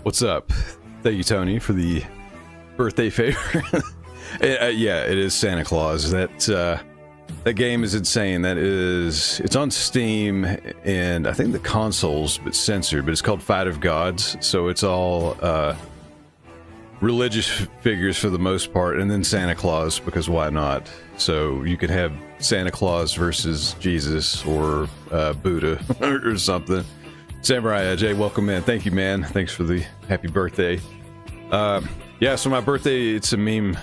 What's up? Thank you, Tony, for the birthday favor. Yeah, it is Santa Claus. That game is insane. It's on Steam, and I think the console's but censored, but it's called Fight of Gods, so it's all religious figures for the most part, and then Santa Claus, because why not? So you could have Santa Claus versus Jesus or Buddha or something. Samurai Jay, welcome in. Thank you, man. Thanks for the happy birthday. Yeah, so my birthday, it's a meme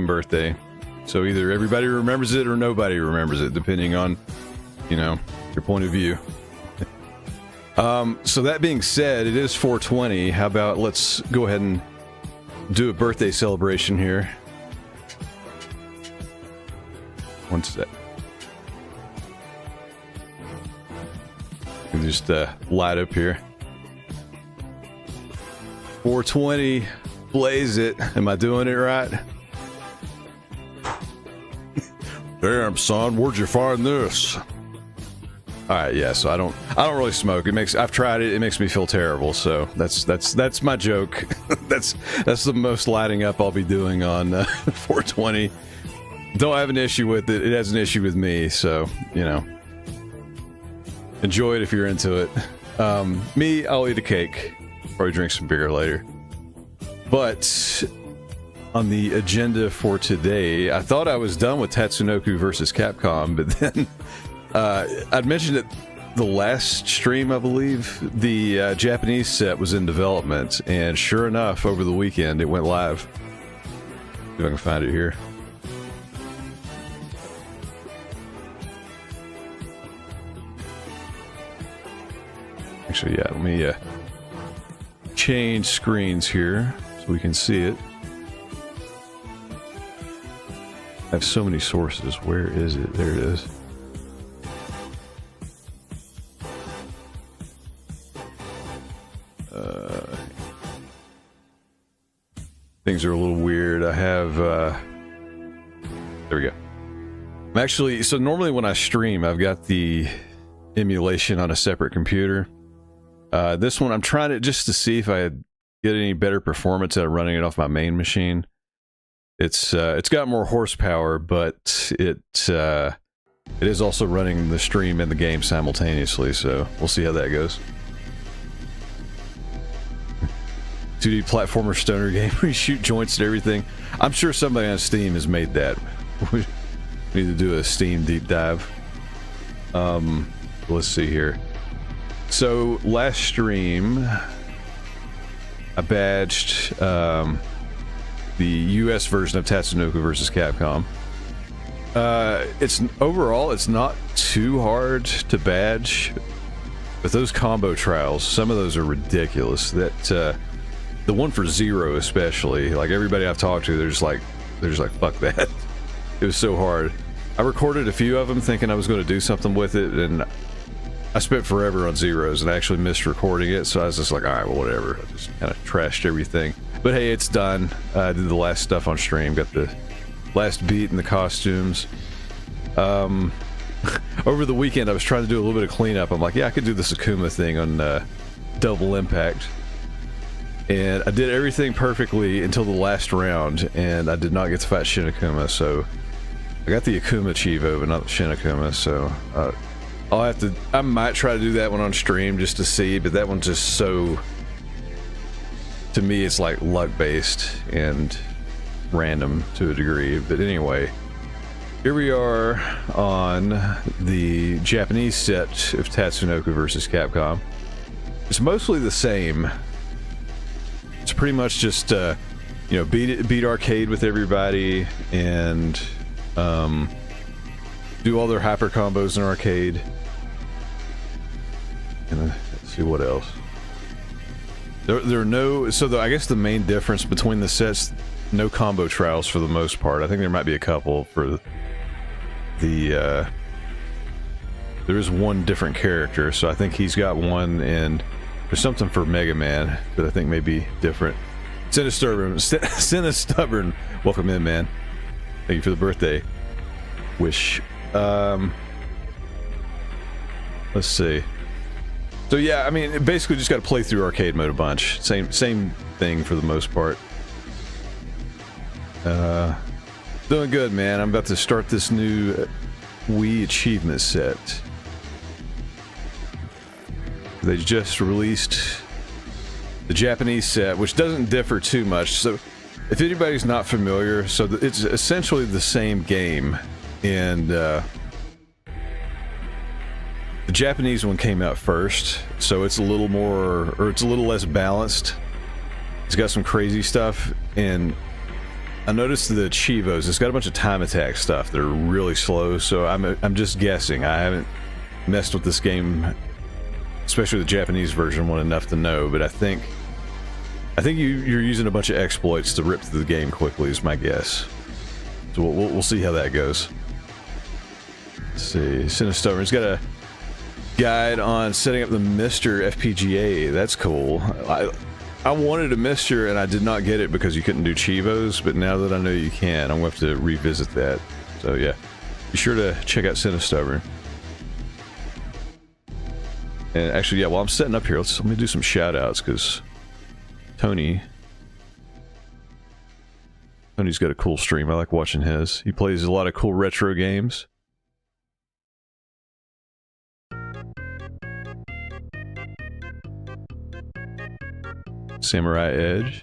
birthday. So either everybody remembers it or nobody remembers it, depending on, your point of view. So that being said, it is 420. How about let's go ahead and do a birthday celebration here. One sec. Just light up here. 420, blaze it. Am I doing it right? Damn, son, where'd you find this? All right, yeah. So I don't really smoke. I've tried it. It makes me feel terrible. So that's my joke. that's the most lighting up I'll be doing on 420. Don't have an issue with it. It has an issue with me. So enjoy it if you're into it. Me, I'll eat a cake. Probably drink some beer later. But on the agenda for today, I thought I was done with Tatsunoko versus Capcom, but then I'd mentioned it the last stream, I believe. The Japanese set was in development, and sure enough, over the weekend, it went live. See if I can find it here. Actually, yeah, let me change screens here so we can see it. I have so many sources. Where is it? There it is. Things are a little weird. I have there we go. I'm actually, so normally when I stream, I've got the emulation on a separate computer. This one, I'm trying it just to see if I get any better performance out of running it off my main machine. It's got more horsepower, but it is also running the stream and the game simultaneously, so we'll see how that goes. 2D platformer stoner game where you shoot joints and everything. I'm sure somebody on Steam has made that. We need to do a Steam deep dive. Let's see here. So last stream, I badged the US version of Tatsunoko versus Capcom. It's not too hard to badge, but those combo trials, some of those are ridiculous. That the one for Zero especially, like everybody I've talked to, they're just like fuck that. It was so hard. I recorded a few of them thinking I was going to do something with it, and I spent forever on Zeros and I actually missed recording it, so I was just like, alright, well, whatever. I just kind of trashed everything. But hey, it's done. I did the last stuff on stream, got the last beat and the costumes. Over the weekend, I was trying to do a little bit of cleanup. I'm like, yeah, I could do this Akuma thing on Double Impact. And I did everything perfectly until the last round, and I did not get to fight Shin Akuma, so I got the Akuma Chivo, but not the Shin Akuma, so I might try to do that one on stream just to see, but that one's just so, to me, it's like luck-based and random to a degree. But anyway, here we are on the Japanese set of Tatsunoko versus Capcom. It's mostly the same. It's pretty much just, beat arcade with everybody and do all their hyper combos in arcade. And let's see what else. There are no, I guess the main difference between the sets, no combo trials for the most part. I think there might be a couple for the there is one different character, so I think he's got one, and there's something for Mega Man that I think may be different. Stubborn, welcome in, man. Thank you for the birthday wish. Let's see. So yeah, I mean, basically just got to play through arcade mode a bunch. Same thing for the most part. Doing good, man. I'm about to start this new Wii achievement set. They just released the Japanese set, which doesn't differ too much. So if anybody's not familiar, so it's essentially the same game, and the Japanese one came out first, so it's a little more, or it's a little less balanced. It's got some crazy stuff, and I noticed the Chivos, it's got a bunch of time attack stuff that are really slow, so I'm just guessing. I haven't messed with this game, especially the Japanese version one, enough to know, but I think you're using a bunch of exploits to rip through the game quickly is my guess. So we'll see how that goes. Let's see, Sinister, he's got a guide on setting up the Mr. FPGA. That's cool. I wanted a Mr. and I did not get it because you couldn't do Chivos, but now that I know you can, I'm going to have to revisit that. So yeah, be sure to check out Sinister. And actually, yeah, while I'm setting up here, let me do some shout outs, because Tony's got a cool stream. I like watching his. He plays a lot of cool retro games. Samurai Edge.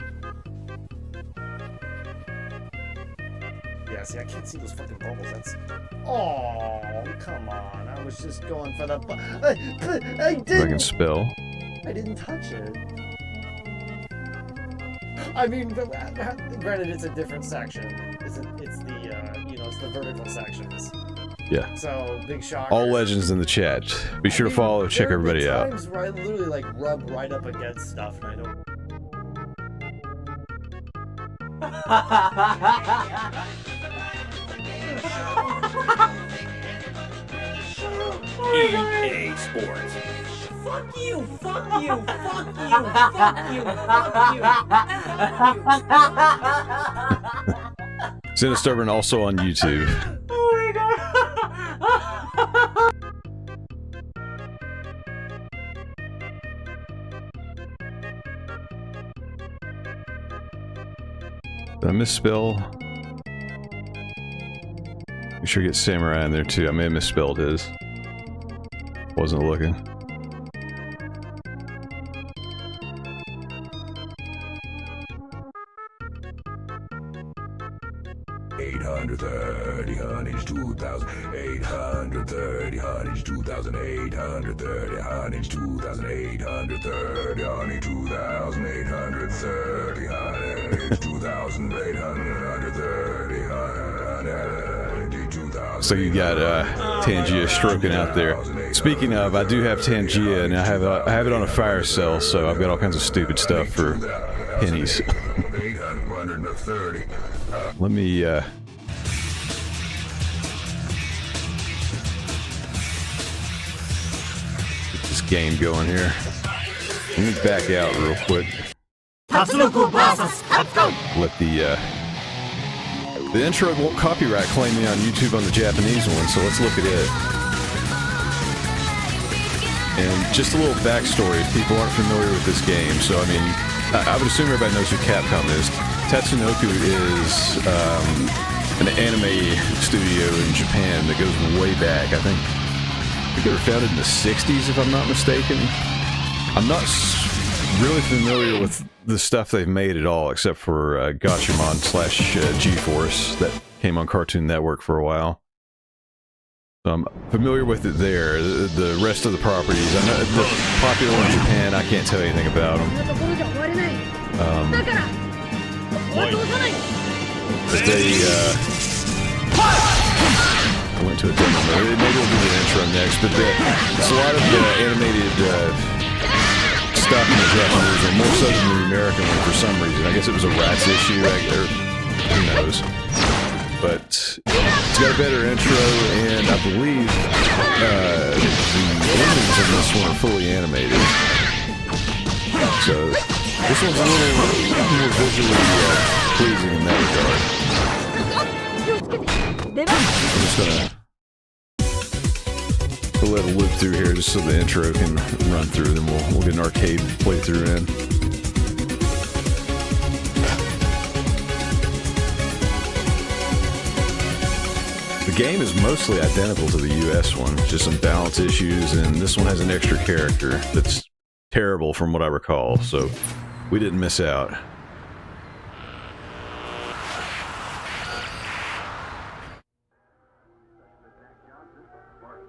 Yeah, see, I can't see those fucking bubbles. That's... Oh, come on. I was just going for the... I didn't... I can spell. I didn't touch it. I mean, granted, it's a different section. It's the, you know, it's the vertical sections. Yeah. So, big shocker. All legends in the chat. Be sure to follow, check everybody out. There are times where I literally, like, rub right up against stuff and I don't... EA Sports. Fuck you! Fuck you! Fuck you! Fuck you! Fuck you! Sinister also on YouTube. Oh my god! Did I misspell? Make sure you get Samurai in there too. I may have misspelled his. Wasn't looking. Honeys 2000 830 honeys 2830 honeys 2830 honey 2830 honeys 2830 honey 2000. So you got Tangia stroking out there. Speaking of, I do have Tangia, and I have it on a fire cell, so I've got all kinds of stupid stuff for pennies. 830. Let me game going here. Let me back out real quick. Tatsunoko vs. Capcom! Let the intro won't copyright claim me on YouTube on the Japanese one, so let's look at it. And just a little backstory if people aren't familiar with this game. So I mean, I would assume everybody knows who Capcom is. Tatsunoko is an anime studio in Japan that goes way back. I think they were founded in the 60s, if I'm not mistaken. I'm not really familiar with the stuff they've made at all, except for Gatchaman / G-Force that came on Cartoon Network for a while. So I'm familiar with it there. The rest of the properties, I know they're popular in Japan. I can't tell you anything about them. But they, I went to a demo mode. Maybe we'll do the intro next, but it's a lot of animated stuff in the Japanese, and more so than the American one for some reason. I guess it was a rights issue, or who knows. But it's got a better intro, and I believe the endings in this one are fully animated. So this one's a little more visually pleasing in that regard. I'm just gonna We'll let it loop through here just so the intro can run through, then we'll get an arcade playthrough in. The game is mostly identical to the US one, just some balance issues, and this one has an extra character that's terrible from what I recall, so we didn't miss out.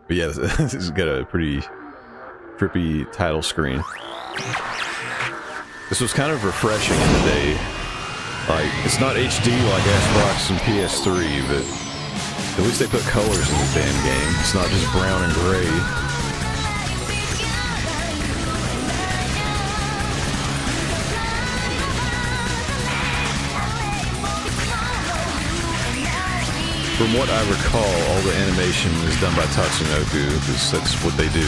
But yeah, this has got a pretty trippy title screen. This was kind of refreshing in the day. Like, it's not HD like Xbox and PS3, but at least they put colors in the damn game. It's not just brown and gray. From what I recall, all the animation is done by Tatsunoko, because that's what they do.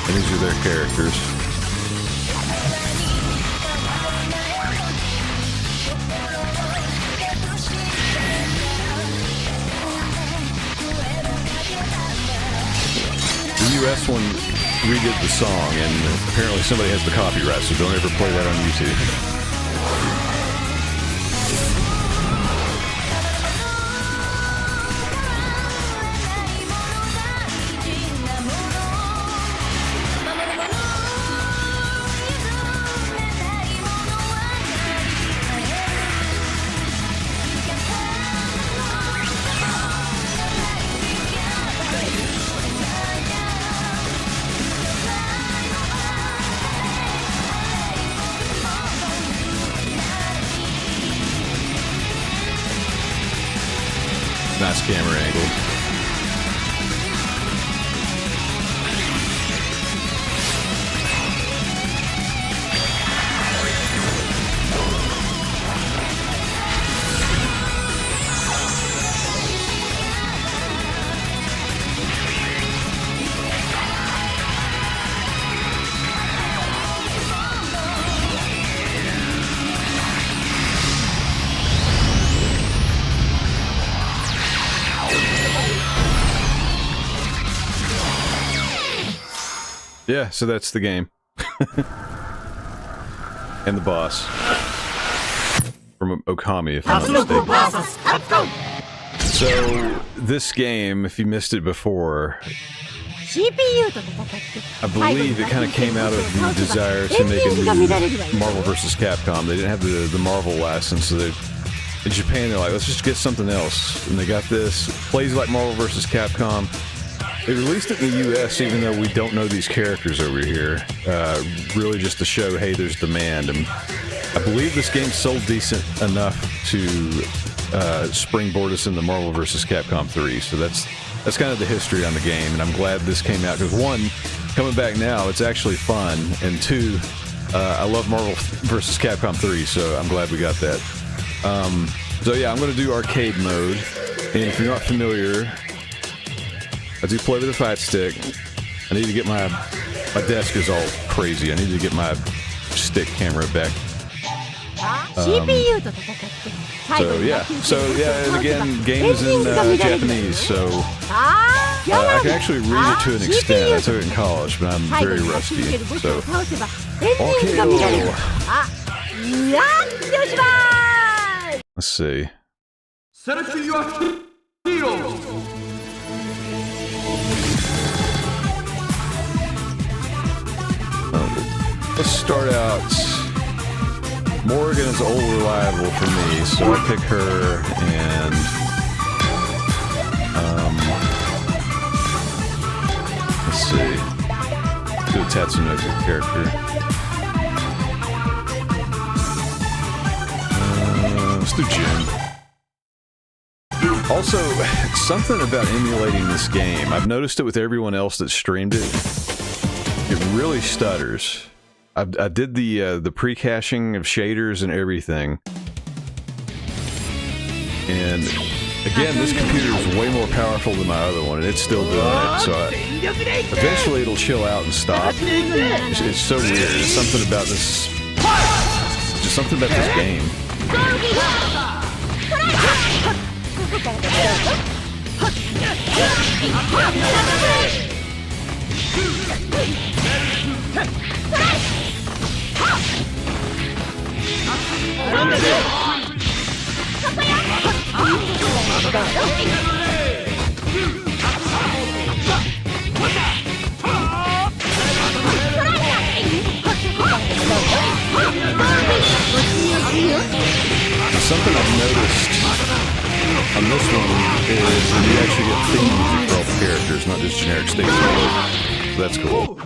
And these are their characters. The US one redid the song, and apparently somebody has the copyright, so don't ever play that on YouTube. Nice camera angle. Yeah, so that's the game. And the boss. From Okami, if I'm not mistaken. So, this game, if you missed it before, I believe it kind of came out of the desire to make a new Marvel vs. Capcom. They didn't have the Marvel license, so in Japan they're like, let's just get something else. And they got this. Plays like Marvel vs. Capcom. They released it in the US even though we don't know these characters over here, really just to show, hey, there's demand. And I believe this game sold decent enough to springboard us into Marvel vs. Capcom 3, so that's kind of the history on the game, and I'm glad this came out, because one, coming back now, it's actually fun, and two, I love Marvel vs. Capcom 3, so I'm glad we got that. So yeah, I'm going to do arcade mode, and if you're not familiar, I do play with a fight stick. I need to get my desk is all crazy. I need to get my stick camera back. So yeah, and again, game is in Japanese, so I can actually read it to an extent. I took it in college, but I'm very rusty. So, okay. Let's see. Select your hero. Let's start out. Morgan is old reliable for me, so I pick her, and let's see. Do a Tatsunoko character. Let's do Jin. Also, something about emulating this game. I've noticed it with everyone else that streamed it. It really stutters. I did the pre-caching of shaders and everything, and again, this computer is way more powerful than my other one, and it's still doing it. So eventually, it'll chill out and stop. It's so weird. There's something about this. Just something about this game. Something I've noticed on this one is that you actually get theme music for all the characters, not just generic stage music. So that's cool.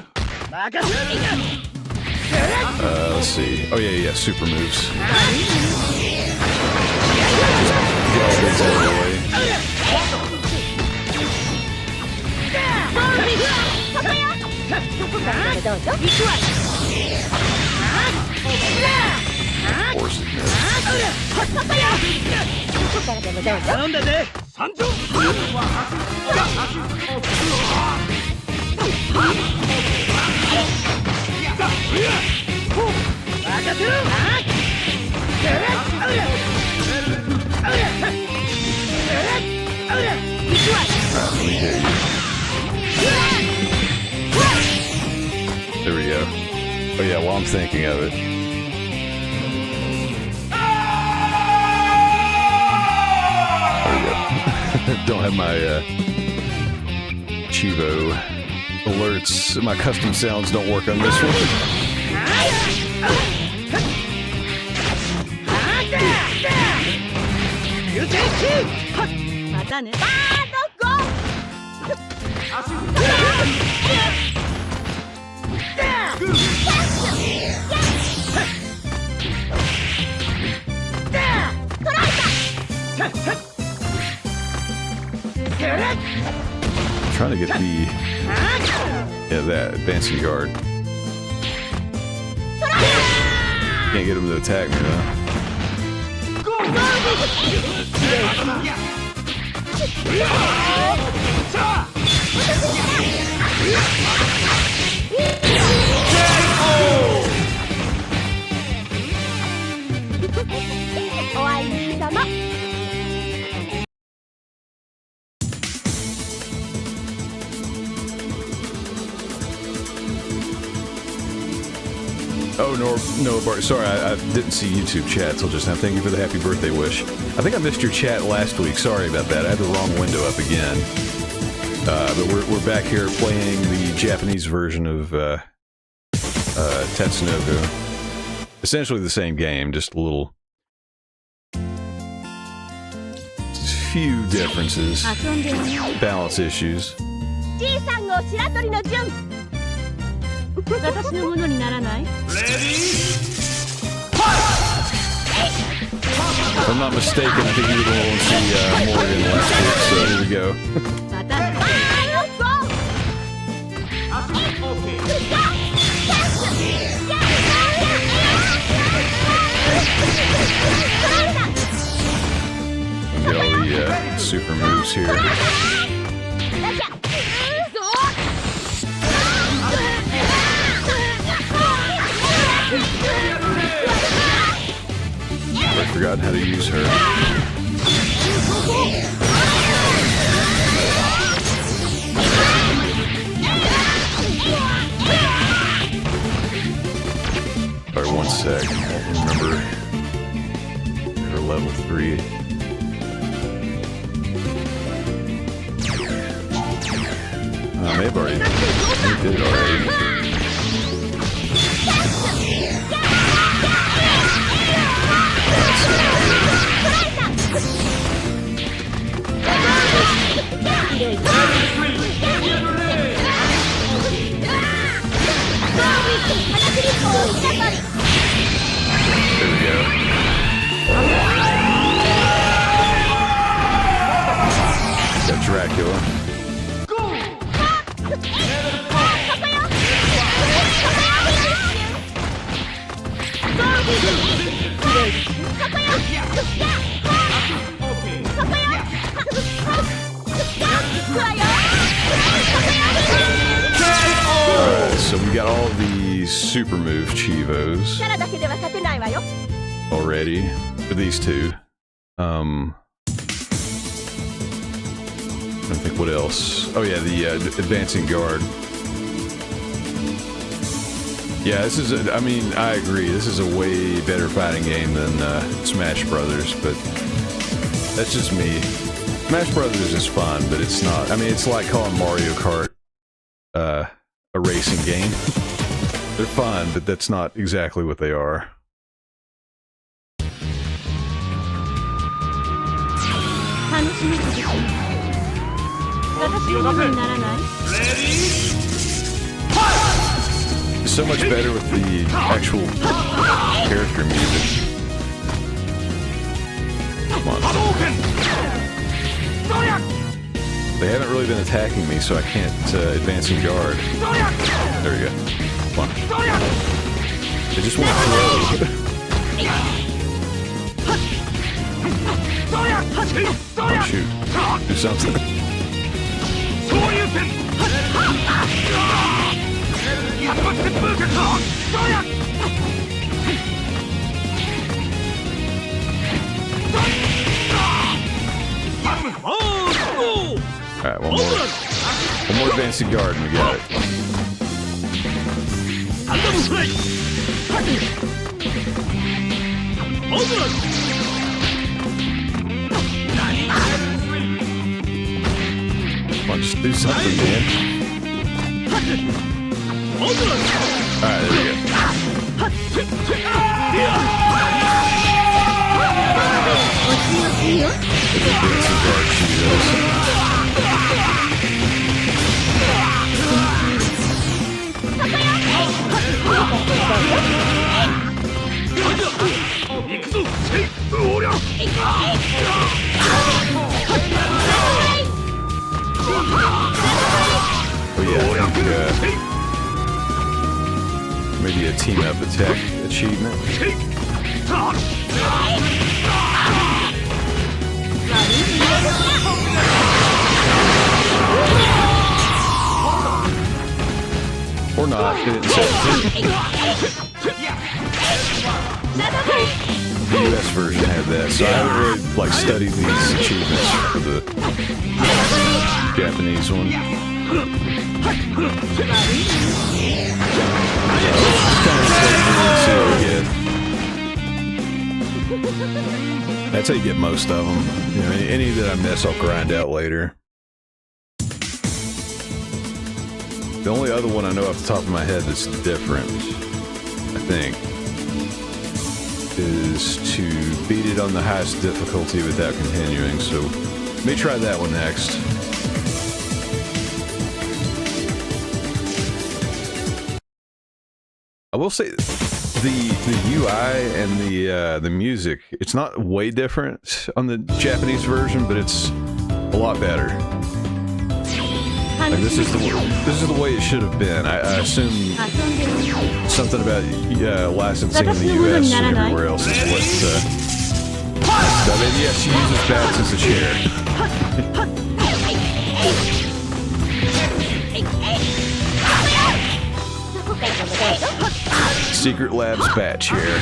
Let's see. Oh yeah, super moves. Get all these out of the way. Of course it does. Let me hit you. There we go. Oh yeah, while I'm thinking of it. Don't have my Chivo alerts. My custom sounds don't work on this one. I'm trying to get the that advancing guard. Can't get him to attack me though. Oh, no, Bart. Sorry, I didn't see YouTube chat till just now. Thank you for the happy birthday wish. I think I missed your chat last week. Sorry about that. I had the wrong window up again. But we're back here playing the Japanese version of Tatsunoko. Essentially the same game, just a little few differences, balance issues. Ready? If I'm not mistaken, I think you were the one to see Morgan last week, so here we go. Get all the super moves here. I've forgotten how to use her. Alright, one sec. I don't remember her level 3. I may have already did it already. There we go. Got Dracula. Alright, so we got all the super move Chivos already for these two. don't think what else. Oh yeah, the advancing guard. Yeah, this is. I mean, I agree. This is a way better fighting game than Smash Brothers, but that's just me. Smash Brothers is fun, but it's not. I mean, it's like calling Mario Kart a racing game. They're fun, but that's not exactly what they are. It's so much better with the actual character music. Come on. They haven't really been attacking me, so I can't advance and guard. There we go. Come on. They just want to throw. Oh, shoot. Do something. Alright, one more. One more advancing guard and we got it. Come on, just do something, man. Alright, there we go. Advancing guard, she does. Oh yeah, I think, maybe a team-up attack achievement. Or not, they didn't say anything. The US version had that, so I haven't really like studied these achievements for the Japanese one. Just kind of see what we get. That's how you get most of them. You know, any that I miss, I'll grind out later. The only other one I know off the top of my head that's different, I think, is to beat it on the highest difficulty without continuing. So, let me try that one next. I will say, the UI and the music, it's not way different on the Japanese version, but it's a lot better. Like this is the way it should have been. I assume something about licensing in the US and everywhere else is what. I mean, yes, she uses bats as a chair. Secret Labs bat chair.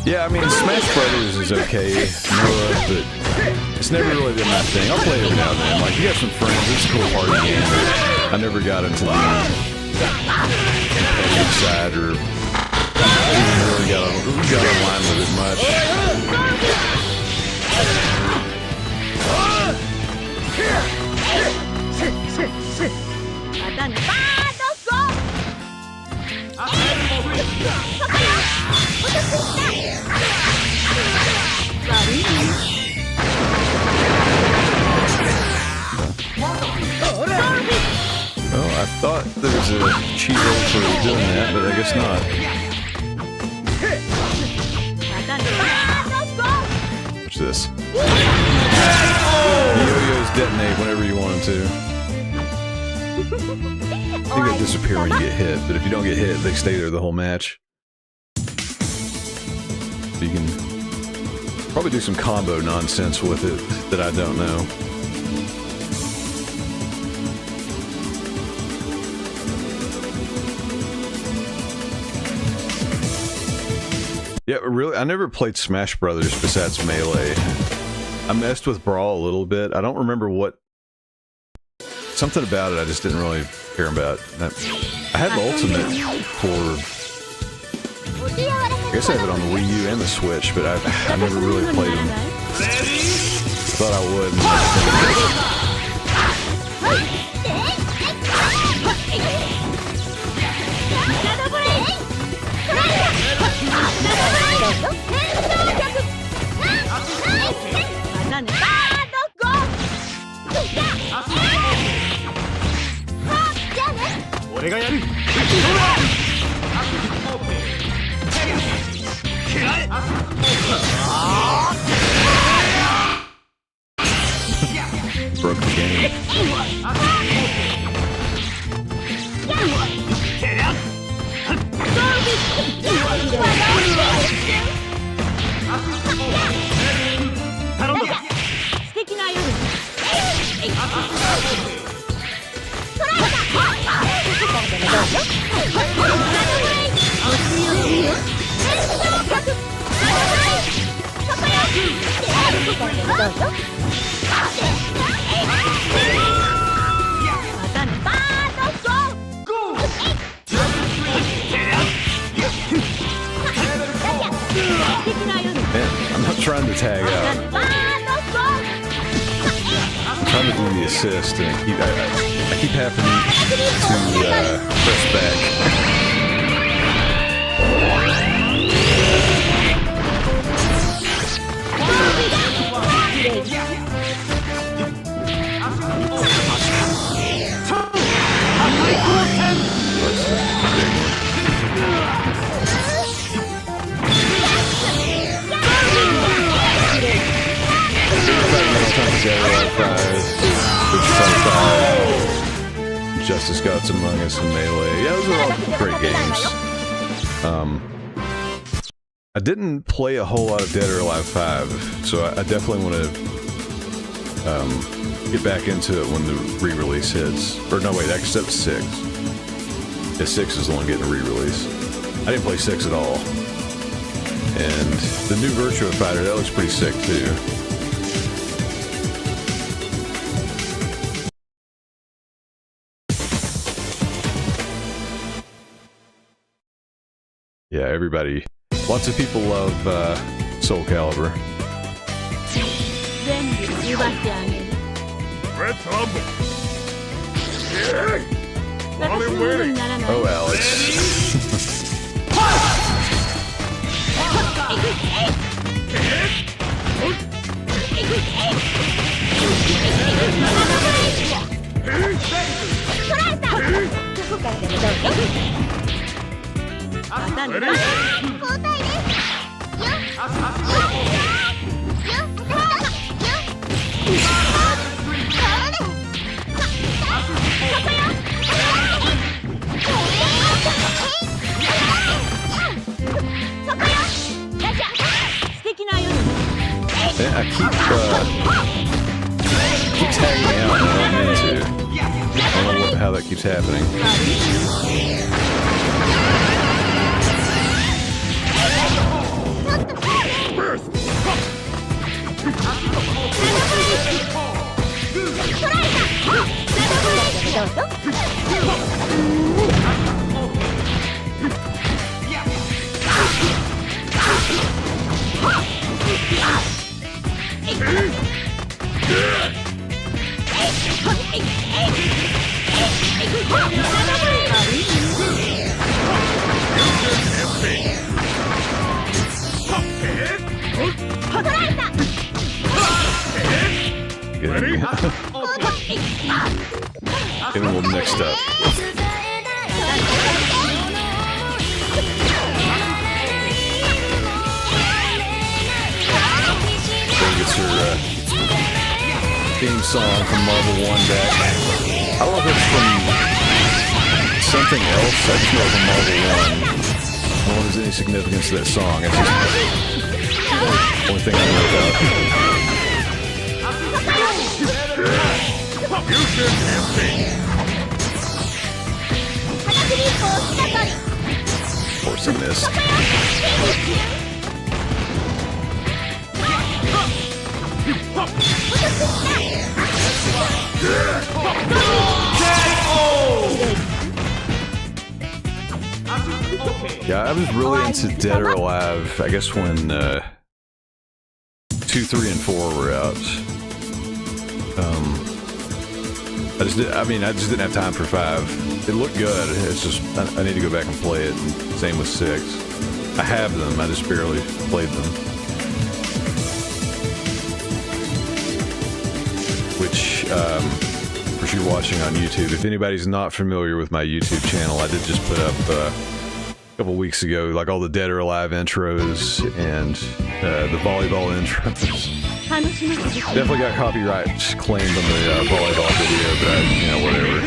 Yeah, I mean, Smash Brothers is okay, but it's never really been my thing. I'll play it every now and then. Like, you got some friends, it's a cool party game, but I never got into the competitive side or even really got online with it much. Well, I thought there was a cheat code for doing that, but I guess not. Watch this. The yo-yos detonate whenever you want them to. I think they disappear when you get hit, but if you don't get hit, they stay there the whole match. So you can Probably do some combo nonsense with it that I don't know. Yeah, really, I never played Smash Brothers besides Melee. I messed with Brawl a little bit. I don't remember what... Something about it I just didn't really care about. I had the Ultimate for... I guess I have it on the Wii U and the Switch, but I never really played them. Thought I would. Broke the game. Man, I'm not trying to tag out. I'm trying to do the assist, and I keep having to press back. Justice Gods Among Us and Melee. Yeah, those are all great games. I didn't play a whole lot of Dead or Alive 5, so I definitely want to get back into it when the re-release hits. Or no, wait, except 6. Yeah, 6 is the one getting a re-release. I didn't play 6 at all. And the new Virtua Fighter, that looks pretty sick too. Yeah, everybody, lots of people love Soul Calibur. Oh, Alex. I keep tagging out when I don't mean to. I don't know how that keeps happening. Getting a little mixed up. There gets her theme song from Marvel 1 back. I don't know if it's from something else. I just know it's from Marvel 1. I don't know if there's any significance to that song. It's just Only thing I know about. Of course I missed. Yeah, I was really into Dead or Alive, I guess when 2, 3, and 4 were out. I just didn't have time for 5. It looked good, it's just, I need to go back and play it, and same with 6. I have them, I just barely played them. Which, if you're watching on YouTube, if anybody's not familiar with my YouTube channel, I did just put up a couple weeks ago, like all the Dead or Alive intros and the volleyball intros. Definitely got copyright claimed on the volleyball video, but whatever.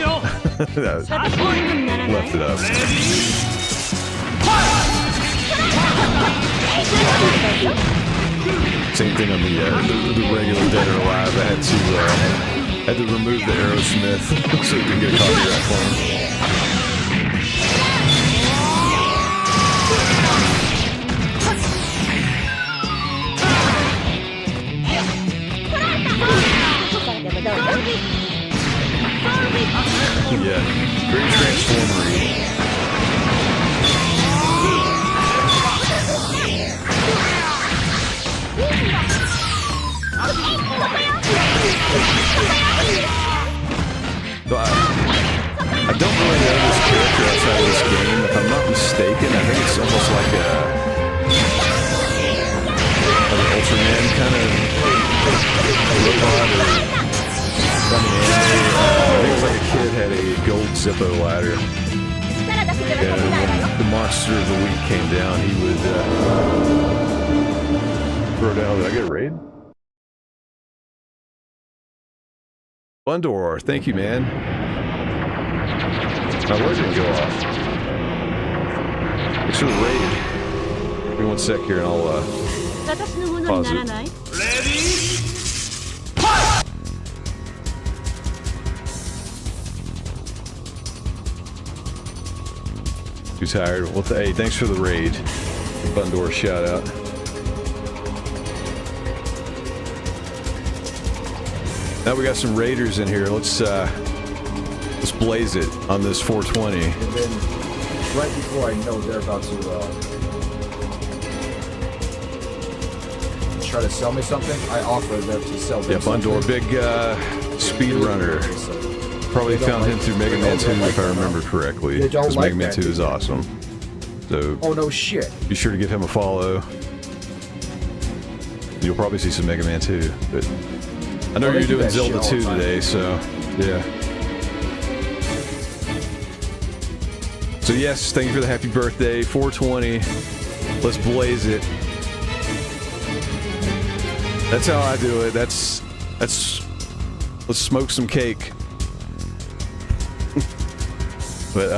Left it up. Same thing on the regular Dead or Alive. I had to remove the Aerosmith so we could get a copyright claim. Yeah, very transformery. So I don't really know this character outside of this game. If I'm not mistaken, I think it's almost like an Ultraman kind of robot or I think it was like a kid had a gold Zippo ladder. And when the monster of the week came down, he would throw down. Did I get a raid? Bundor, thank you, man. My alert didn't go off. Thanks for the raid. Give me 1 sec here and I'll pause it. Too tired. Well, hey, thanks for the raid. Bundor shout out. Now we got some raiders in here. Let's blaze it on this 420. And then right before I know they're about to try to sell me something, I offer them to sell them. Yeah, Bundor, big speed runner. Probably found him through Mega Man 2 if I remember correctly. Because Mega Man 2 is awesome. So oh no shit. Be sure to give him a follow. You'll probably see some Mega Man 2. But I know you're doing Zelda 2 today, so yeah. So yes, thank you for the happy birthday. 420. Let's blaze it. That's how I do it. Let's smoke some cake. But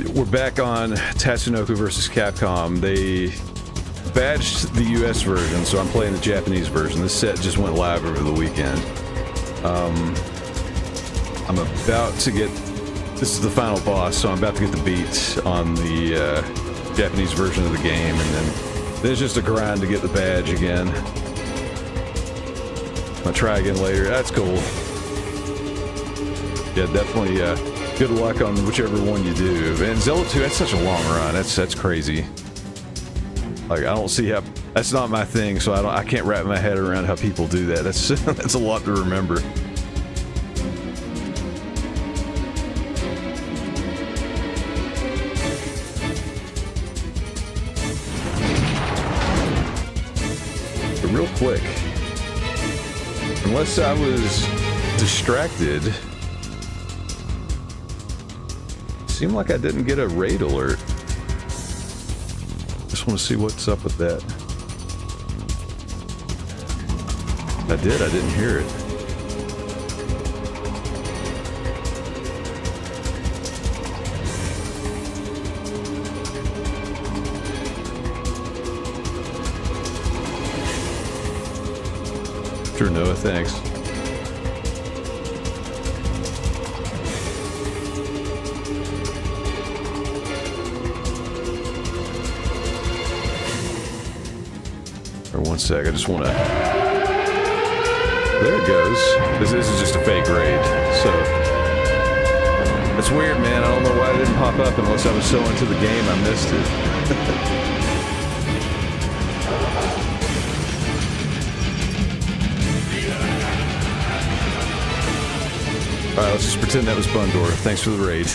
we're back on Tatsunoko versus Capcom. They badged the US version, so I'm playing the Japanese version. This set just went live over the weekend. I'm about to get... This is the final boss, so I'm about to get the beat on the Japanese version of the game, and then it's just a grind to get the badge again. I'll try again later. That's cool. Yeah, definitely good luck on whichever one you do. And Zelda 2, that's such a long run. That's crazy. Like, I don't see how... That's not my thing, so I can't wrap my head around how people do that. That's a lot to remember. But real quick, unless I was distracted, seemed like I didn't get a raid alert. Just want to see what's up with that. I didn't hear it. Sure, Noah, thanks. Or one sec, I just want to... There it goes. This is just a fake raid, so... It's weird, man. I don't know why it didn't pop up unless I was so into the game I missed it. Alright, let's just pretend that was Bundor. Thanks for the raid.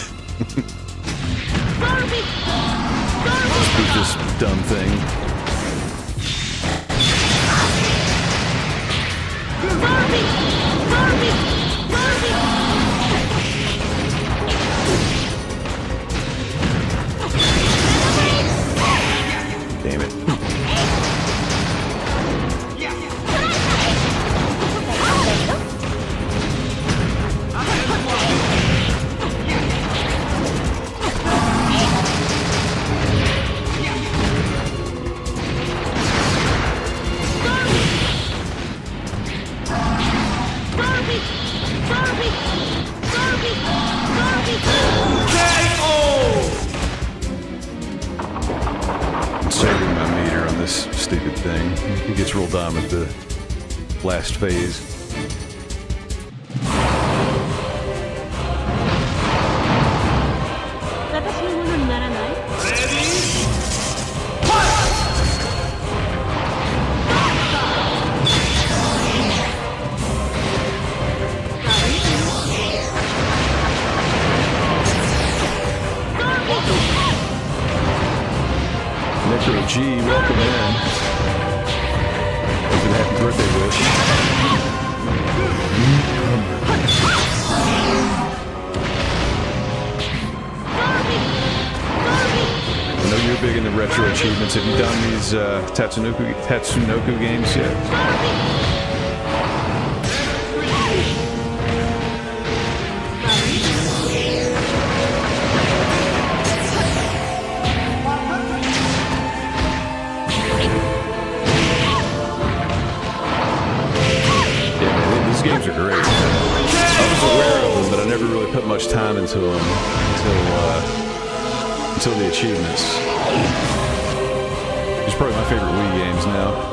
Let's beat this dumb thing. Damn it. Saving my meter on this stupid thing. He gets real dumb at the last phase. G, welcome in. Hope you happy birthday wish. I know you're big into retro achievements. Have you done these Tatsunoko games yet? Games are great. I was aware of them, but I never really put much time into them until the achievements. It's probably my favorite Wii games now.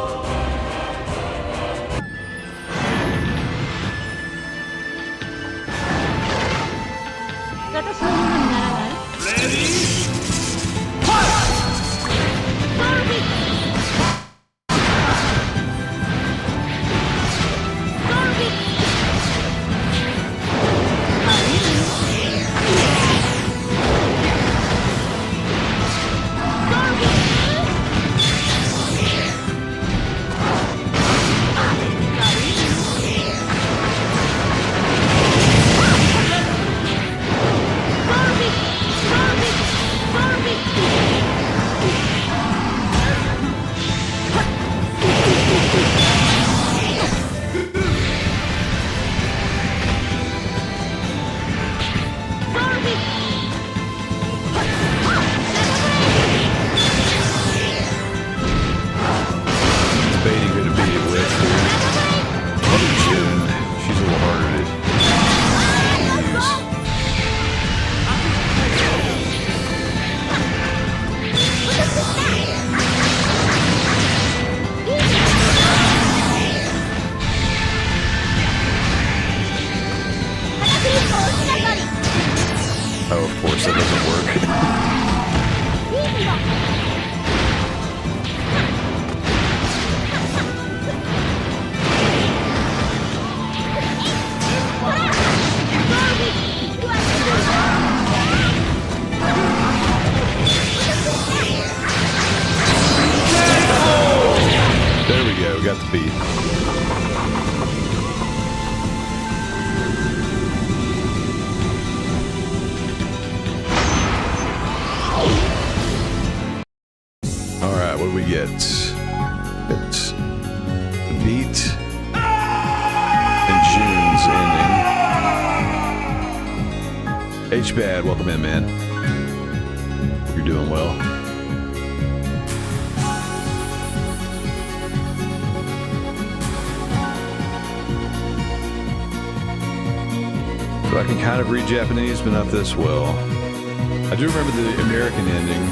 Oh, of course, that doesn't work. There we go, we got the beat. Alright, what do we get? It's the beat and June's ending. H-Bad, welcome in, man. You're doing well. So I can kind of read Japanese, but not this well. I do remember the American ending.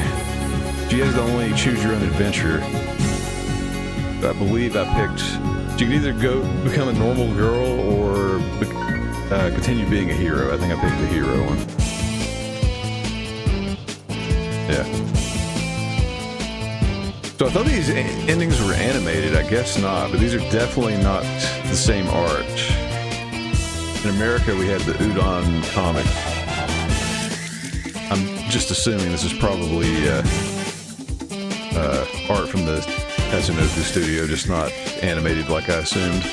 She has the only choose your own adventure. I believe I picked. You can either go become a normal girl or continue being a hero. I think I picked the hero one. Yeah. So I thought these endings were animated. I guess not, but these are definitely not the same art. In America, we had the Udon comic. I'm just assuming this is probably art from the Tatsunoko studio, just not animated like I assumed.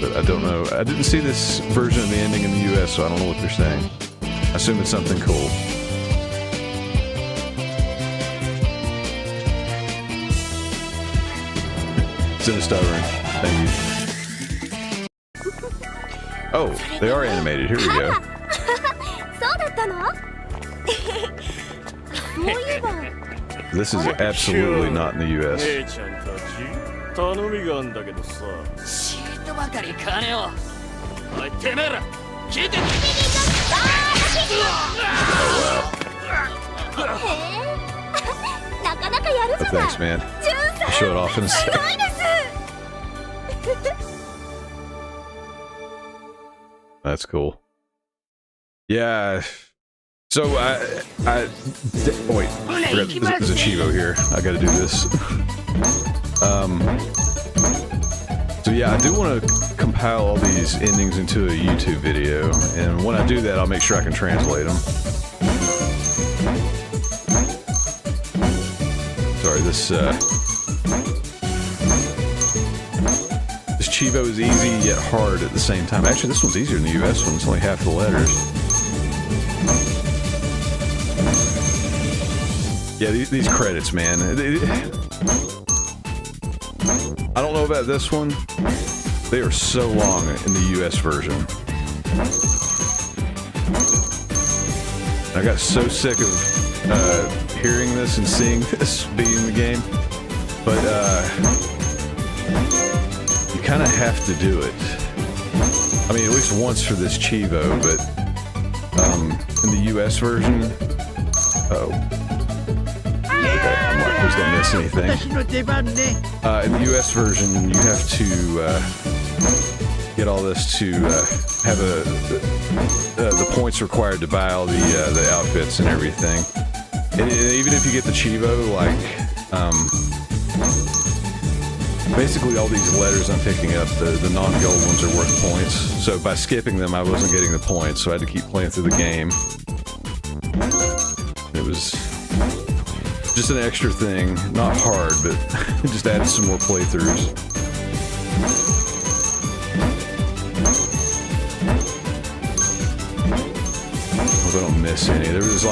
But I don't know. I didn't see this version of the ending in the US, so I don't know what they're saying. I assume it's something cool. Cinestyrene. Thank you. Oh, they are animated. Here we go. そうだったの？そういえば。 This is absolutely not in the US. 姉ちゃんたち頼みがあんだけどさ。シートばかり金を。おいてめえら聞いて。へえ。なかなかやる Oh, じゃない。 thanks, man. ジュンさん。 Show it off in a す sec. ごいです。 That's cool. Yeah. So wait. There's a Chivo here. I gotta do this. So yeah, I do want to compile all these endings into a YouTube video, and when I do that, I'll make sure I can translate them. Sorry, this Chivo is easy yet hard at the same time. Actually, this one's easier than the US one. It's only half the letters. Yeah, these credits, man. I don't know about this one. They are so long in the US version. I got so sick of hearing this and seeing this being the game. But, you kind of have to do it. I mean, at least once for this Chivo, but in the US version, okay, I'm like, please don't miss anything. In the US version, you have to get all this to have the points required to buy all the outfits and everything. And even if you get the Chivo, like basically all these letters I'm picking up, the non-gold ones are worth points. So by skipping them, I wasn't getting the points, so I had to keep playing through the game. It was just an extra thing, not hard, but just added some more playthroughs. Hope I don't miss any. There's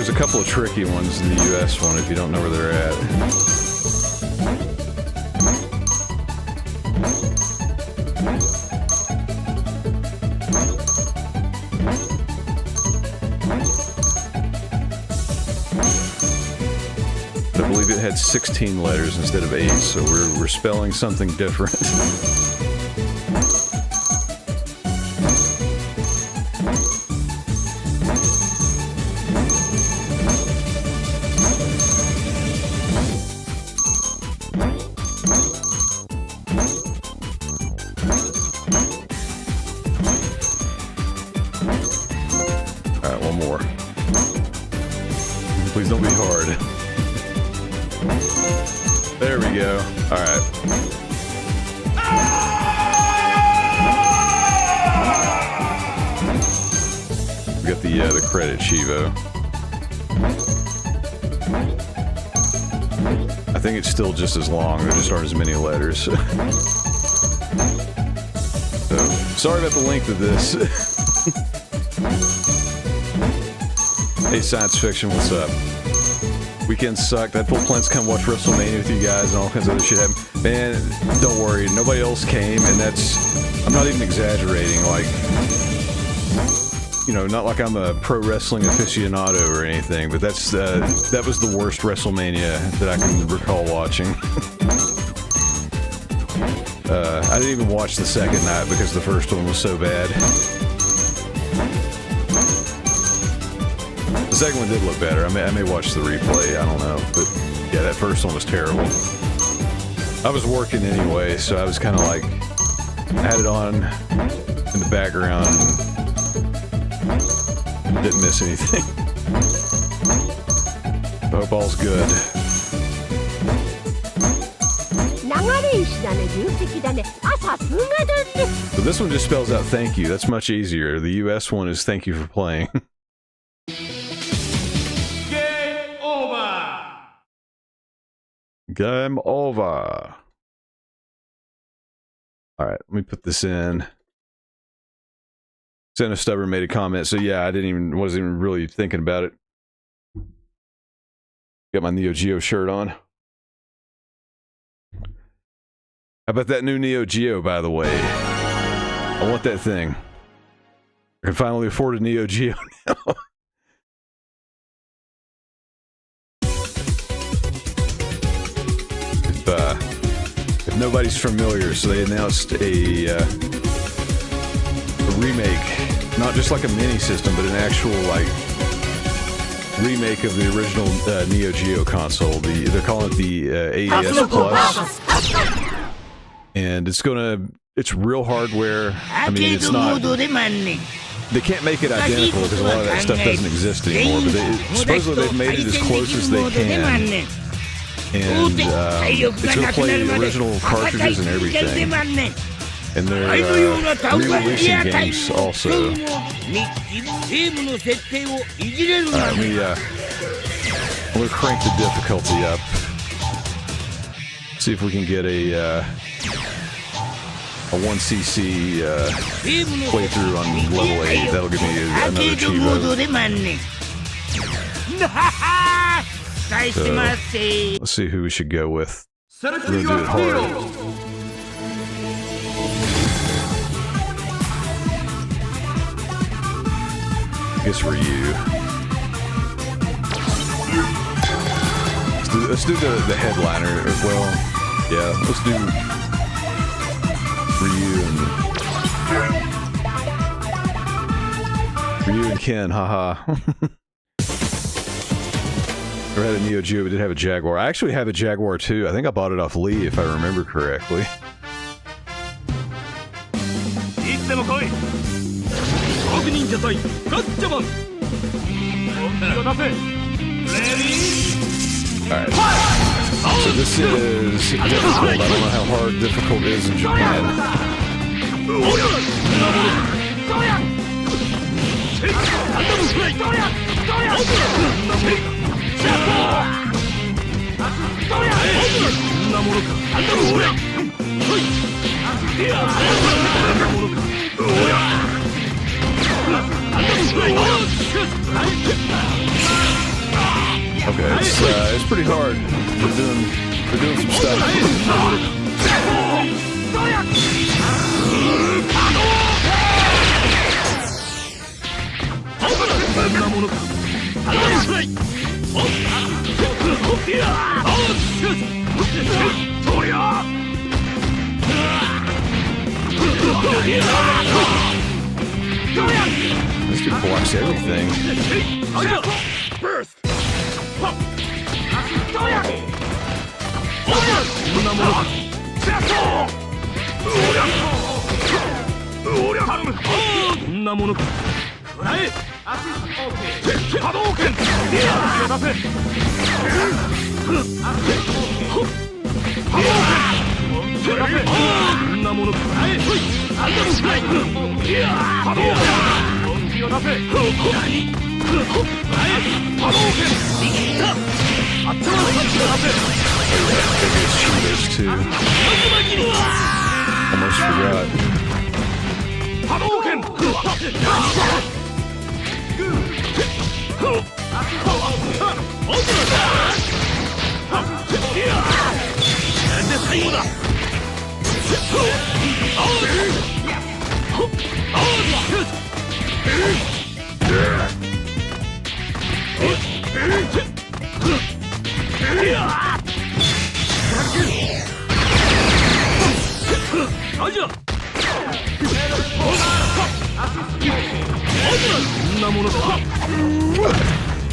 a couple of tricky ones in the US one if you don't know where they're at. I believe it had 16 letters instead of 8, so we're spelling something different. Alright, one more. Please don't be hard. There we go. All right. We got the credit Chivo. I think it's still just as long. There just aren't as many letters. So, sorry about the length of this. Hey, science fiction, what's up? Weekend sucked. I had full plans to come watch WrestleMania with you guys and all kinds of other shit happened. Man, don't worry. Nobody else came, and I'm not even exaggerating. Like, you know, not like I'm a pro wrestling aficionado or anything, but that was the worst WrestleMania that I can recall watching. I didn't even watch the second night because the first one was so bad. The second one did look better. I may watch the replay. I don't know, but yeah, that first one was terrible. I was working anyway, so I was kind of like, I had it on in the background and didn't miss anything. Hope all's good. So this one just spells out thank you. That's much easier. The US one is thank you for playing. Game over! Game over. Alright, let me put this in. Santa Stubborn made a comment, so yeah, I wasn't even really thinking about it. Got my Neo Geo shirt on. How about that new Neo Geo, by the way? I want that thing. I can finally afford a Neo Geo now. If nobody's familiar, so they announced a remake, not just like a mini system, but an actual like remake of the original Neo Geo console. They're calling it the AES Plus, and it's real hardware. I mean, it's not. They can't make it identical because a lot of that stuff doesn't exist anymore. But supposedly they've made it as close as they can, and it's going to play original cartridges and everything. And they're re-releasing games also. Alright, I'm gonna crank the difficulty up. See if we can get a 1cc playthrough on level 8. That'll give me another achievement. So, let's see who we should go with. We're gonna do it hard. I guess Ryu. Let's do the headliner as well. Yeah, let's do Ryu and Ken, haha. I had a Neo Geo, but did have a Jaguar. I actually have a Jaguar too. I think I bought it off Lee, if I remember correctly. Alright. So this is difficult. I don't know how hard difficult is in Japan. Okay, it's pretty hard. We're doing some stuff. This dude blocks everything. Cheetos too. Almost forgot.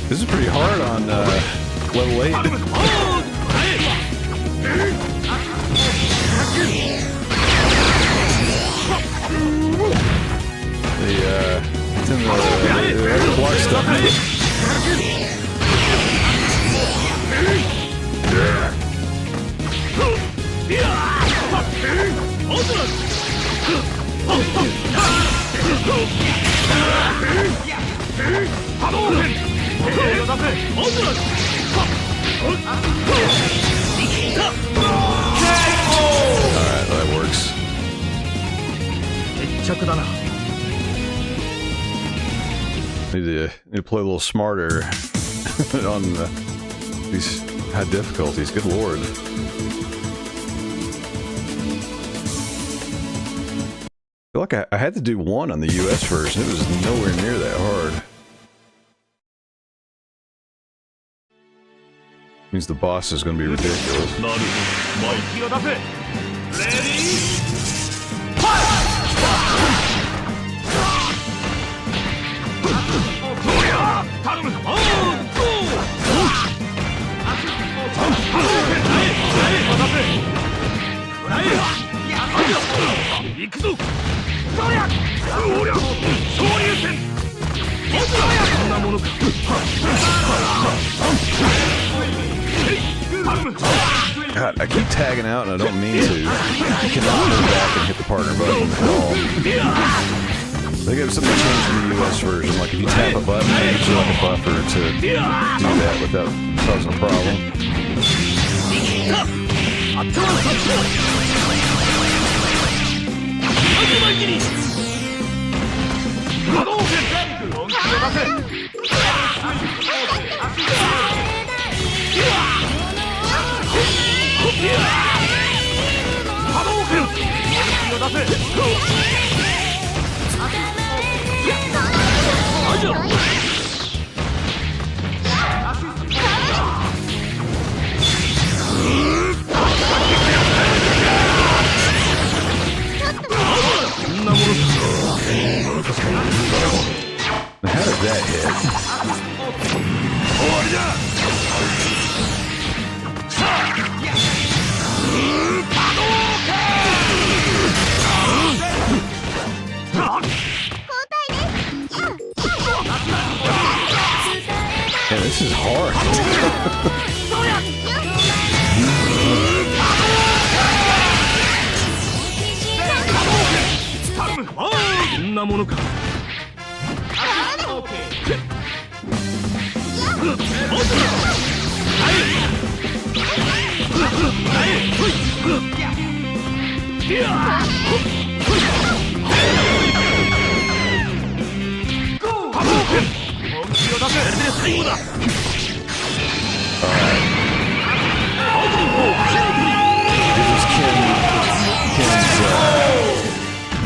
This is pretty hard on level 8. It's in the block stuff. Alright, that works. Need to play a little smarter on these high difficulties. Good lord. I feel like I had to do one on the US version. It was nowhere near that hard. Means the boss is going to be ridiculous. God, I keep tagging out and I don't mean to. You cannot go back and hit the partner button at all. They got something changed in the US version, like if you tap a button, it gives you like a buffer to do that without causing a problem. How did that hit? Yeah, this is hard.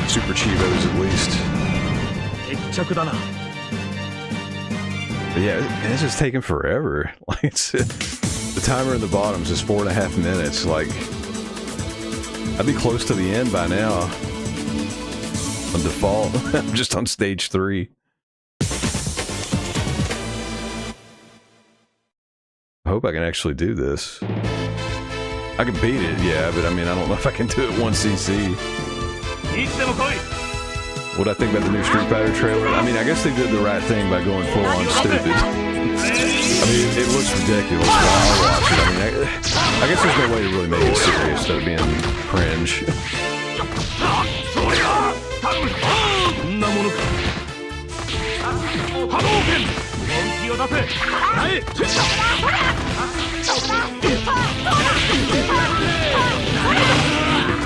Super Chivos at least. But yeah, it's just taking forever. Like the timer in the bottom is just 4.5 minutes. Like I'd be close to the end by now. On default, I'm just on stage 3. I hope I can actually do this. I can beat it, yeah, but I mean, I don't know if I can do it 1cc. What I think about the new Street Fighter trailer? I mean, I guess they did the right thing by going full on stupid. I mean, it looks ridiculous, but I'll watch it. I mean, I guess there's no way to really make it serious without being cringe.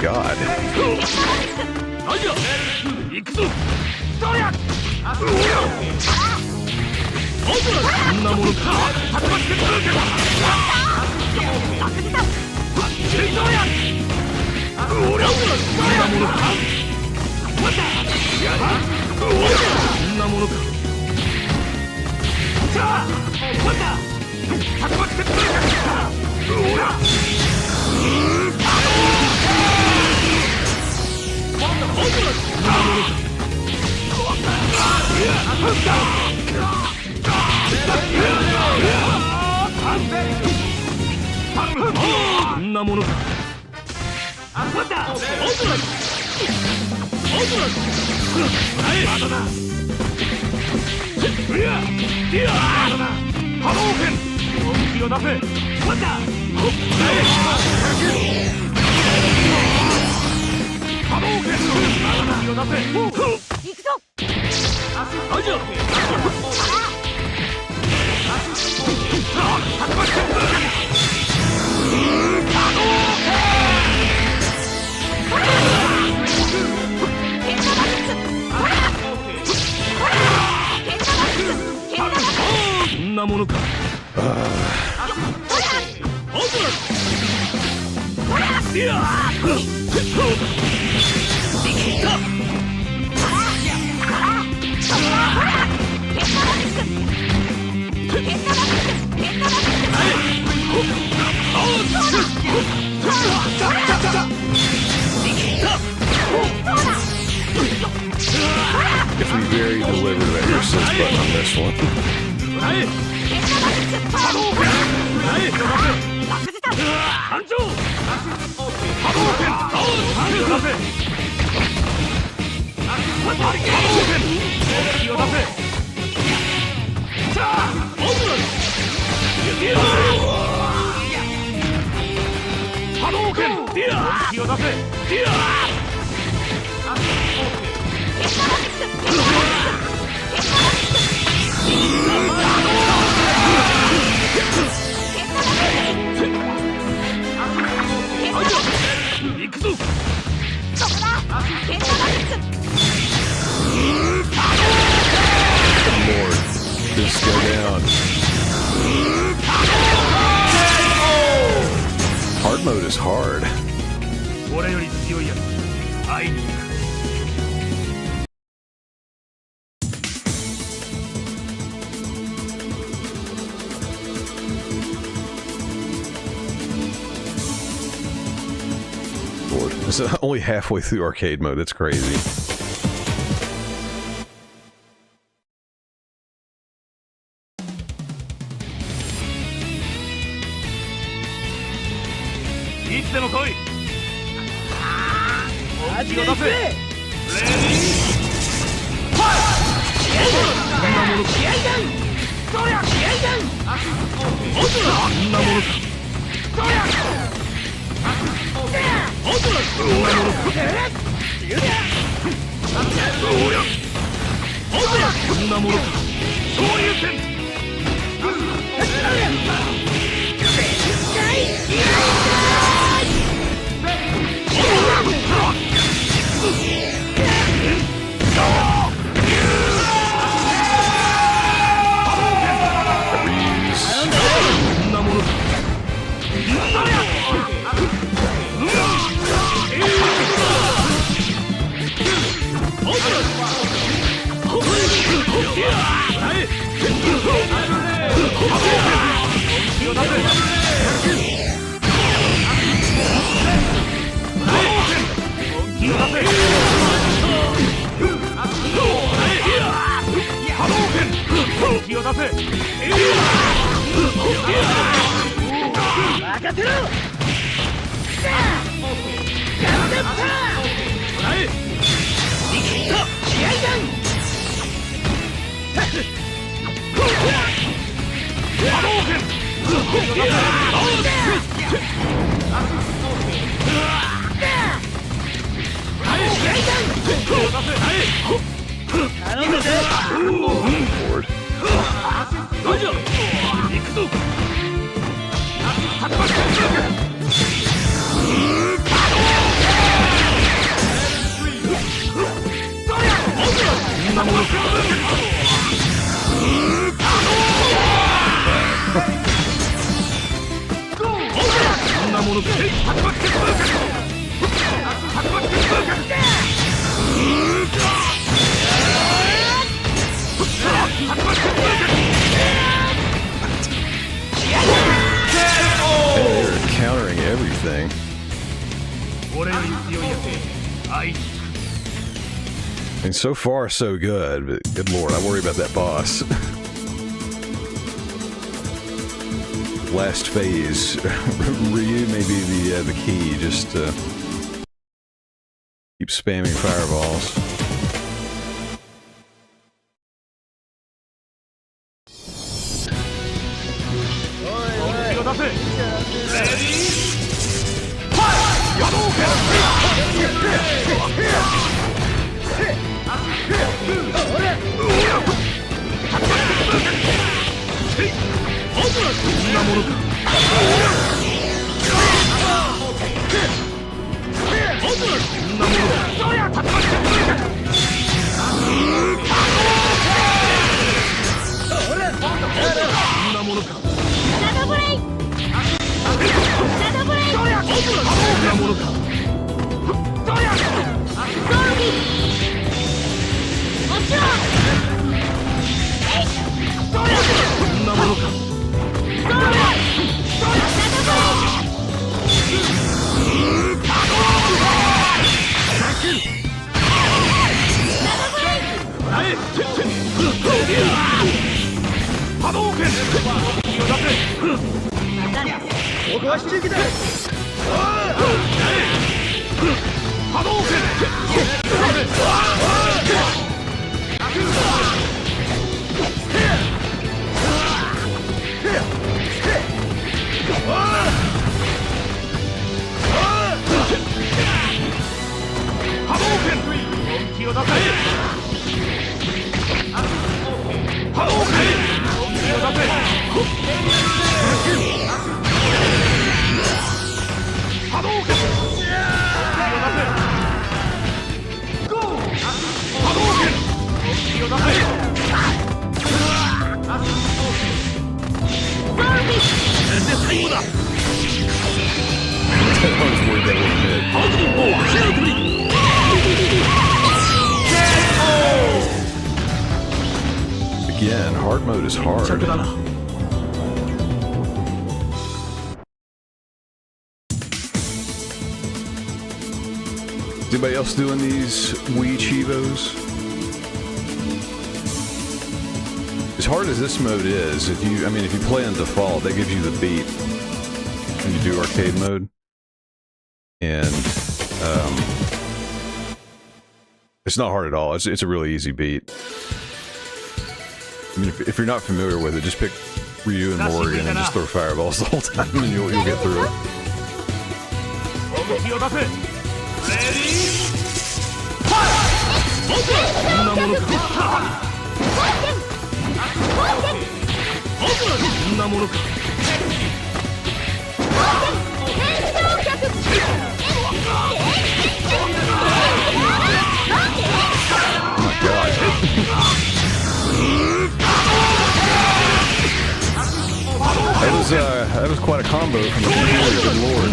God. こんなものか。あった。オートラまだだ。いやまだだ。波動拳本気を出せ。まだ波動拳本気を出せ。行くぞ。大丈夫。こんなものか。You have to be very deliberate about your assist button on this one. Lord, just go down. Hard mode is hard. 俺より強いやつ会いに行く。Lord, it's only halfway through arcade mode. It's crazy. Lord. They're countering everything. And so far, so good, but good lord, I worry about that boss. Last phase, Ryu may be the key, just keep spamming fireballs. Again, hard mode is hard. Is anybody else doing these Wii Chivos? As hard as this mode is, if you play on default, that gives you the beat when you do arcade mode. And it's not hard at all. It's a really easy beat. I mean, if you're not familiar with it, just pick Ryu and Morgan and just throw fireballs the whole time, and you'll get through it. Oh my god. That was quite a combo from the computer, good lord.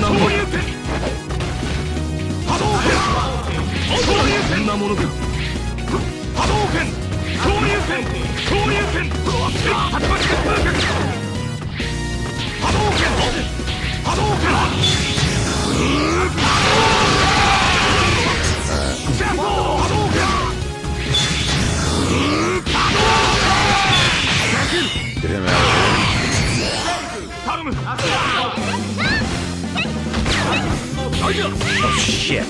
Get him out of here. Oh shit.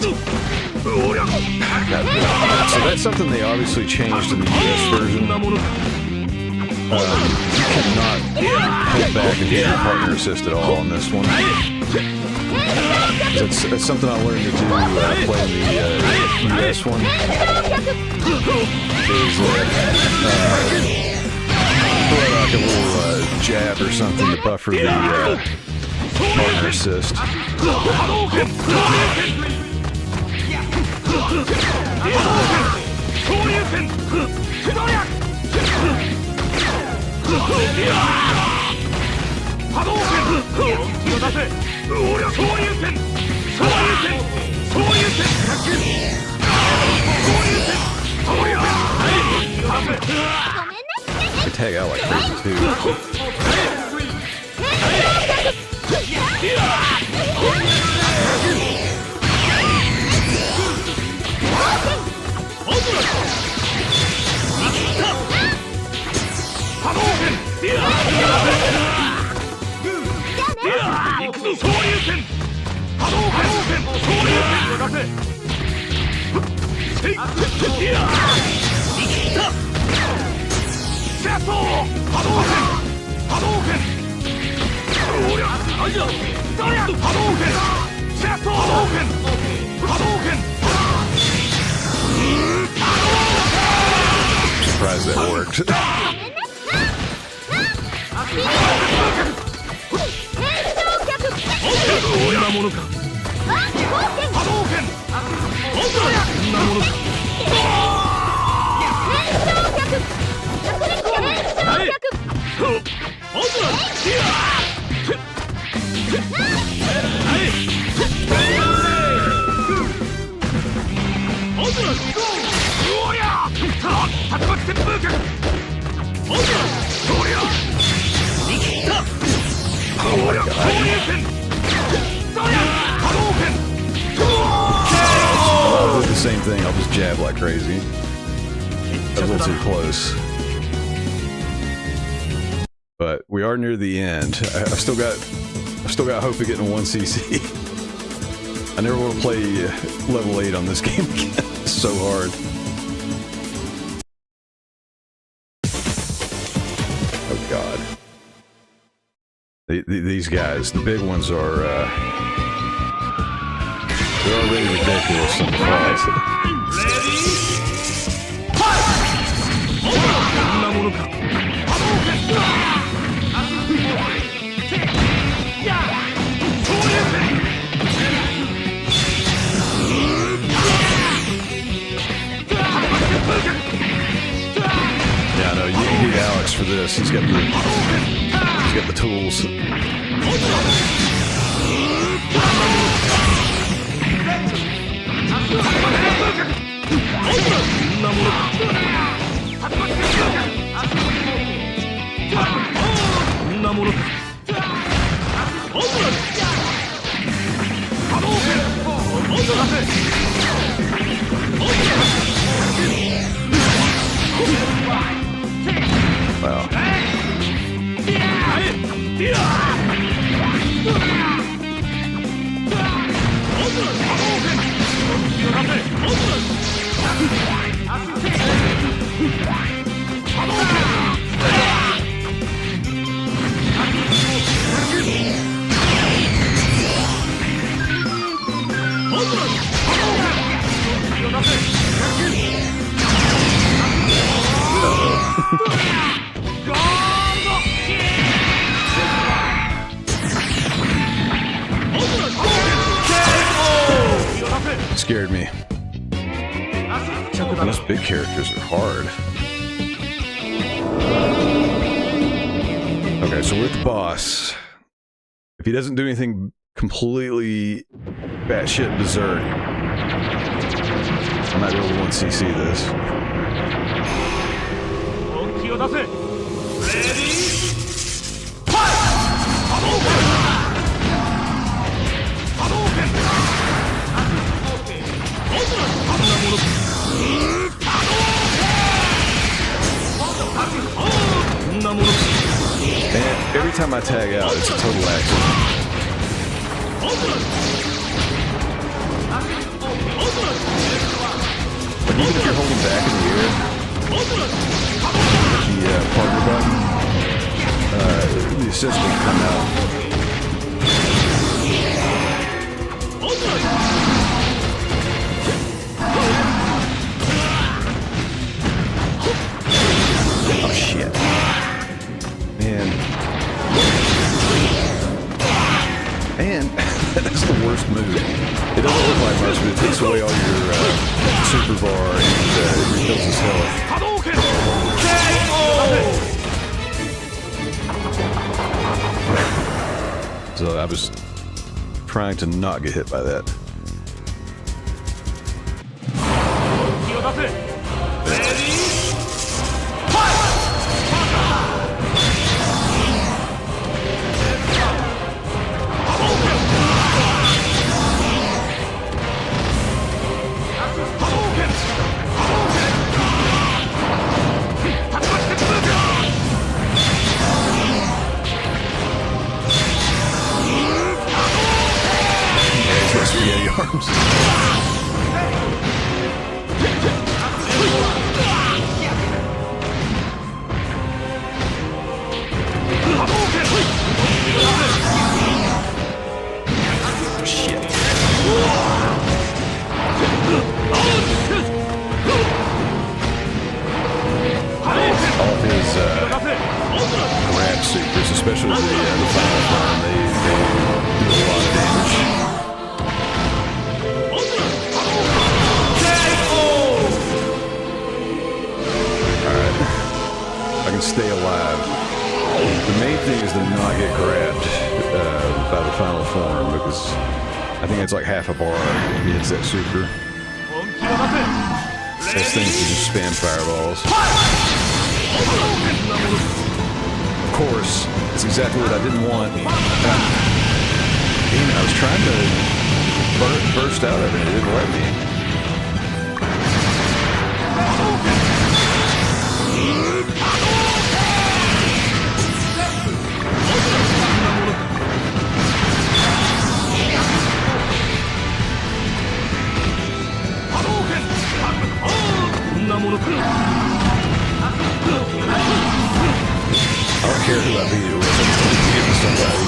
So that's something they obviously changed in the US version. You cannot pull back and get your partner assist at all on this one. That's something I learned to do playing the US one. Throw like a little jab or something to buffer the partner assist. They tag out like crazy too. Surprised that worked. こんなものか波動拳こんなものかI'll do the same thing. I'll just jab like crazy. That was a little too close. But we are near the end. I've still got hope of getting a 1cc. I never want to play level 8 on this game again. It's so hard. Oh god. These guys, the big ones are they're already ridiculous in the fight. Yeah, no, you can get Alex for this. He's got the tools. Wow. Scared me. Those big characters are hard. Okay, so we're at the boss. If he doesn't do anything completely batshit berserk, I might be able to 1cc this. And every time I tag out, it's a total accident. Like even if you're holding back in the air, the partner button, the assist will come out. Oh shit. Man. Man, that's the worst move. It doesn't look like much, but it takes away all your super bar and refills his health. So I was trying to not get hit by that. Spaghetti arms. stay alive. The main thing is to not get grabbed by the final form, because I think it's like half a bar if he hits that super. Those things can just spam fireballs. Of course, it's exactly what I didn't want. Damn it, I was trying to burst out of it, it didn't let me. I don't care who I beat it with, I'm going to get to somebody.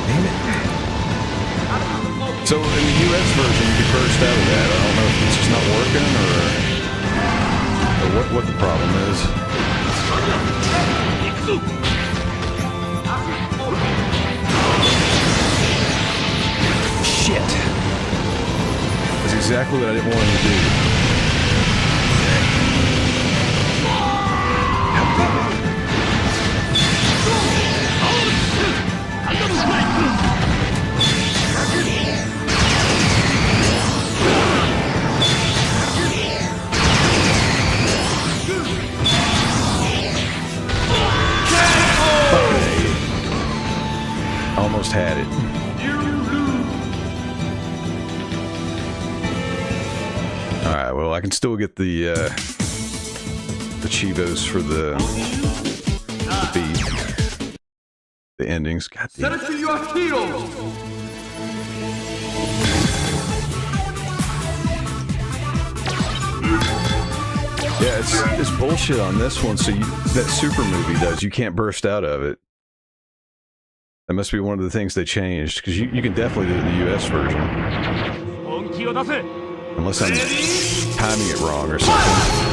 Damn it. So in the US version you can burst out of that. I don't know if it's just not working or what the problem is. Shit. That's exactly what I didn't want him to do. Almost had it. Alright, well I can still get the Chivos for the beat. The endings. God damn it. Yeah, it's bullshit on this one, so that super movie does, you can't burst out of it. That must be one of the things they changed, because you can definitely do it in the US version. Unless I'm timing it wrong or something.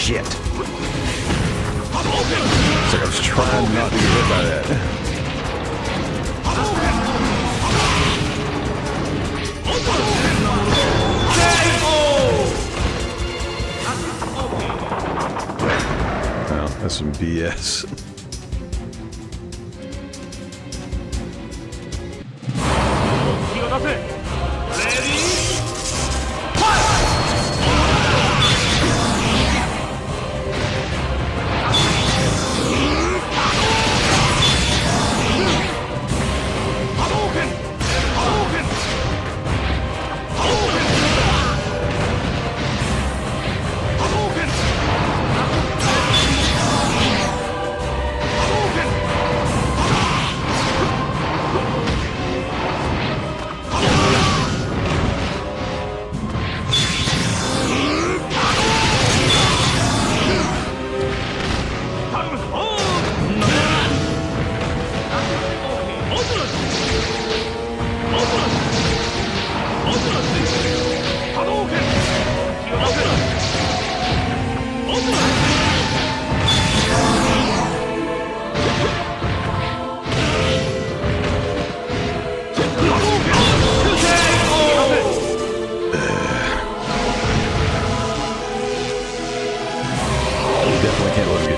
Shit. It's like I was trying not to get hit by that. Well, that's some BS.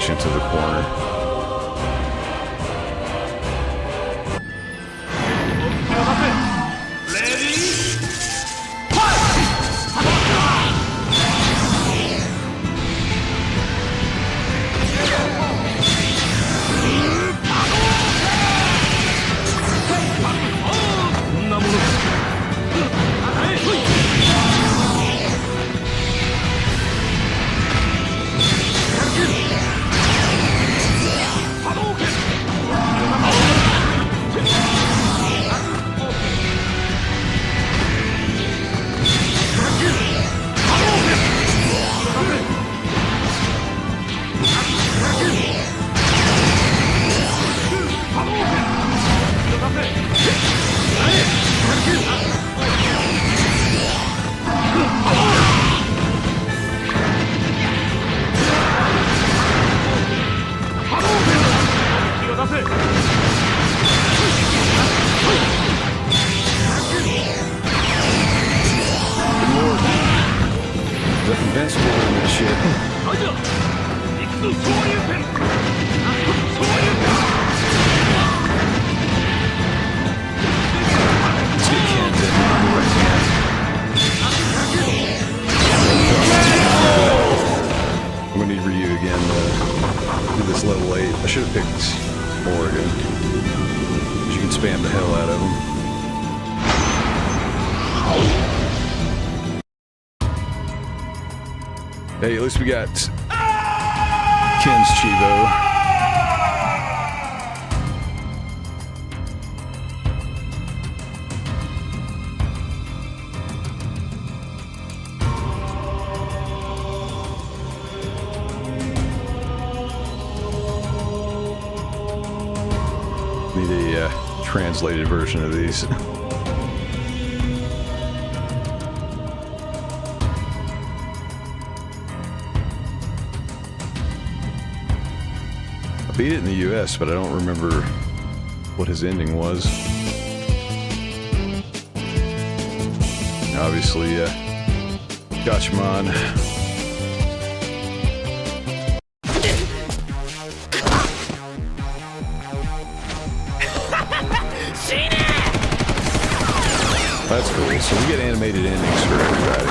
Into the corner. invincible in this shit. ラジャー行くぞ昇竜拳昇竜拳 Let's get Ken to right hand. I'm gonna need Ryu again to do this level 8. I should have picked Oregon. You can spam the hell out of him. Hey, at least we got Ken's Chivo. Need a translated version of these. I beat it in the US, but I don't remember what his ending was. Obviously, Gachimon. That's cool. So we get animated endings for everybody.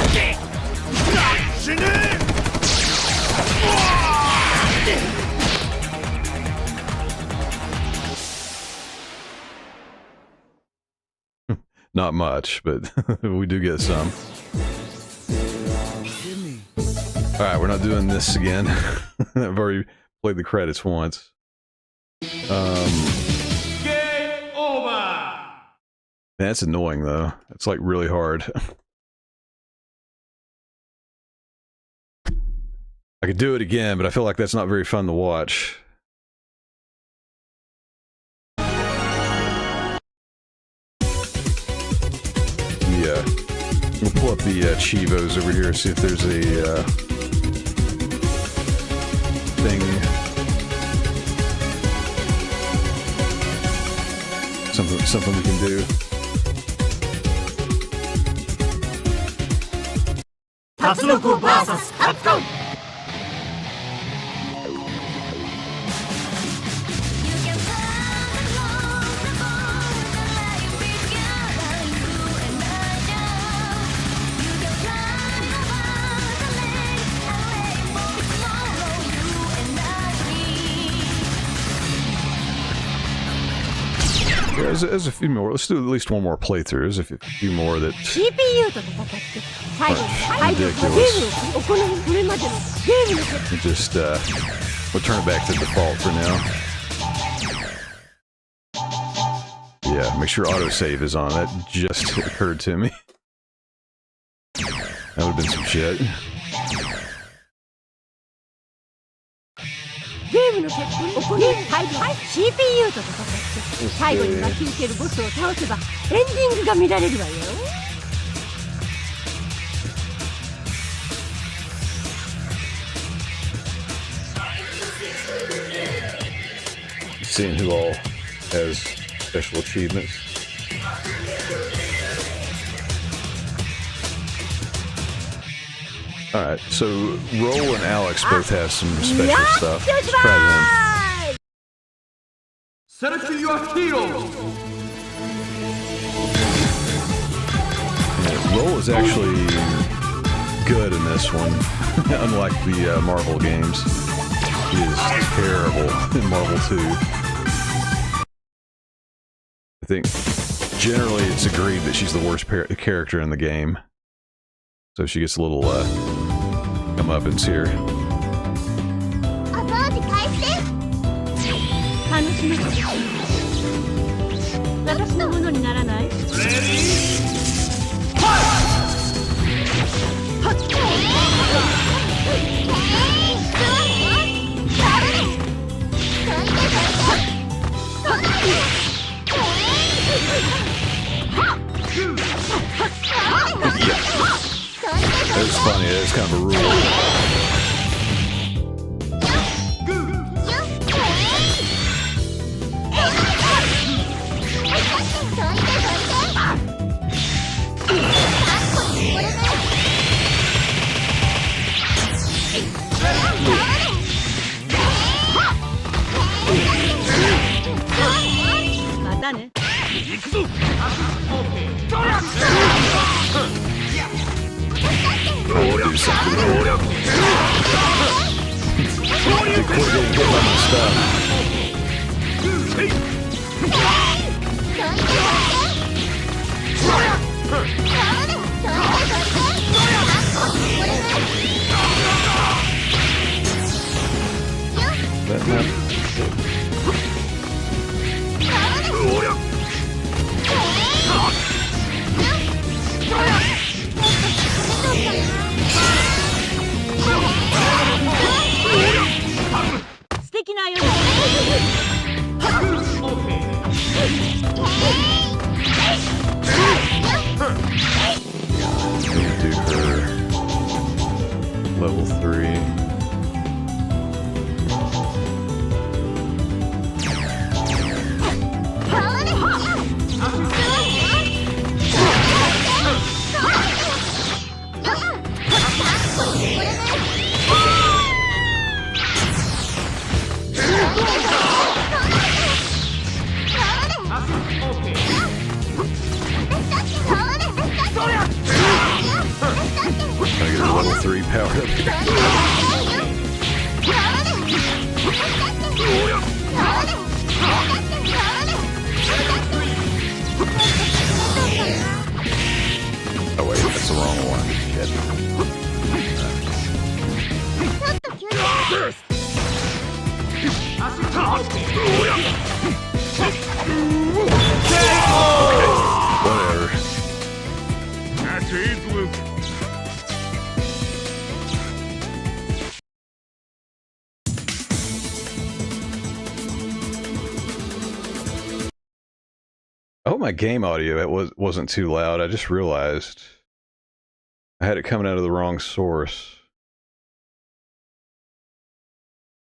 Not much, but we do get some. Alright, we're not doing this again. I've already played the credits once. Game over! That's annoying though. It's like really hard. I could do it again, but I feel like that's not very fun to watch. Yeah. We'll pull up the Chivos over here, see if there's a thing. Something we can do. Tatsunoko vs Capcom. Yeah, there's a few more. Let's do at least one more playthrough. There's a few more that ridiculous. We just we'll turn it back to default for now. Yeah, make sure autosave is on. That just occurred to me. That would have been some shit. CPU と戦って最後に待ち受けるボスを倒せばエンディングが見られるわよ。Seeing who all has special achievements. Alright, so Roll and Alex both have some special stuff. Let's try them. Select your hero! Yeah, Roll is actually good in this one, unlike the Marvel games. He is terrible in Marvel 2. I think generally it's agreed that she's the worst character in the game. So she gets a little comeuppance here. 楽しめて私のものにならない？ It's funny, it's kind of a rule. do something. Quit getting hit by my stuff. That map. Do her level 3. Gotta get her level 3 powered up here. Oh wait, that's the wrong one. Okay, whatever. I hope my game audio wasn't too loud. I just realized I had it coming out of the wrong source.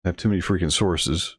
I have too many freaking sources.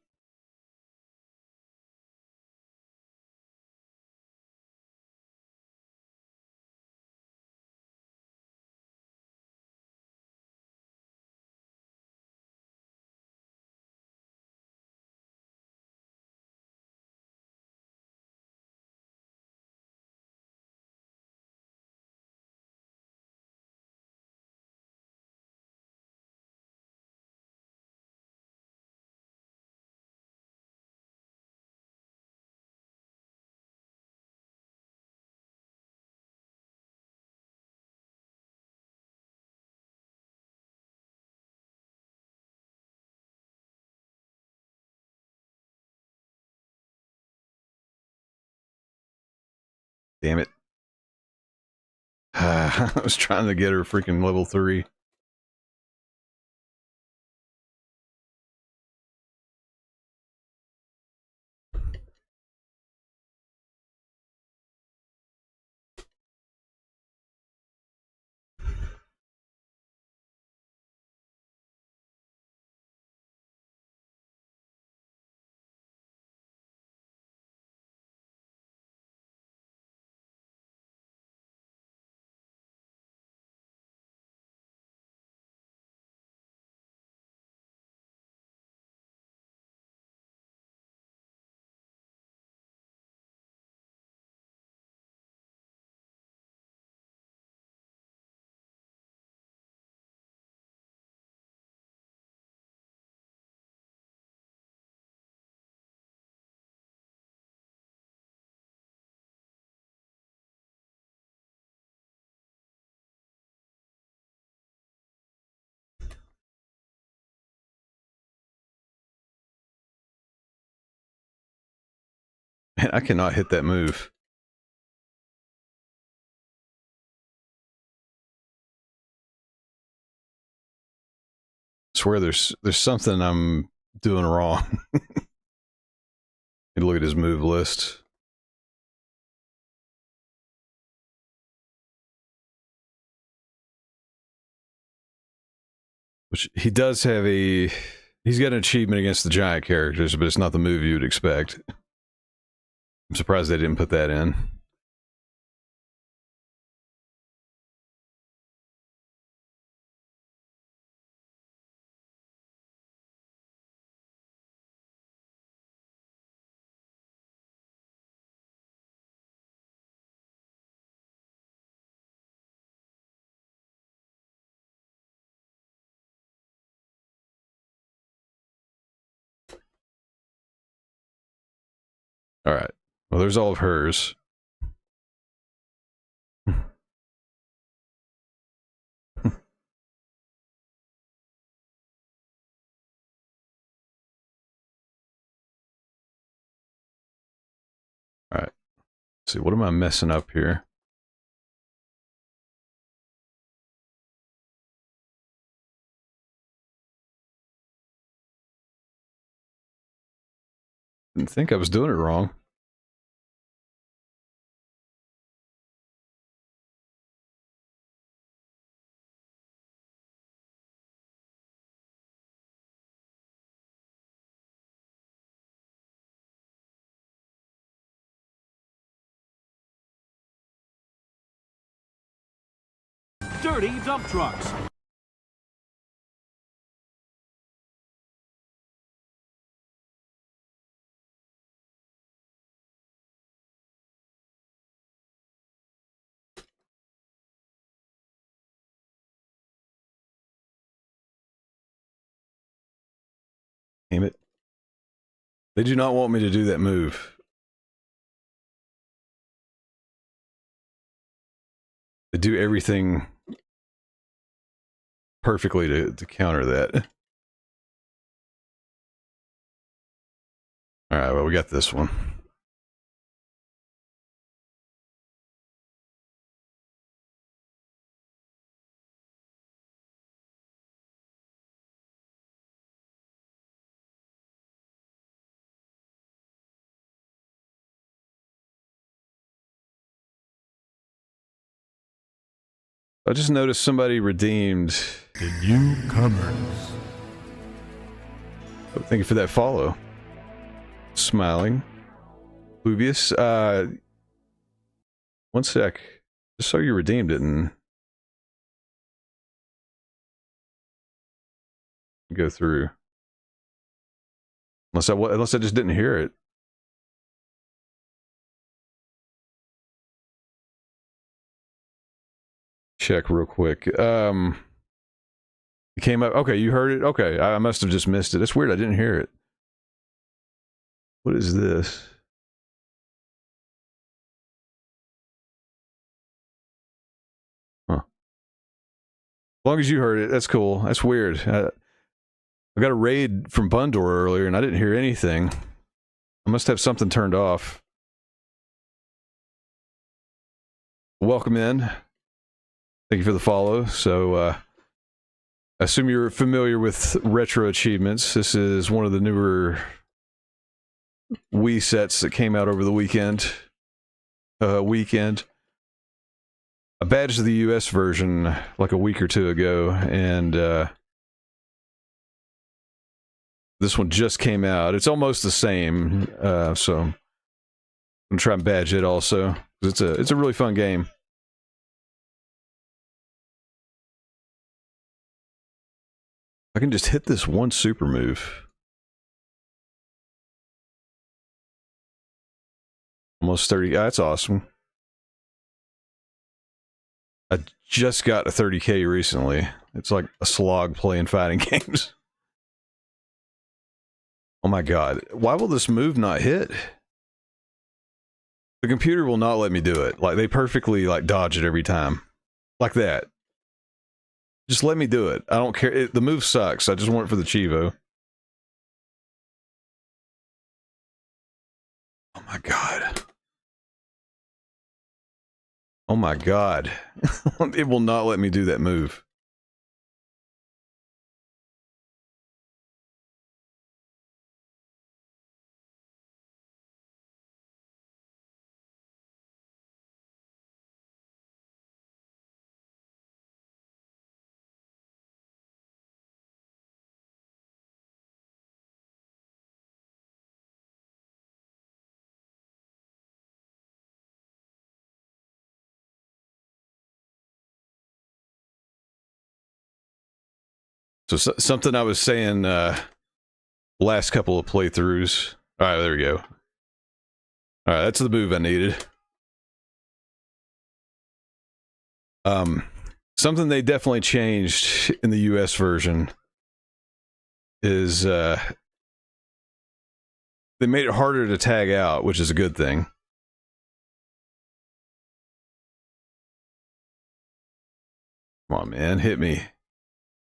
Damn it. I was trying to get her freaking level 3. Man, I cannot hit that move. I swear there's something I'm doing wrong. Look at his move list. Which he does have he's got an achievement against the giant characters, but it's not the move you'd expect. I'm surprised they didn't put that in. Alright. Well, there's all of hers. Alright. Let's see, what am I messing up here? Didn't think I was doing it wrong. Dirty dump trucks. Damn it. They do not want me to do that move. They do everything perfectly to counter that. Alright, well, we got this one. I just noticed somebody redeemed The newcomers. Oh, thank you for that follow. Smiling. Pluvius, one sec. Just saw you redeemed it and go through. Unless I just didn't hear it. Check real quick. It came up. Okay, you heard it? Okay, I must have just missed it. It's weird, I didn't hear it. What is this? Huh. As long as you heard it, that's cool. That's weird. I got a raid from Bundor earlier and I didn't hear anything. I must have something turned off. Welcome in. Thank you for the follow. So, I assume you're familiar with Retro Achievements. This is one of the newer Wii sets that came out over the weekend. I badged the US version like a week or two ago, and this one just came out. It's almost the same, so I'm gonna try and badge it also. It's a really fun game. I can just hit this one super move. Almost 30. That's awesome. I just got a 30K recently. It's like a slog playing fighting games. Oh my god. Why will this move not hit? The computer will not let me do it. Like, they perfectly, like, dodge it every time. Like that. Just let me do it. I don't care. The move sucks. I just want it for the Chivo. Oh my god. Oh my god. It will not let me do that move. So something I was saying last couple of playthroughs. All right, there we go. All right, that's the move I needed. Something they definitely changed in the US version is They made it harder to tag out, which is a good thing. Come on, man, hit me.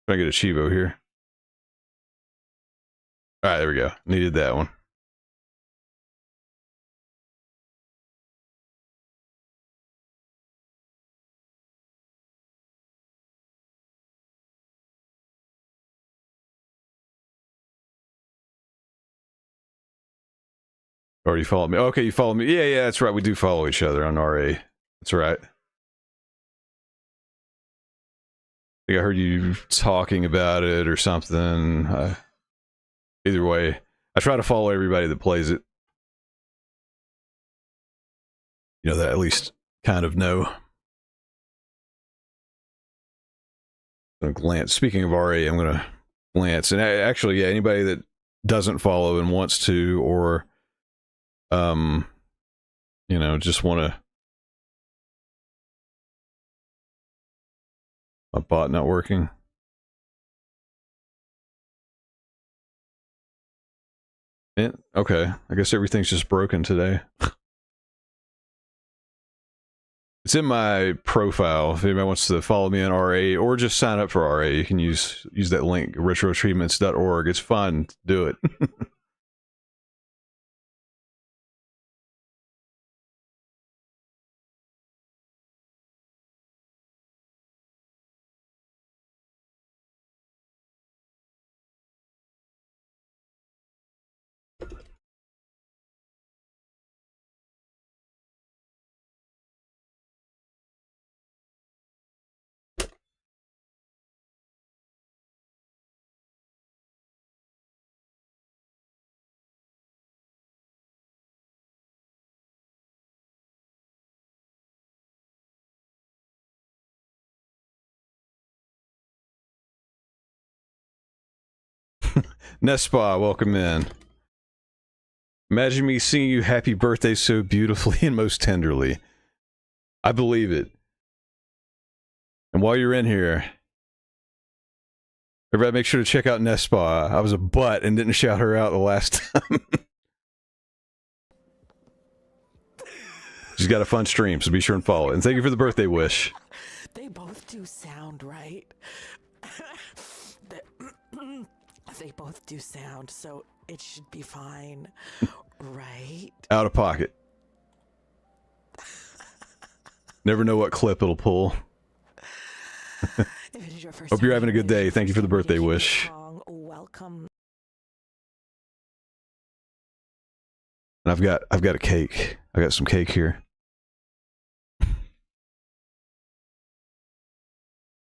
Try to get a Chivo here. All right, there we go. Needed that one. Or you follow me. Okay, you follow me. Yeah, that's right. We do follow each other on RA. That's right. I think I heard you talking about it or something. Either way, I try to follow everybody that plays it. You know, that at least kind of know. I'm gonna glance. Speaking of RA, I'm going to glance. And actually, yeah, anybody that doesn't follow and wants to, or you know, just want to. My bot not working. Okay, I guess everything's just broken today. It's in my profile. If anybody wants to follow me on RA or just sign up for RA, you can use that link, RetroAchievements.org. It's fun. Do it. Nespa, welcome in. Imagine me singing you happy birthday so beautifully and most tenderly. I believe it. And while you're in here, everybody make sure to check out Nespa. I was a butt and didn't shout her out the last time. She's got a fun stream, so be sure and follow it. And thank you for the birthday wish. They both do sound right. They both do sound, so it should be fine, right? Out of pocket. Never know what clip it'll pull. Hope you're having a good day. Thank you for the birthday wish. Welcome. And I've got a cake. I got some cake here.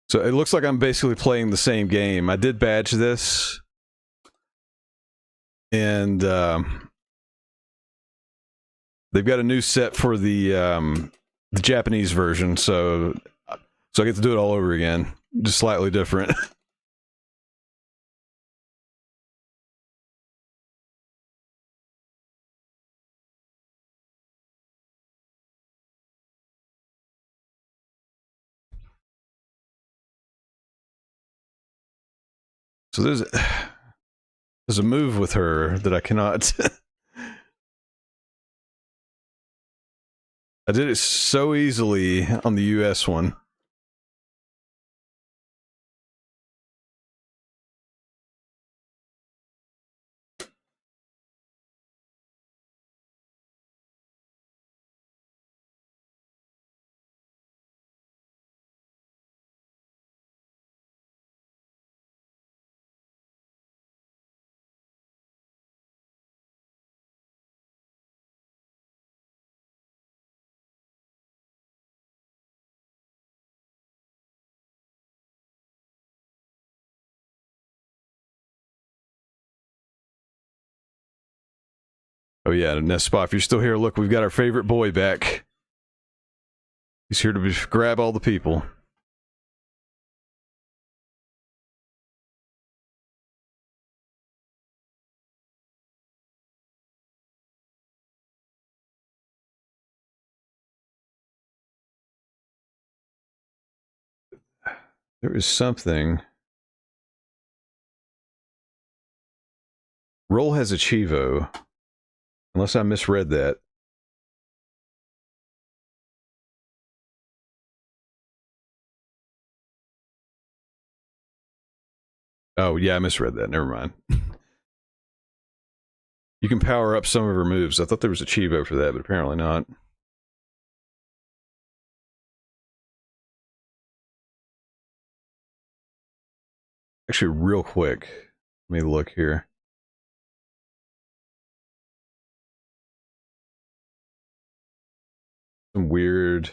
So it looks like I'm basically playing the same game. I did badge this. And they've got a new set for the Japanese version, so I get to do it all over again, just slightly different. So there's a move with her that I cannot. I did it so easily on the US one. Oh yeah, Nespa, if you're still here, look, we've got our favorite boy back. He's here to grab all the people. There is something. Roll has a Chivo. Unless I misread that. Oh, yeah, I misread that. Never mind. You can power up some of her moves. I thought there was a Chivo for that, but apparently not. Actually, real quick, let me look here. Some weird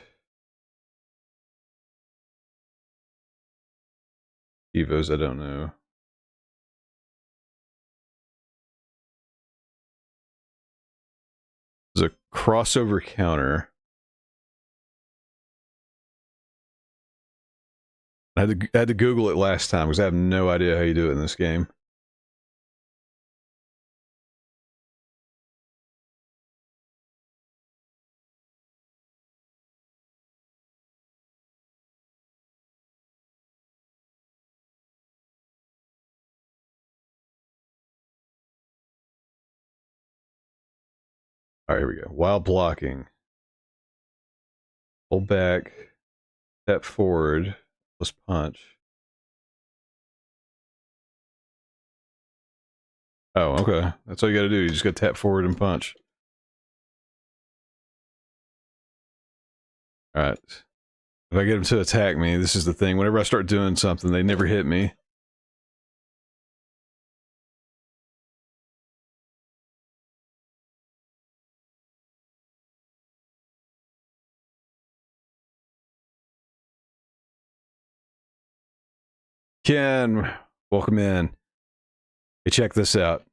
Chivos, I don't know. There's a crossover counter. I had to Google it last time because I have no idea how you do it in this game. All right, here we go. While blocking, pull back, step forward, plus punch. Oh, okay. That's all you got to do. You just got to tap forward and punch. All right. If I get them to attack me, this is the thing. Whenever I start doing something, they never hit me. Ken, welcome in. Hey, check this out.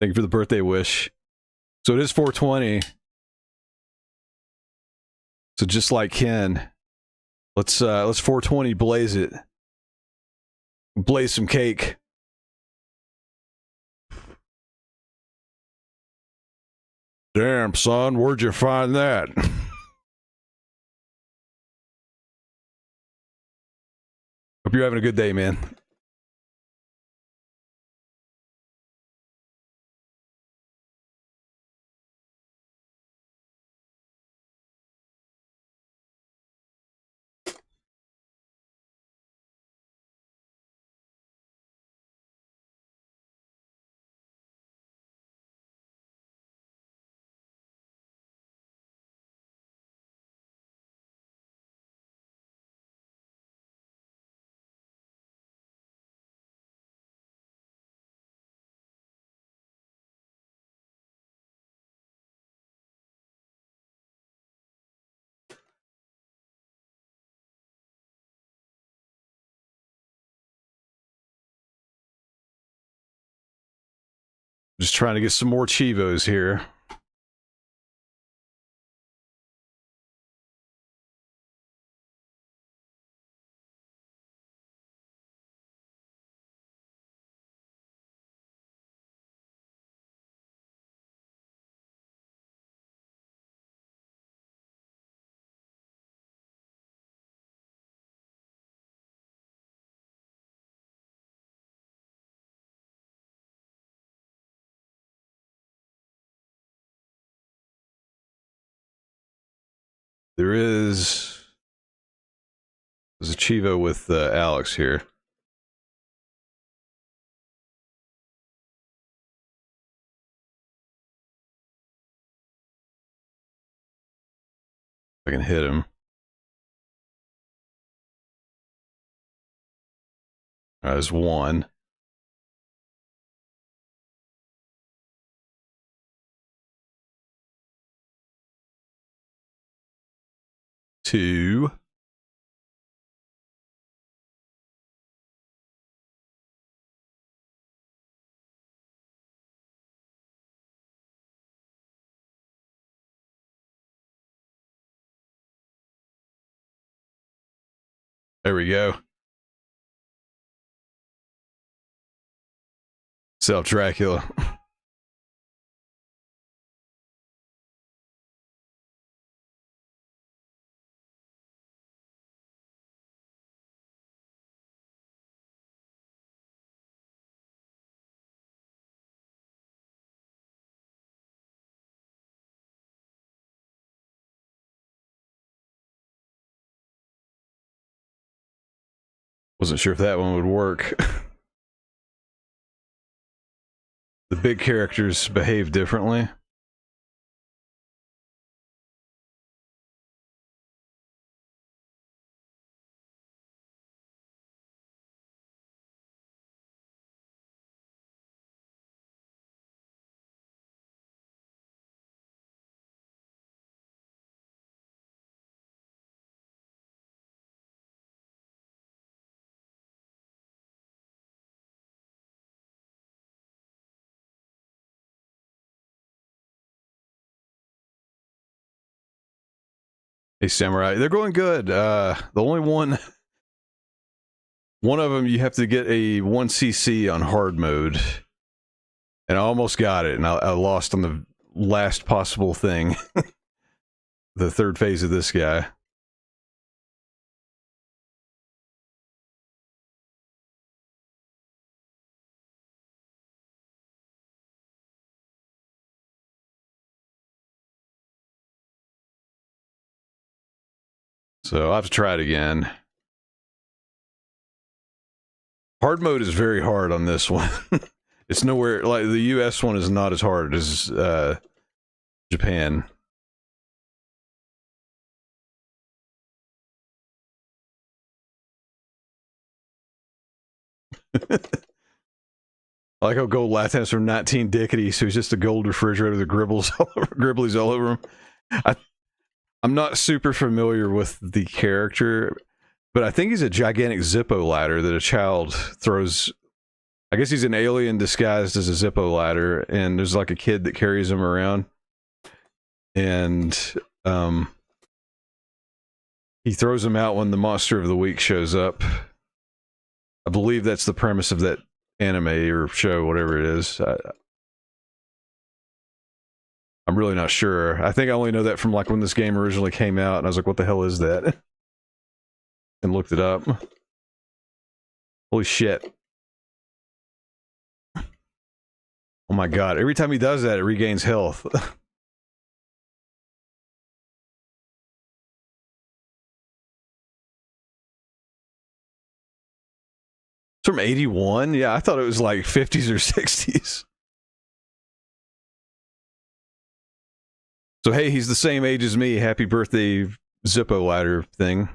Thank you for the birthday wish. So it is 420. So just like Ken, let's 420 blaze it. Blaze some cake. Damn, son, where'd you find that? Hope you're having a good day, man. Just trying to get some more Chivos here. There's a Chivo with Alex here. I can hit him. There's one. Two. There we go. Self Dracula. Wasn't sure if that one would work. The big characters behave differently. Hey, Samurai, they're going good. The only one of them, you have to get a 1cc on hard mode. And I almost got it, and I lost on the last possible thing. The third phase of this guy. So I'll have to try it again. Hard mode is very hard on this one. It's nowhere, like the US one is not as hard as Japan. I like how gold Latin's from 19 Dickety, so he's just a gold refrigerator with gribblies all over him. I'm not super familiar with the character, but I think he's a gigantic Zippo ladder that a child throws. I guess he's an alien disguised as a Zippo ladder, and there's like a kid that carries him around. And he throws him out when the monster of the week shows up. I believe that's the premise of that anime or show, whatever it is. I'm really not sure. I think I only know that from like when this game originally came out, and I was like, what the hell is that? And looked it up. Holy shit. Oh my god, every time he does that, it regains health. It's from 81? Yeah, I thought it was like 50s or 60s. So hey, he's the same age as me. Happy birthday, Zippo ladder thing.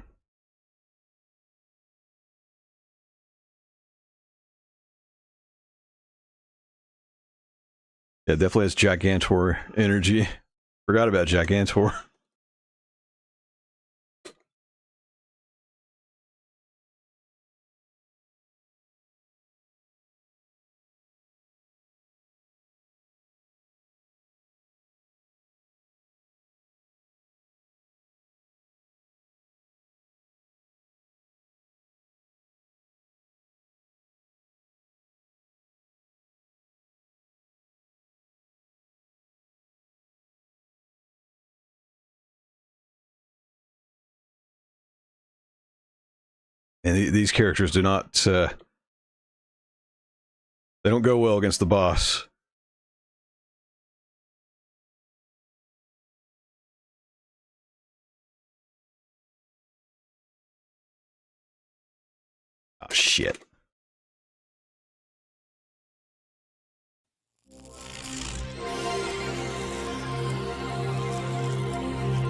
Yeah, definitely has Gigantor energy. Forgot about Gigantor. And these characters do not, they don't go well against the boss. Oh, shit.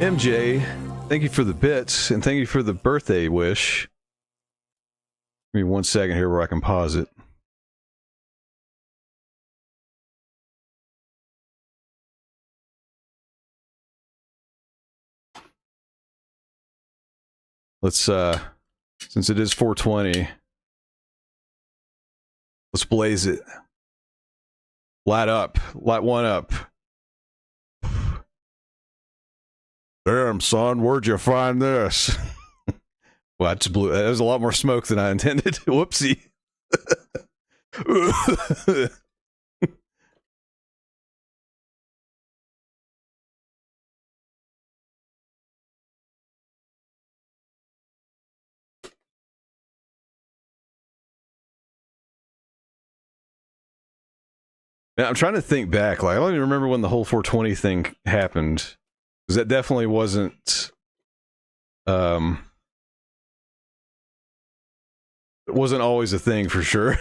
MJ, thank you for the bits, and thank you for the birthday wish. Give me 1 second here where I can pause it. Let's, since it is 420, let's blaze it. Light up. Light one up. Damn, son, where'd you find this? Well, that's blue. That was a lot more smoke than I intended. Whoopsie. Now, I'm trying to think back. Like, I don't even remember when the whole 420 thing happened. Because that definitely wasn't... It wasn't always a thing for sure.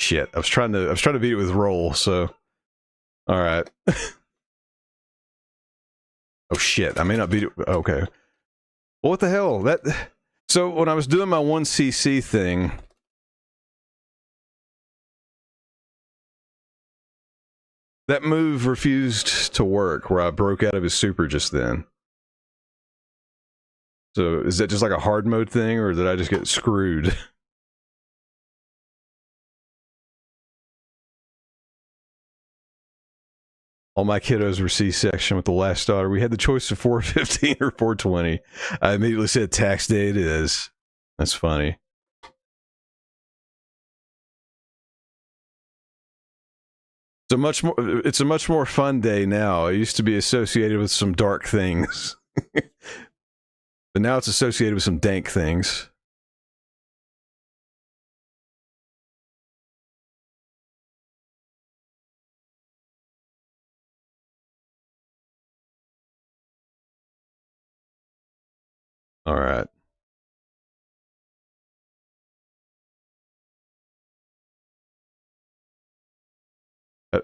Shit, I was trying to beat it with roll, so all right. Oh shit, I may not beat it. Okay. Well, what the hell? So when I was doing my 1cc thing, that move refused to work where I broke out of his super just then. So is that just like a hard mode thing, or did I just get screwed? All my kiddos were C-section with the last daughter. We had the choice of 415 or 420. I immediately said tax day it is. That's funny. It's a much more fun day now. It used to be associated with some dark things. But now it's associated with some dank things. All right.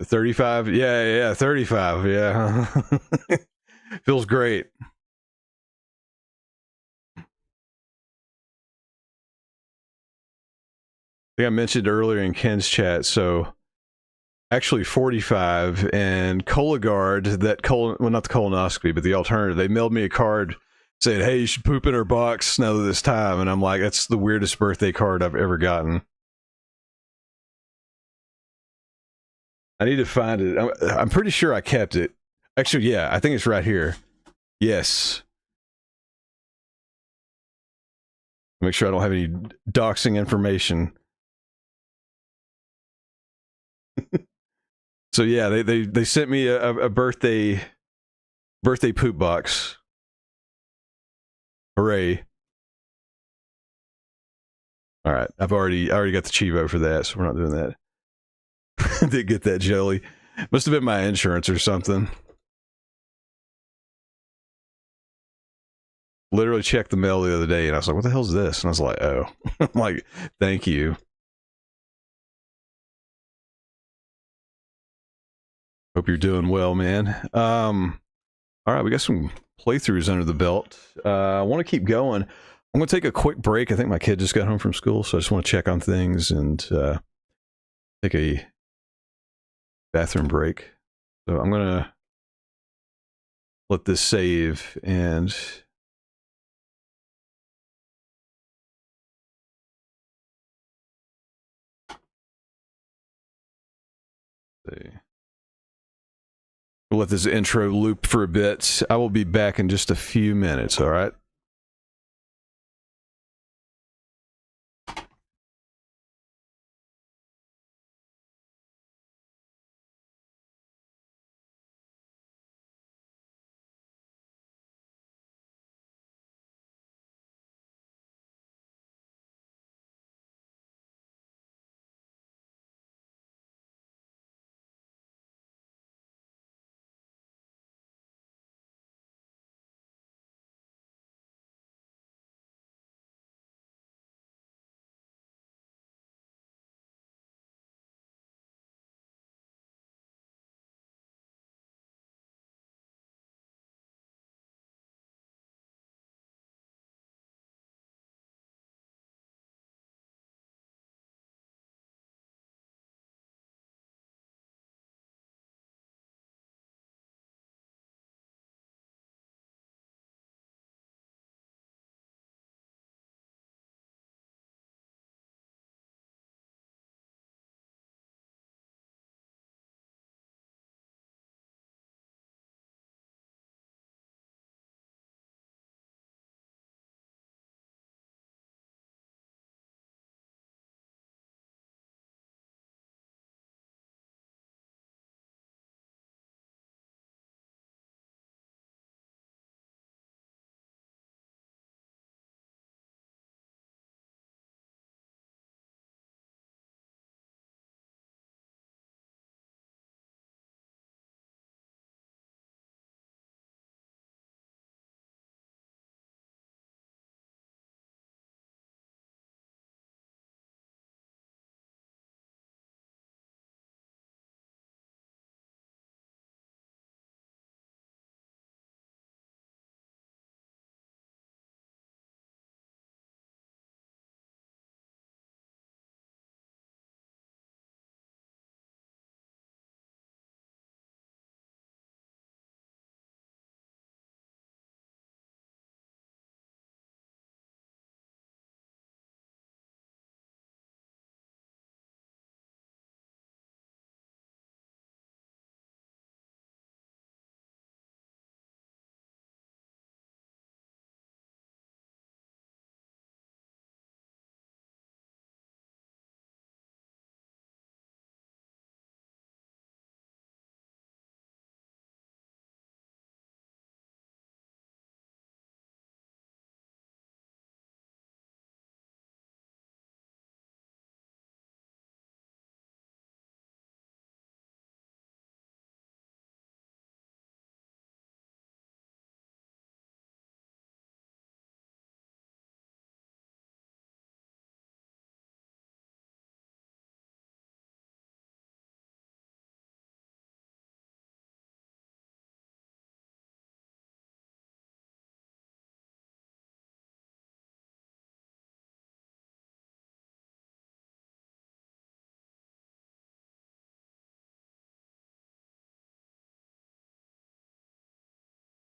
35? Yeah, 35, yeah. Feels great. I think I mentioned earlier in Ken's chat, so actually 45, and Cologuard, well, not the colonoscopy, but the alternative, they mailed me a card saying, hey, you should poop in her box now that this time, and I'm like, that's the weirdest birthday card I've ever gotten. I need to find it. I'm pretty sure I kept it. Actually, yeah, I think it's right here. Yes. Make sure I don't have any doxing information. So yeah, they sent me a birthday poop box. Hooray. All right, I already got the Chivo for that, so we're not doing that. Did get that jelly. Must have been my insurance or something. Literally checked the mail the other day, and I was like, what the hell's this? And I was like, oh. I'm like, thank you. Hope you're doing well, man. All right, we got some playthroughs under the belt. I want to keep going. I'm going to take a quick break. I think my kid just got home from school, so I just want to check on things and take a bathroom break. So I'm going to let this save and... see. We'll let this intro loop for a bit. I will be back in just a few minutes, all right?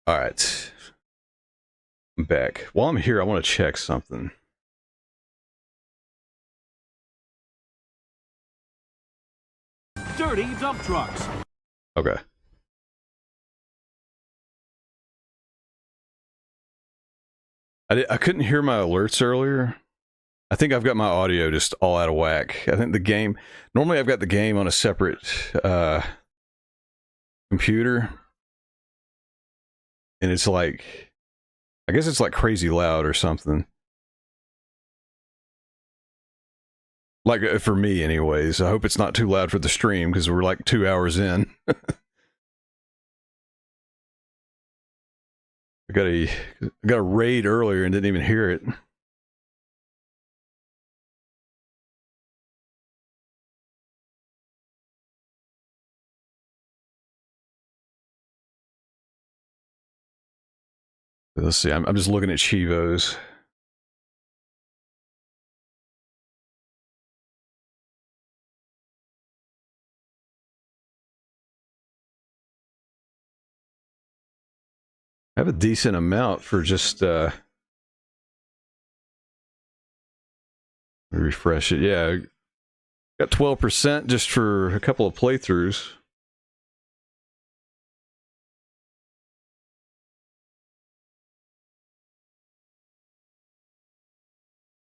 All right. I'm back. While I'm here, I want to check something. Dirty dump trucks. Okay. I couldn't hear my alerts earlier. I think I've got my audio just all out of whack. I think the game... Normally I've got the game on a separate computer. And it's like... I guess it's like crazy loud or something. Like, for me anyways. I hope it's not too loud for the stream, because we're like 2 hours in. I got a raid earlier and didn't even hear it. Let's see, I'm just looking at Chivos. I have a decent amount for just refresh it. Yeah, got 12% just for a couple of playthroughs.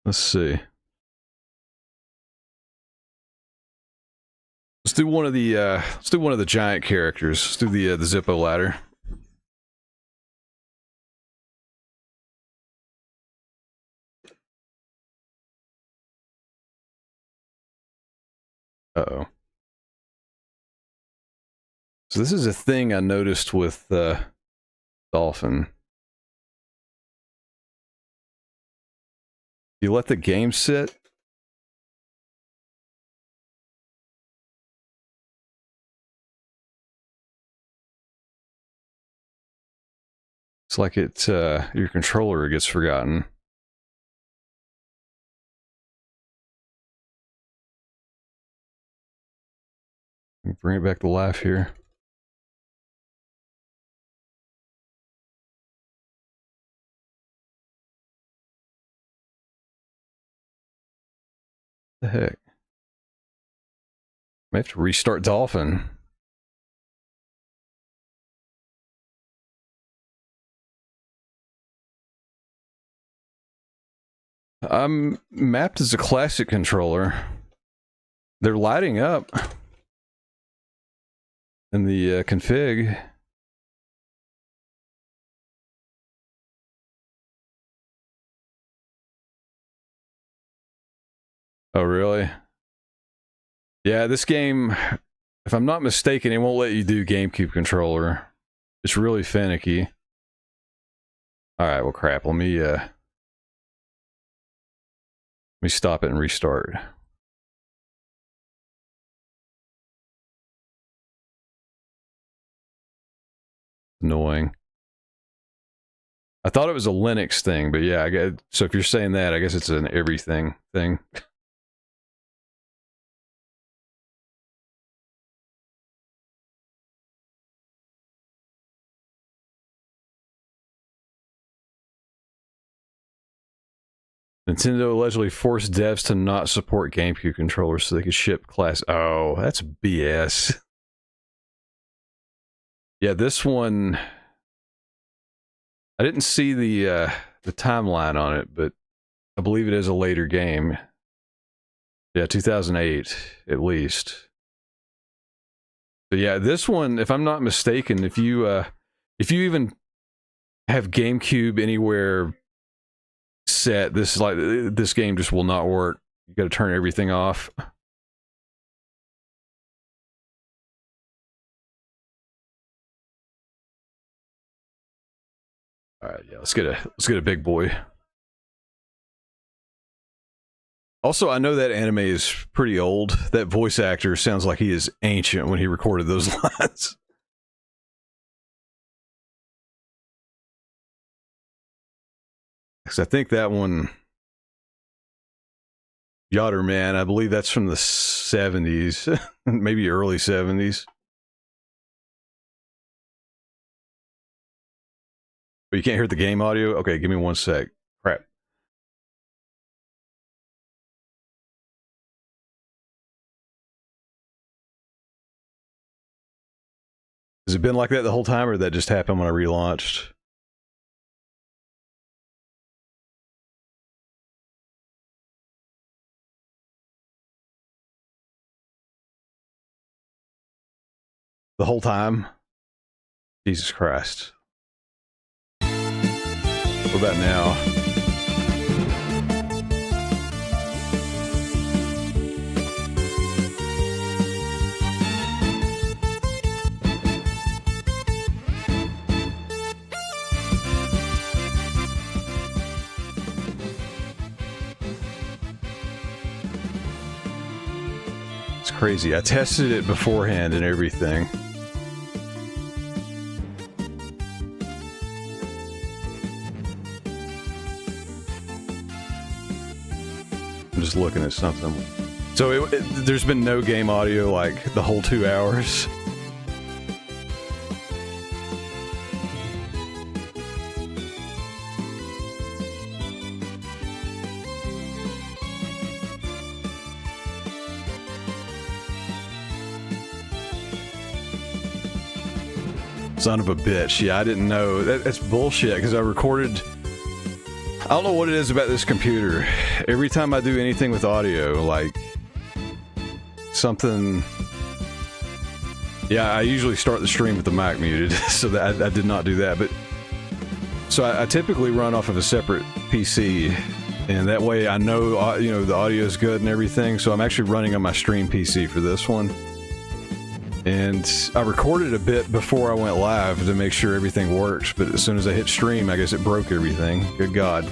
Let's see. Let's do one of the giant characters. Let's do the Zippo ladder. Uh-oh. So this is a thing I noticed with Dolphin. You let the game sit. It's like your controller gets forgotten. Bring it back to life here. The heck? May have to restart Dolphin. I'm mapped as a classic controller. They're lighting up in the config. Oh, really? Yeah, this game, if I'm not mistaken, it won't let you do GameCube controller. It's really finicky. Alright, well crap, let me stop it and restart. Annoying. I thought it was a Linux thing, but yeah, so if you're saying that, I guess it's an everything thing. Nintendo allegedly forced devs to not support GameCube controllers so they could ship class. Oh, that's BS. Yeah, this one, I didn't see the timeline on it, but I believe it is a later game. Yeah, 2008 at least. So yeah, this one, if I'm not mistaken, if you even have GameCube anywhere set, this game just will not work. You got to turn everything off. All right, yeah, let's get a big boy. Also, I know that anime is pretty old. That voice actor sounds like he is ancient when he recorded those lines. Because I think that one, Yotter Man, I believe that's from the 70s, maybe early 70s. But you can't hear the game audio? Okay, give me 1 sec. Crap. Has it been like that the whole time, or did that just happened when I relaunched? The whole time? Jesus Christ. What about now? It's crazy. I tested it beforehand and everything. I'm just looking at something. So there's been no game audio like the whole 2 hours. Son of a bitch. Yeah, I didn't know. That's bullshit, because I recorded... I don't know what it is about this computer. Every time I do anything with audio, like... something... Yeah, I usually start the stream with the mic muted, so that I did not do that, but... So I typically run off of a separate PC, and that way I know, you know, the audio is good and everything, so I'm actually running on my stream PC for this one. And I recorded a bit before I went live to make sure everything works, but as soon as I hit stream, I guess it broke everything. Good God.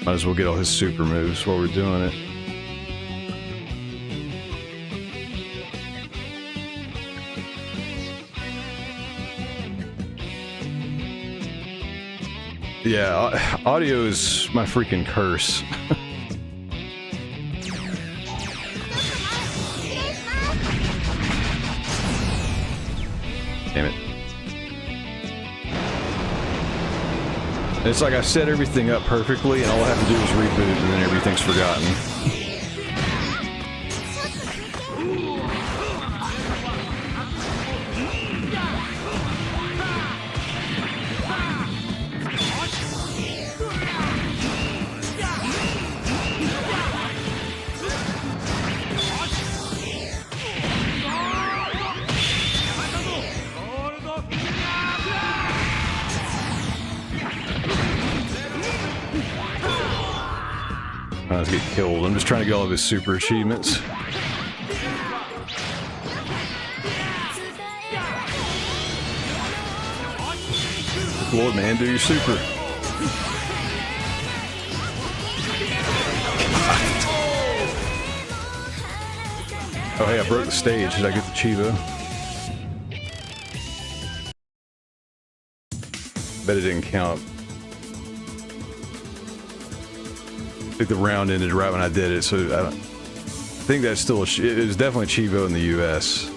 Might as well get all his super moves while we're doing it. Yeah, audio is my freaking curse. Damn it. It's like I set everything up perfectly, and all I have to do is reboot, and then everything's forgotten. Let's get killed. I'm just trying to get all of his super achievements. Lord, man, do your super. Oh, hey, I broke the stage. Did I get the Chivo? Bet it didn't count. I think the round ended right when I did it, so I think that's still it was definitely Chivo in the US.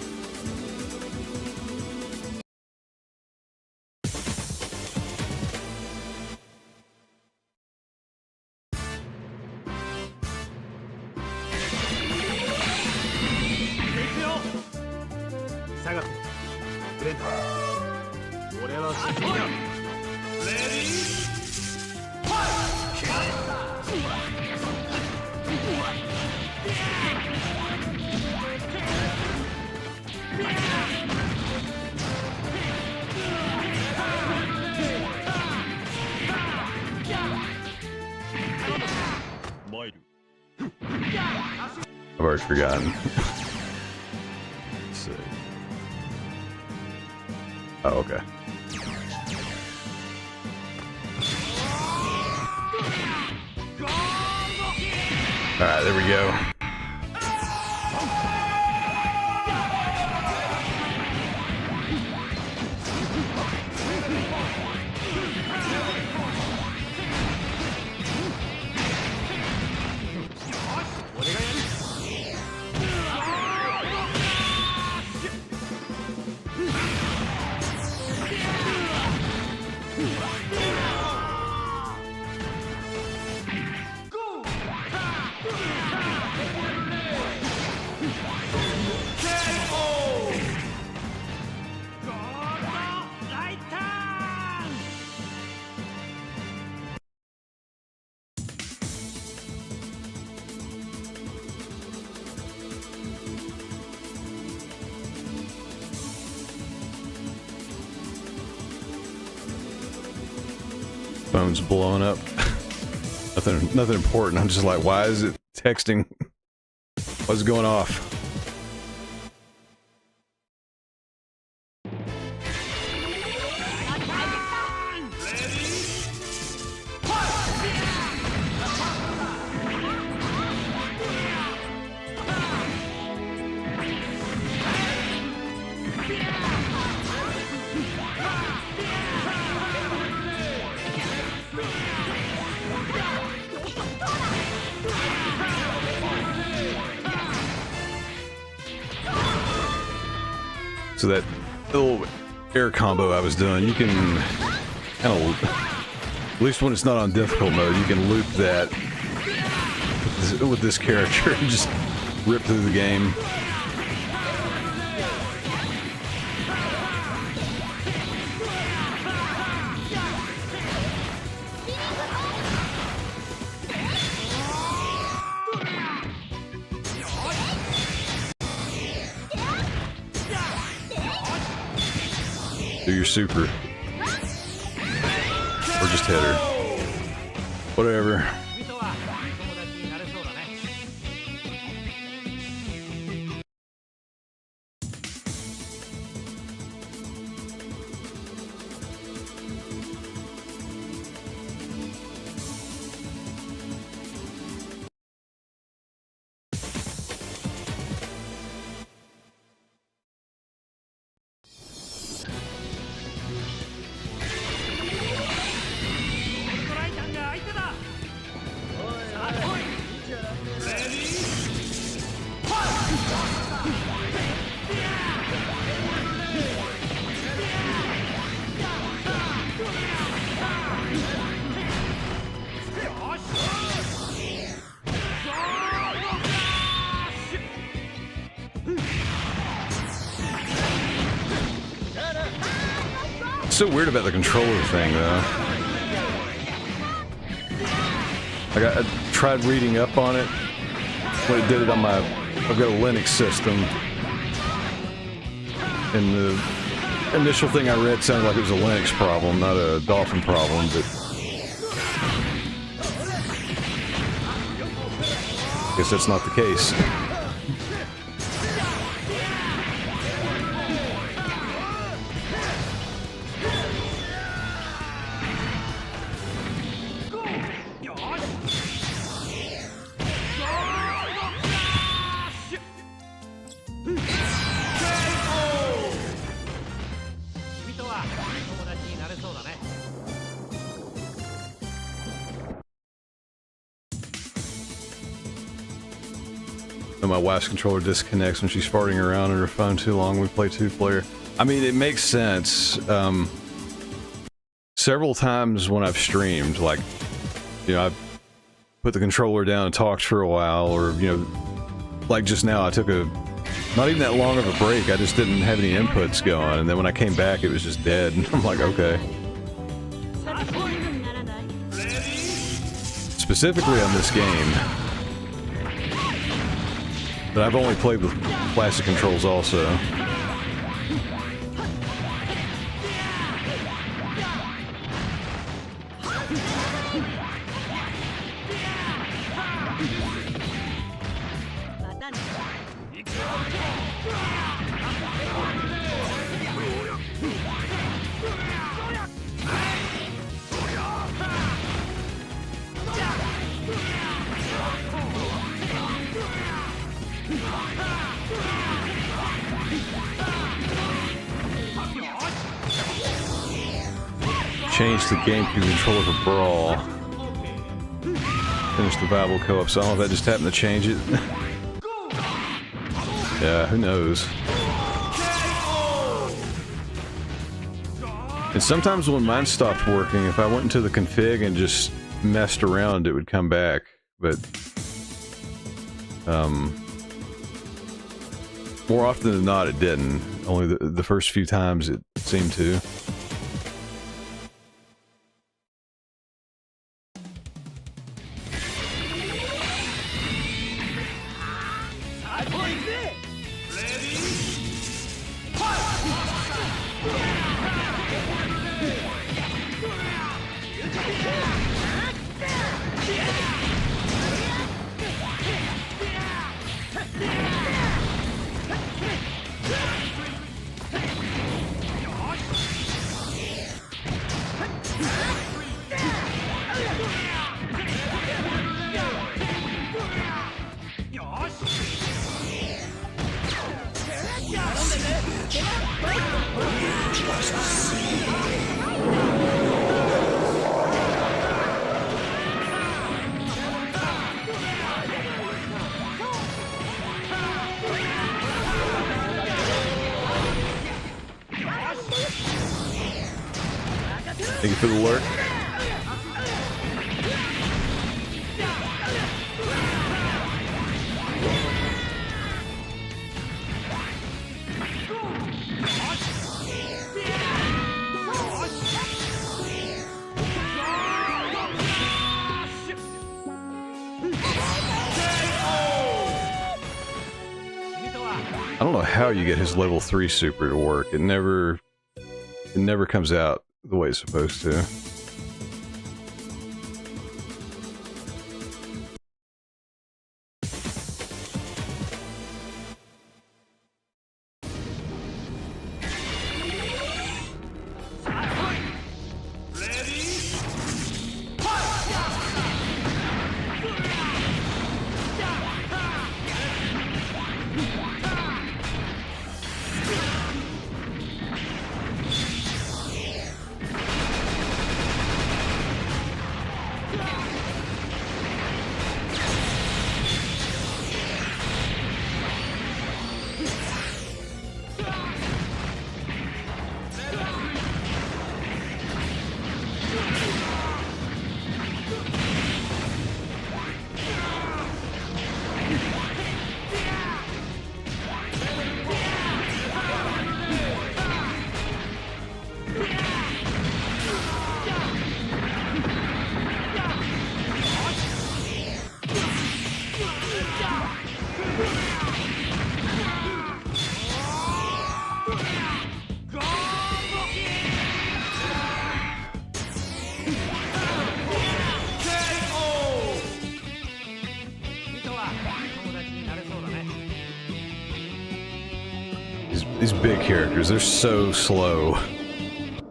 card forgotten. Let's see. Oh, okay. Alright, there we go. Phone's blowing up. Nothing important. I'm just like, why is it texting? What's going off? So that little air combo I was doing, you can kind of, at least when it's not on difficult mode, you can loop that with this character and just rip through the game. Do your super. Or just hit her. Whatever. So weird about the controller thing, though. I tried reading up on it when it did it on my. I've got a Linux system, and the initial thing I read sounded like it was a Linux problem, not a Dolphin problem. But I guess that's not the case. My wife's controller disconnects when she's farting around on her phone too long. We play two-player. I mean, it makes sense. Several times when I've streamed, like, you know, I've put the controller down and talked for a while, or, you know, like just now, I took not even that long of a break. I just didn't have any inputs going, and then when I came back, it was just dead. I'm like, okay. Specifically on this game. But I've only played with plastic controls also. Change the GameCube controller for Brawl. Finish the viable co-op, so I don't know if that just happened to change it. Yeah, who knows? And sometimes when mine stopped working, if I went into the config and just messed around, it would come back. But more often than not, it didn't. Only the first few times it seemed to. Thank you for the alert. I don't know how you get his level 3 super to work. It never comes out the way it's supposed to. These big characters, they're so slow. I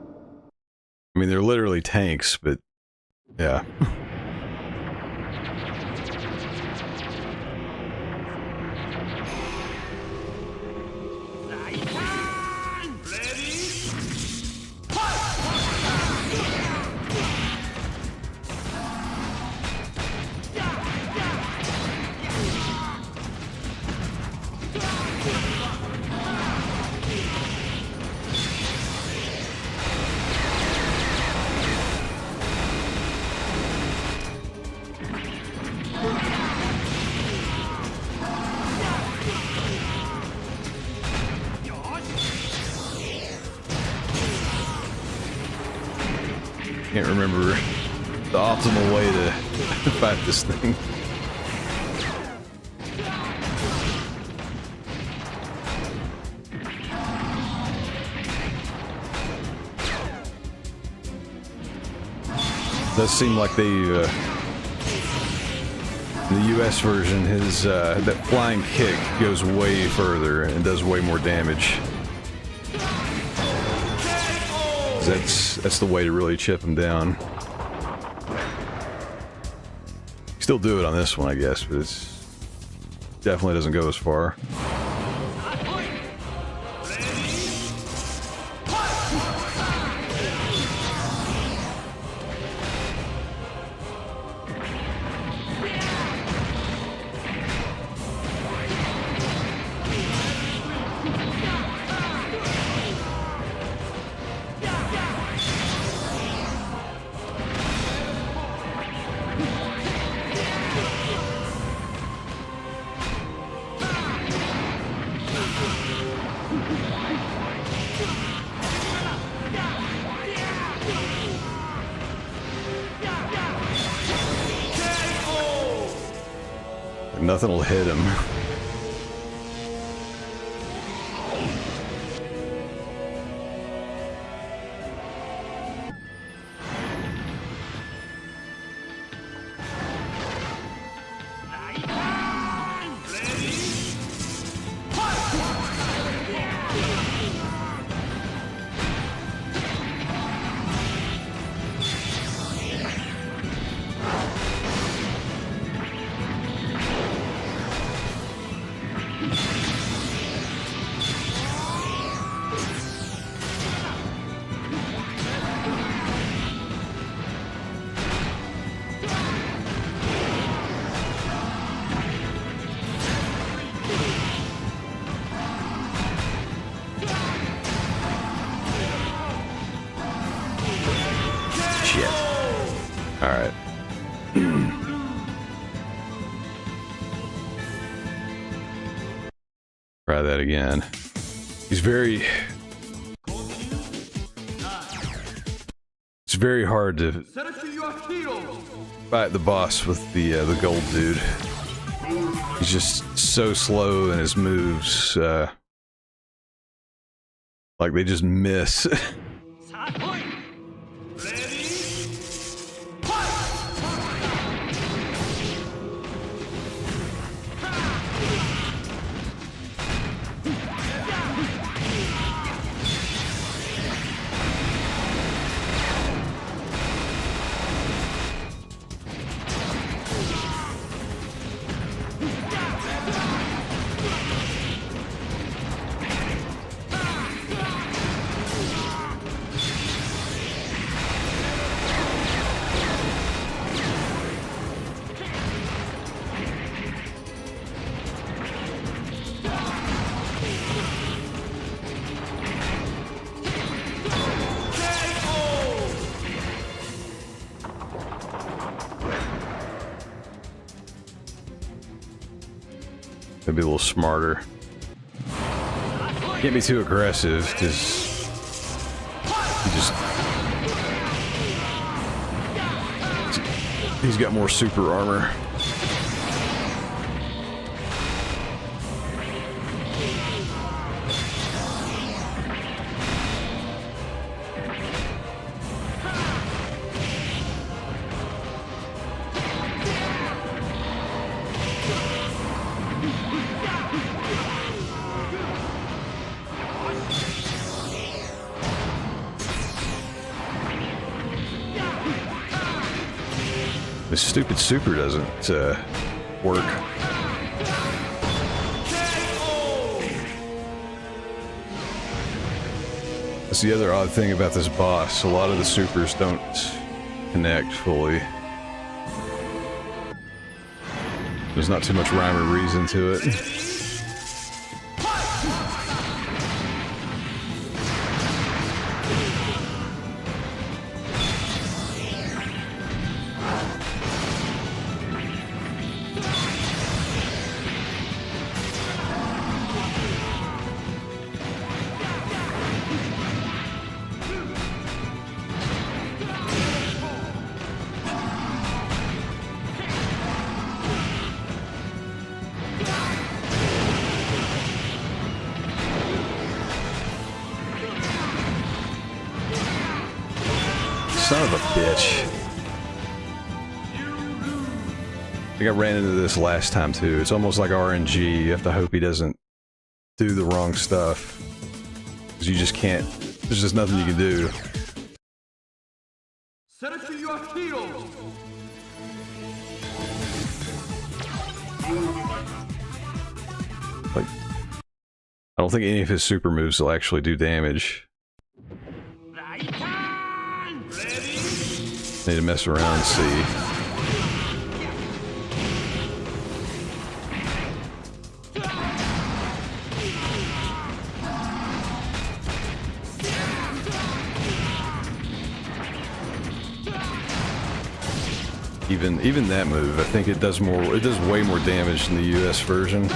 mean, they're literally tanks, but yeah. Can't remember the optimal way to fight this thing. Does seem like they In the US version, his that flying kick goes way further and does way more damage. That's the way to really chip him down. Still do it on this one, I guess, but it's definitely doesn't go as far. Nothing will hit him. Alright. Try that again. He's very... It's very hard to fight the boss with the gold dude. He's just so slow in his moves. Like they just miss. Maybe a little smarter. Can't be too aggressive because he's got more super armor. This stupid super doesn't work. That's the other odd thing about this boss. A lot of the supers don't connect fully. There's not too much rhyme or reason to it. Son of a bitch. think I ran into this last time too. It's almost like RNG. You have to hope he doesn't do the wrong stuff. Because you just can't. There's just nothing you can do. Select your hero. Like, I don't think any of his super moves will actually do damage. Need to mess around and see. Even that move, I think it does more. It does way more damage than the US version.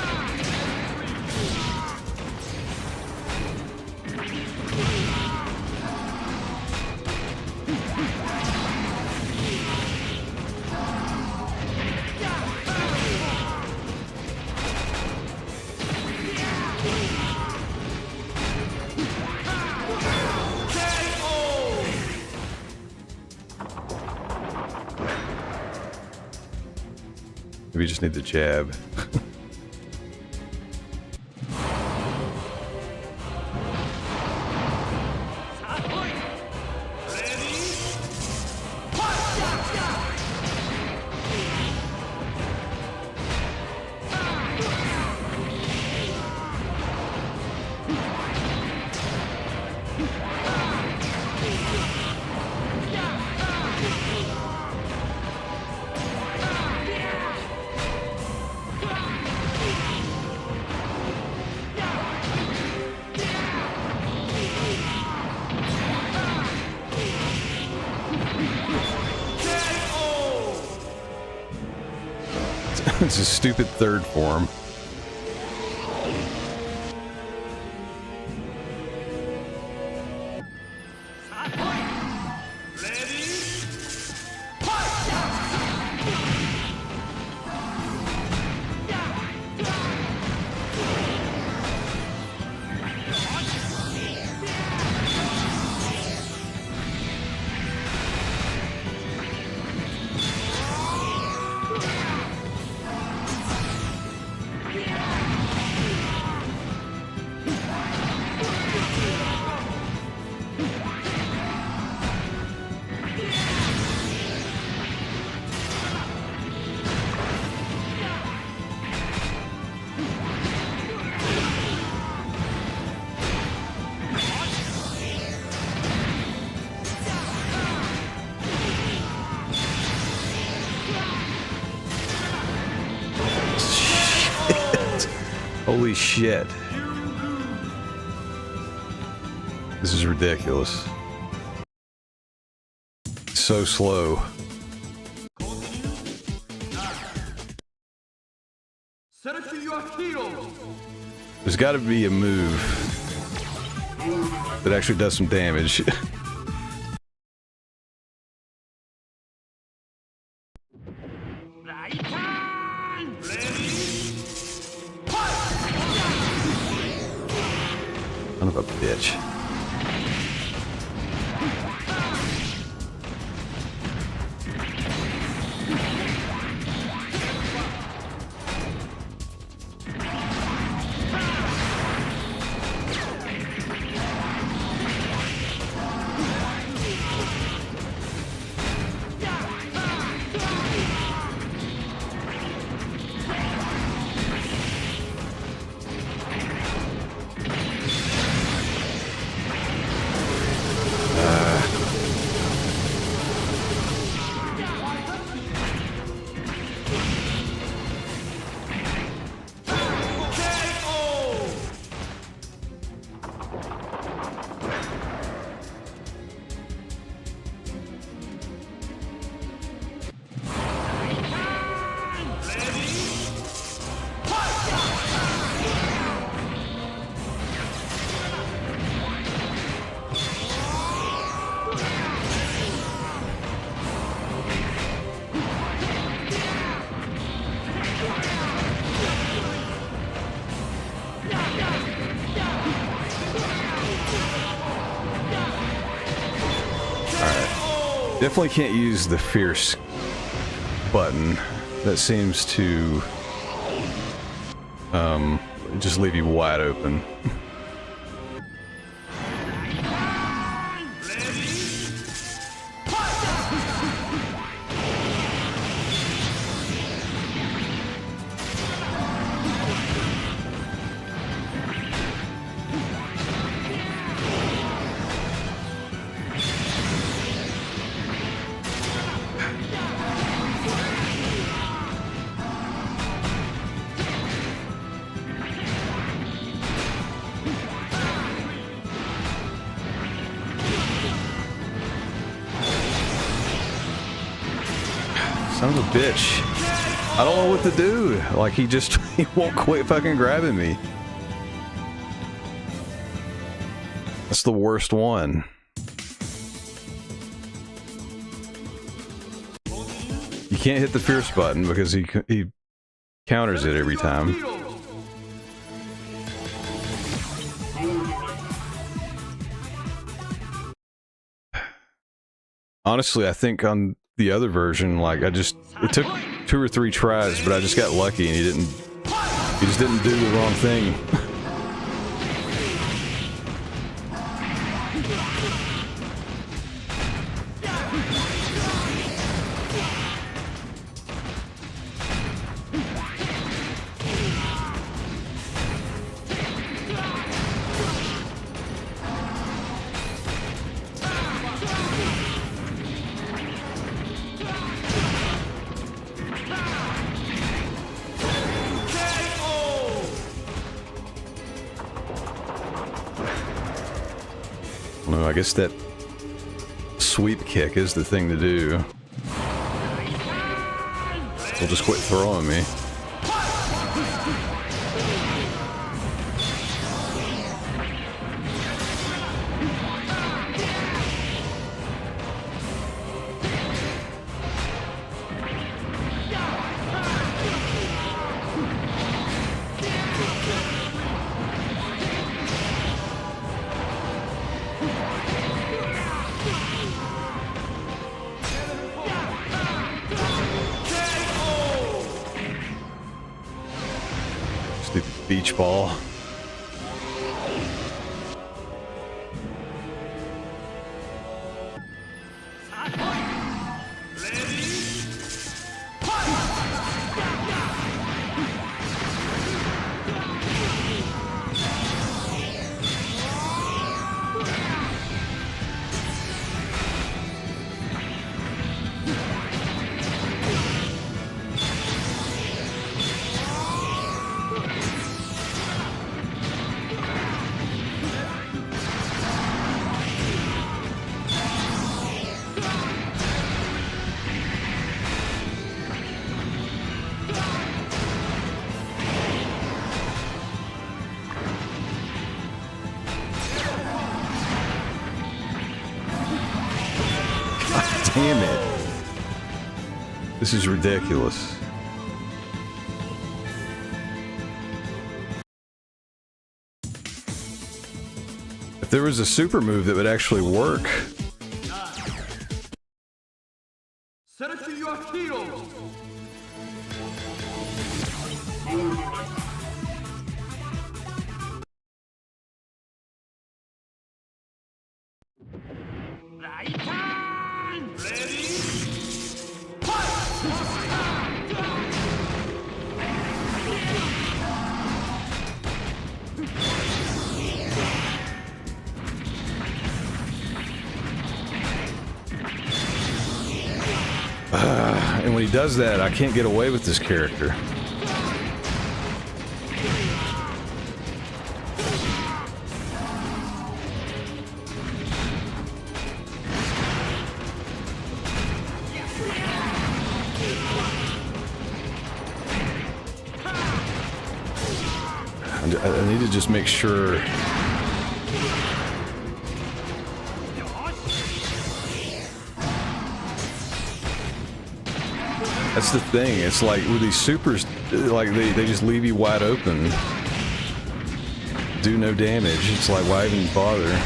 Maybe you just need the jab. It's a stupid third form. Holy shit. This is ridiculous. So slow. Select your hero. There's got to be a move that actually does some damage. Son of a bitch. Definitely can't use the fierce button. that seems to just leave you wide open. Son of a bitch. I don't know what to do. Like, he won't quit fucking grabbing me. That's the worst one. You can't hit the fierce button because he counters it every time. Honestly, I think on the other version, like, it took 2 or 3 tries, but I just got lucky and he just didn't do the wrong thing. I guess that sweep kick is the thing to do. He'll just quit throwing me. Beach ball. Damn it. This is ridiculous. If there was a super move that would actually work. Select your hero. And when he does that, I can't get away with this character. I need to just make sure. That's the thing. It's like with these supers, like they just leave you wide open. Do no damage. It's like, why even bother?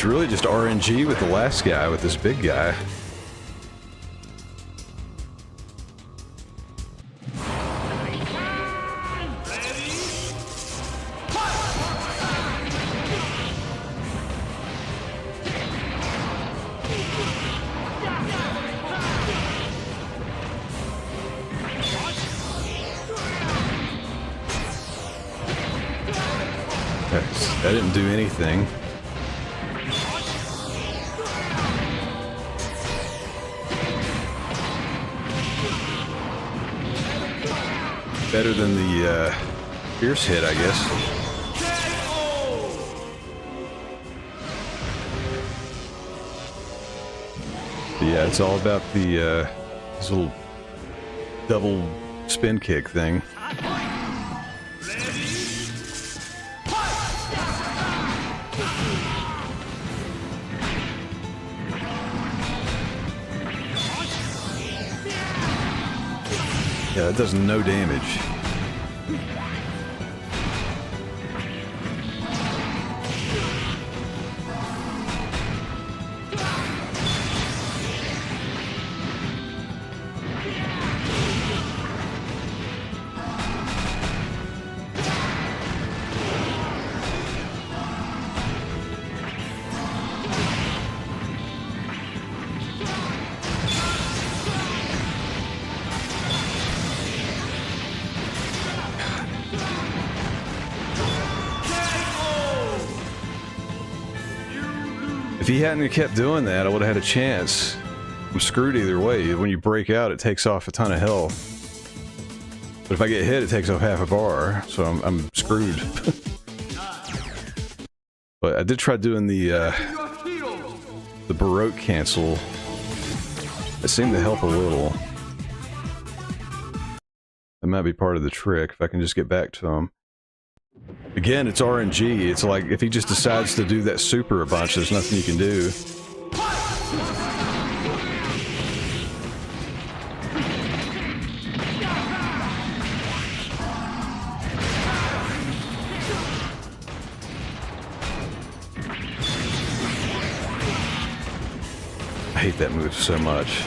it's really just RNG with the last guy, with this big guy. That didn't do anything. Better than the fierce hit, I guess. But yeah, it's all about the this little double spin kick thing. Yeah, that does no damage. If he hadn't kept doing that, I would have had a chance. I'm screwed either way. When you break out, it takes off a ton of health. But if I get hit, it takes off half a bar, so I'm screwed. But I did try doing the Baroque cancel. It seemed to help a little. That might be part of the trick, if I can just get back to him. Again, it's RNG. It's like, if he just decides to do that super a bunch, there's nothing you can do. I hate that move so much.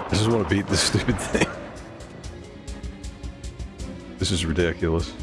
I just want to beat this stupid thing. This is ridiculous.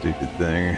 Stupid thing.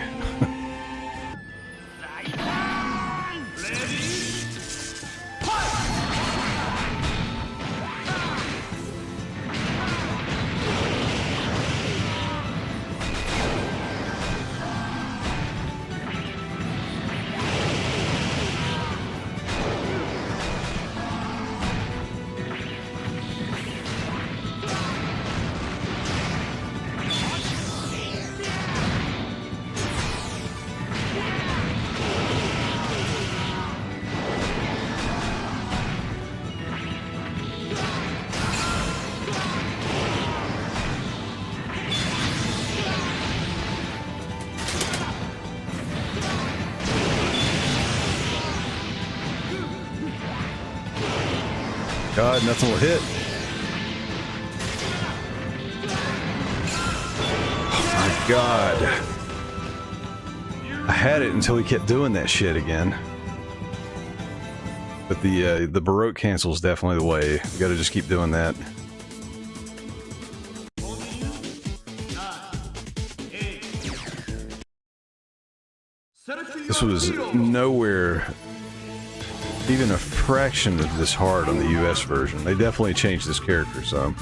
God, nothing will hit. god. I had it until he kept doing that shit again. But the Baroque cancel is definitely the way. We gotta just keep doing that. This was nowhere even a fraction of this hard on the US version. They definitely changed this character some.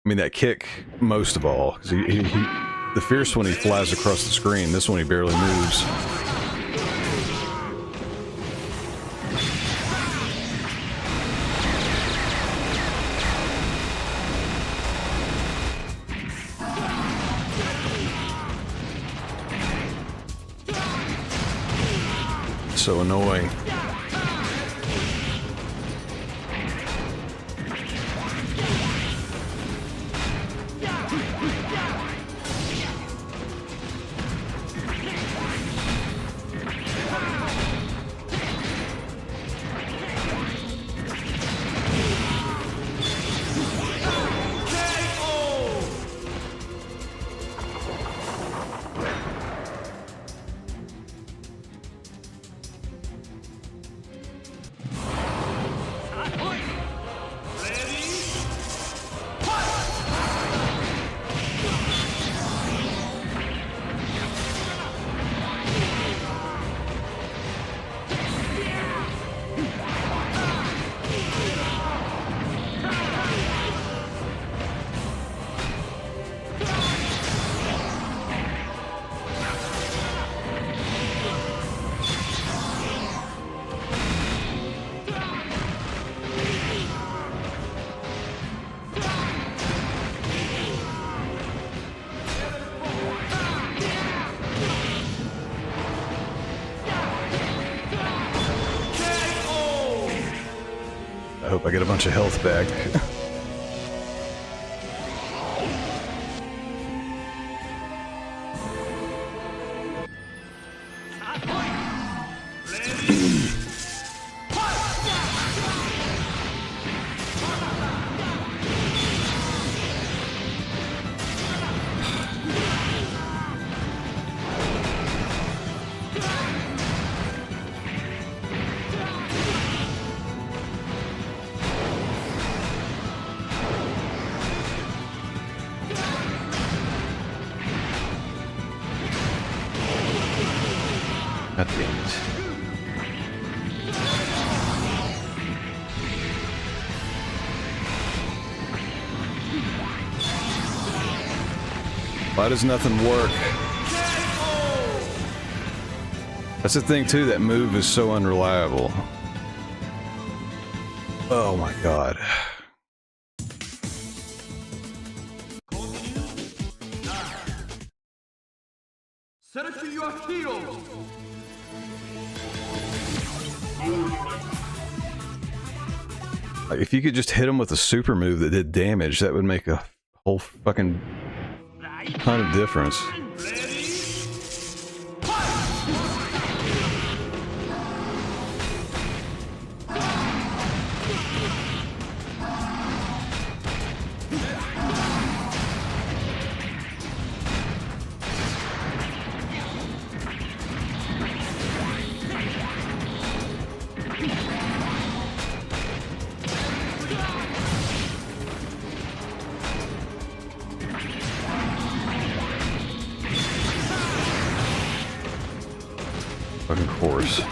I mean, that kick most of all, because the fierce one he flies across the screen. This one he barely moves. So annoying. I hope I get a bunch of health back. God damn it. Why does nothing work? That's the thing too, that move is so unreliable. Oh my god. Select your hero. Like, if you could just hit him with a super move that did damage, that would make a whole fucking ton of difference. Fucking course.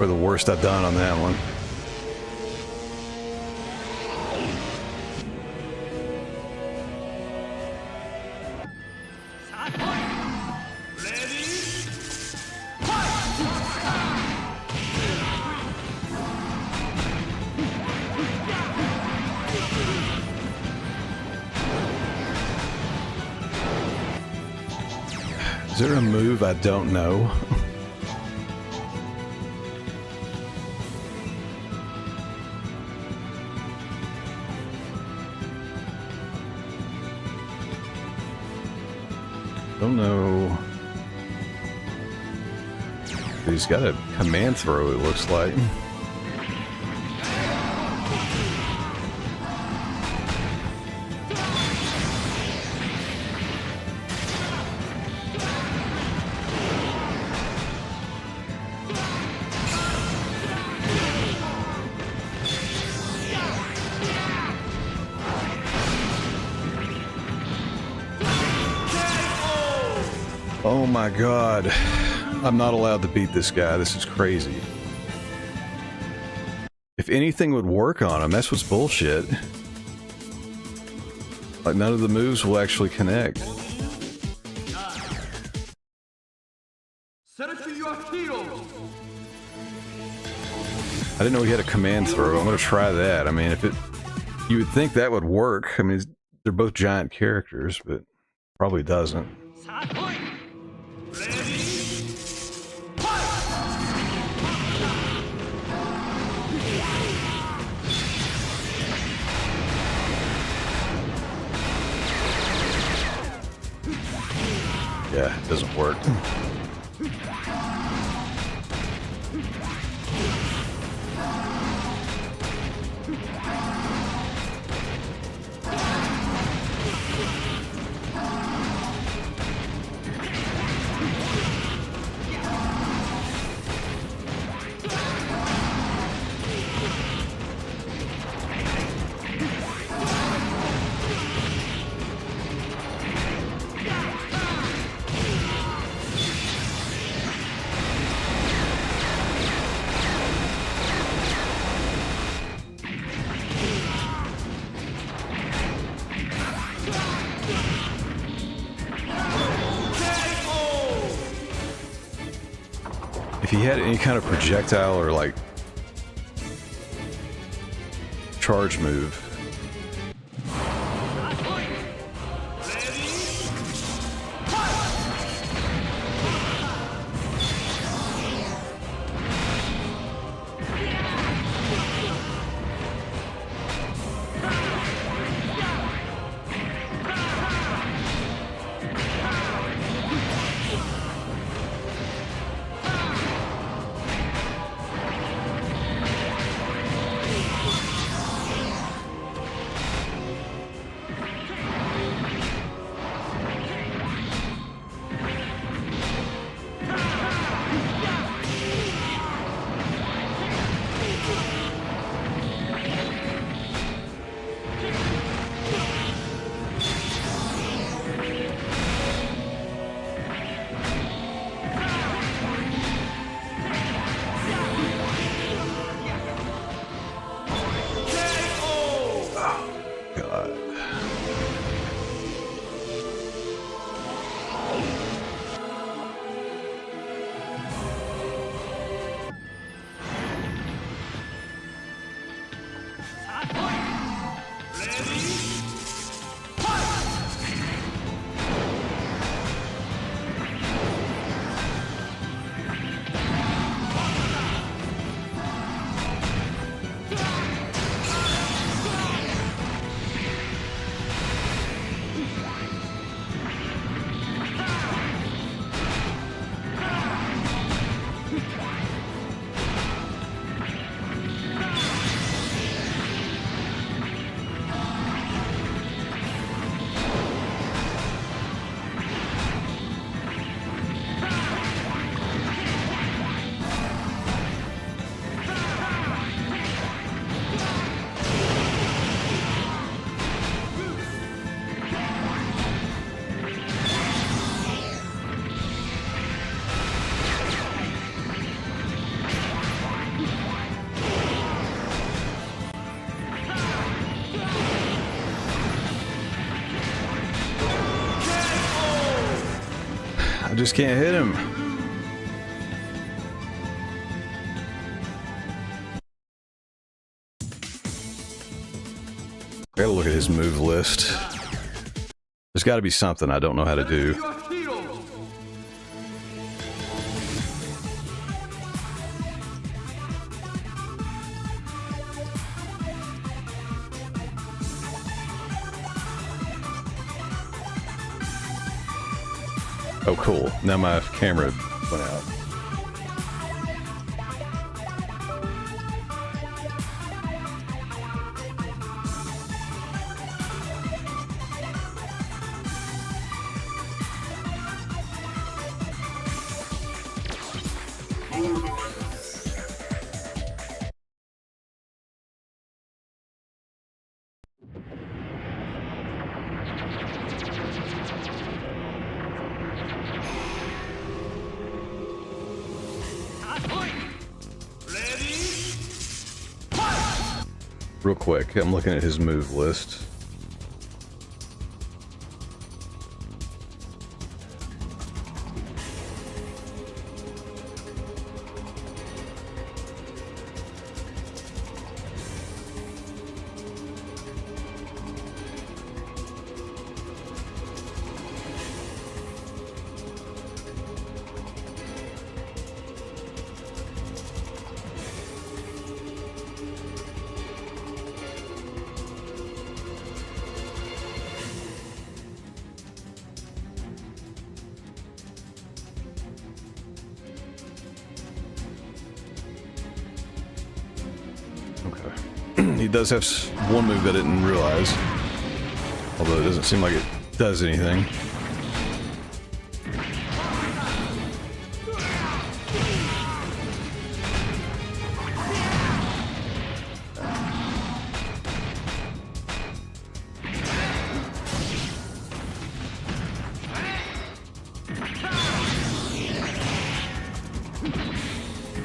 Or the worst I've done on that one. Is there a move I don't know? Don't know. He's got a command throw, it looks like. Oh my god. I'm not allowed to beat this guy. This is crazy. If anything would work on him, that's what's bullshit. Like, none of the moves will actually connect. Select your hero. I didn't know he had a command throw. I'm gonna try that. I mean, if it... You would think that would work. I mean, they're both giant characters, but probably doesn't. Yeah, it doesn't work. If he had any kind of projectile or like charge move. I just can't hit him. I gotta look at his move list. There's gotta be something I don't know how to do. Oh, cool. Now my camera went out. Real quick, I'm looking at his move list. He does have one move I didn't realize, although it doesn't seem like it does anything.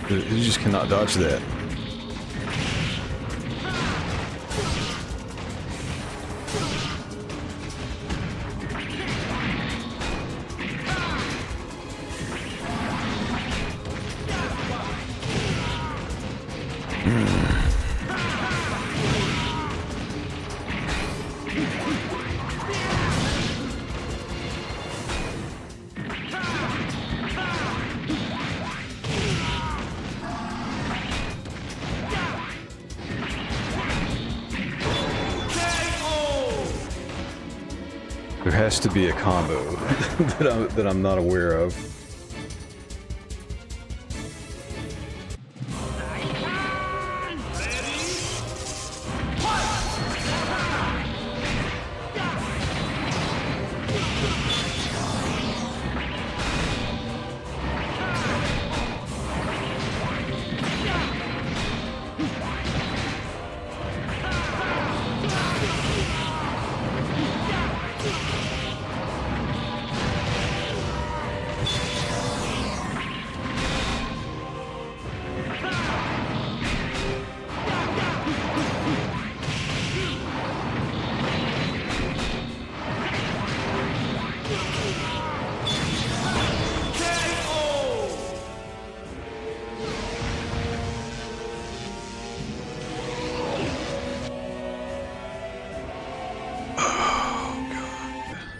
You just cannot dodge that. There has to be a combo that I'm not aware of.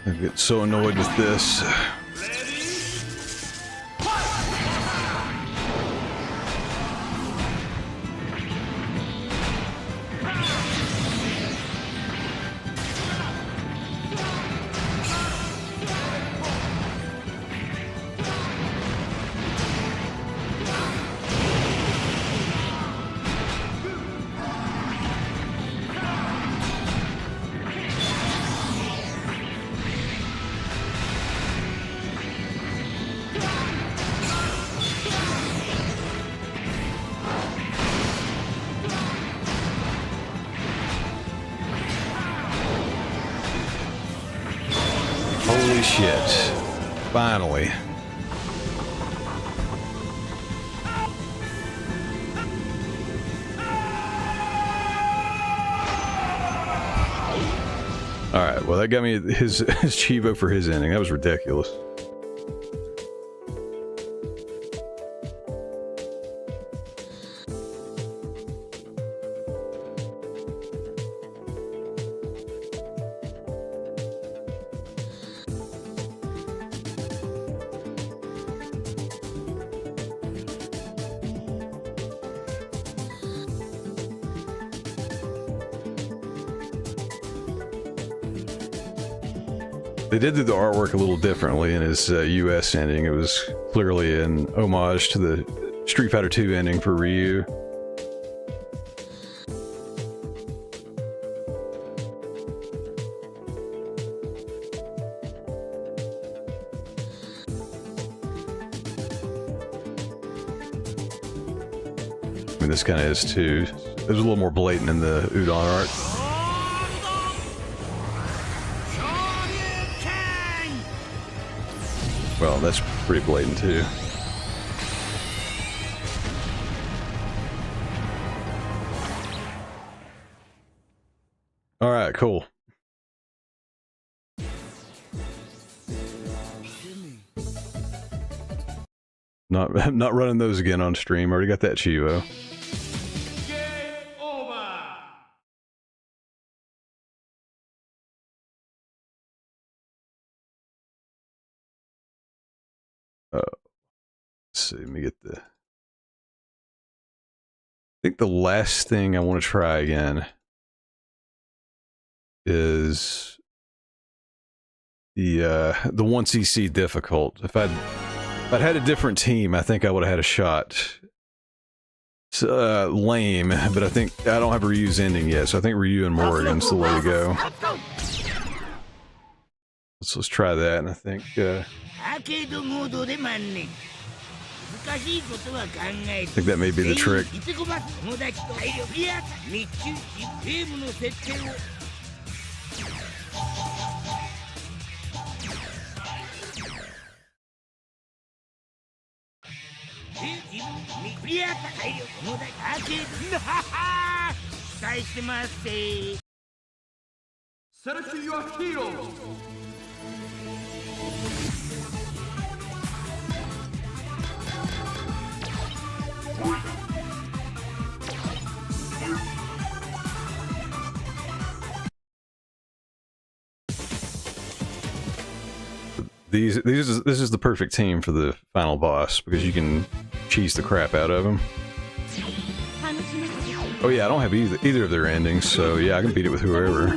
I get so annoyed with this. Holy shit. Finally. Alright, well that got me his Chivo for his ending. That was ridiculous. They did do the artwork a little differently in his US ending. It was clearly an homage to the Street Fighter 2 ending for Ryu. I mean, this kind of is too. It was a little more blatant in the Udon art. Well, that's pretty blatant too. All right, cool. Not running those again on stream. Already got that Chivo. Let's see, let me get the... I think the last thing I want to try again is the 1cc difficult. If I'd had a different team, I think I would have had a shot. It's lame, but I think I don't have Ryu's ending yet, so I think Ryu and Morrigan's the way to go. Let's try that, and I think that may be the trick. Select your hero. This is the perfect team for the final boss because you can cheese the crap out of him. Oh yeah, I don't have either of their endings, so yeah, I can beat it with whoever.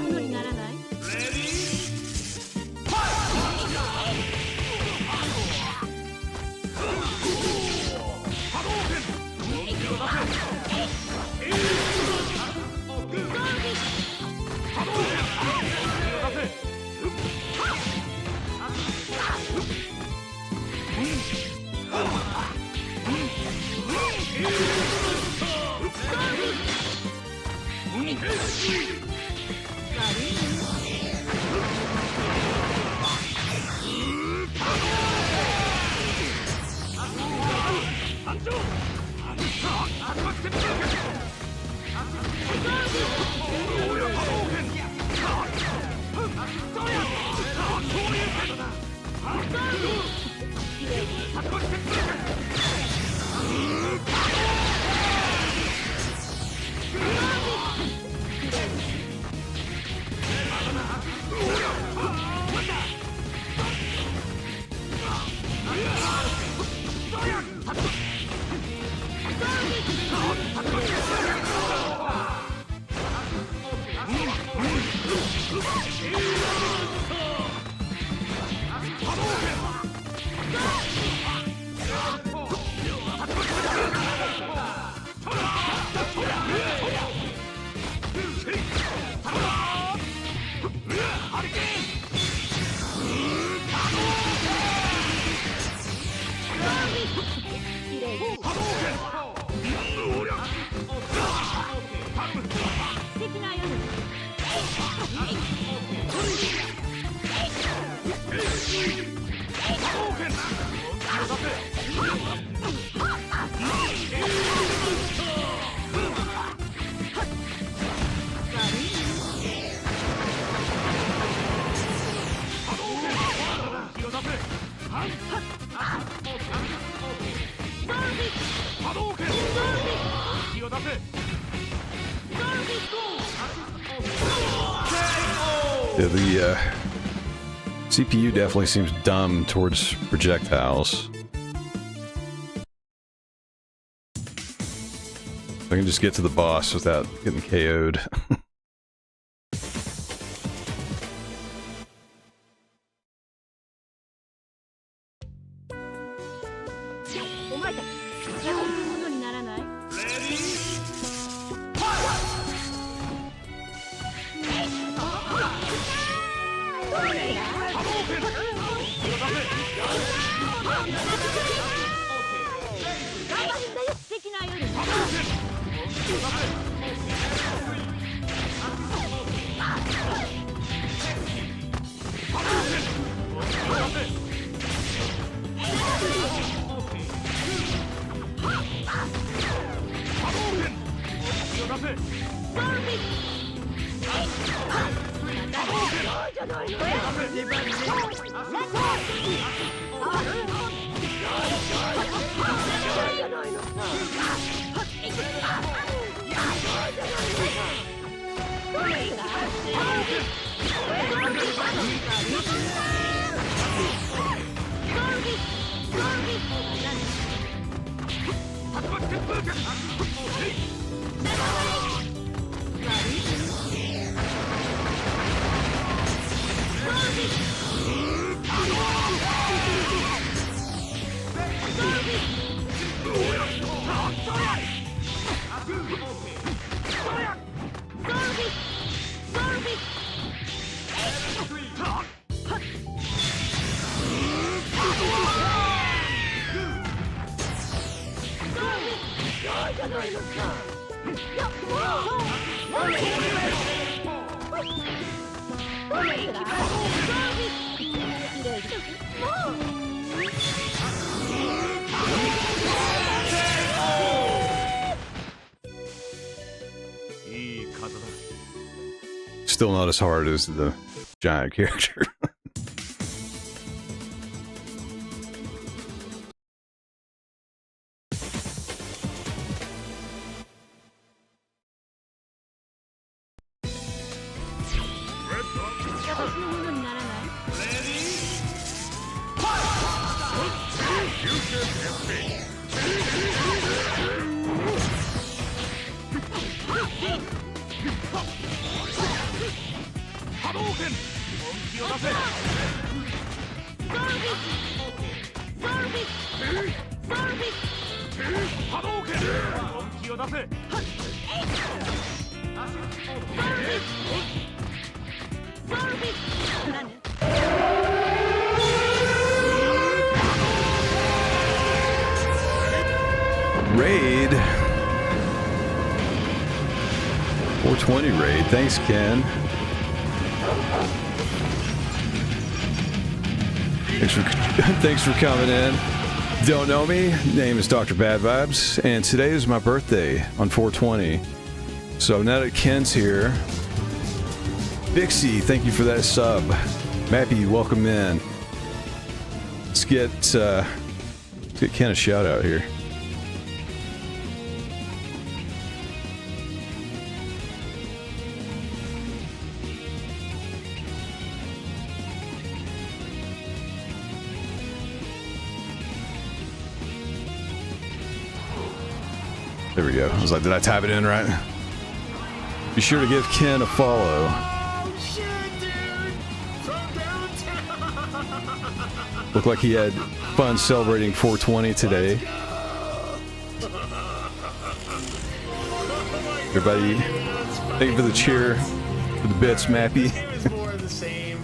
Yeah, the CPU definitely seems dumb towards projectiles. I can just get to the boss without getting KO'd. いたやはりそういうことにならない？Still not as hard as the giant character. Raid 420 raid. Thanks, Ken. Thanks for coming in. Don't know me? Name is Dr. Bad Vibes, and today is my birthday on 420. So now that Ken's here, Bixie, thank you for that sub. Mappy, welcome in. Let's get Ken a shout out here. There we go. I was like, did I type it in right? Be sure to give Ken a follow. Oh shit, dude! From downtown! Looked like he had fun celebrating 420 today. Everybody, thank you for the cheer, for the bits, Mappy.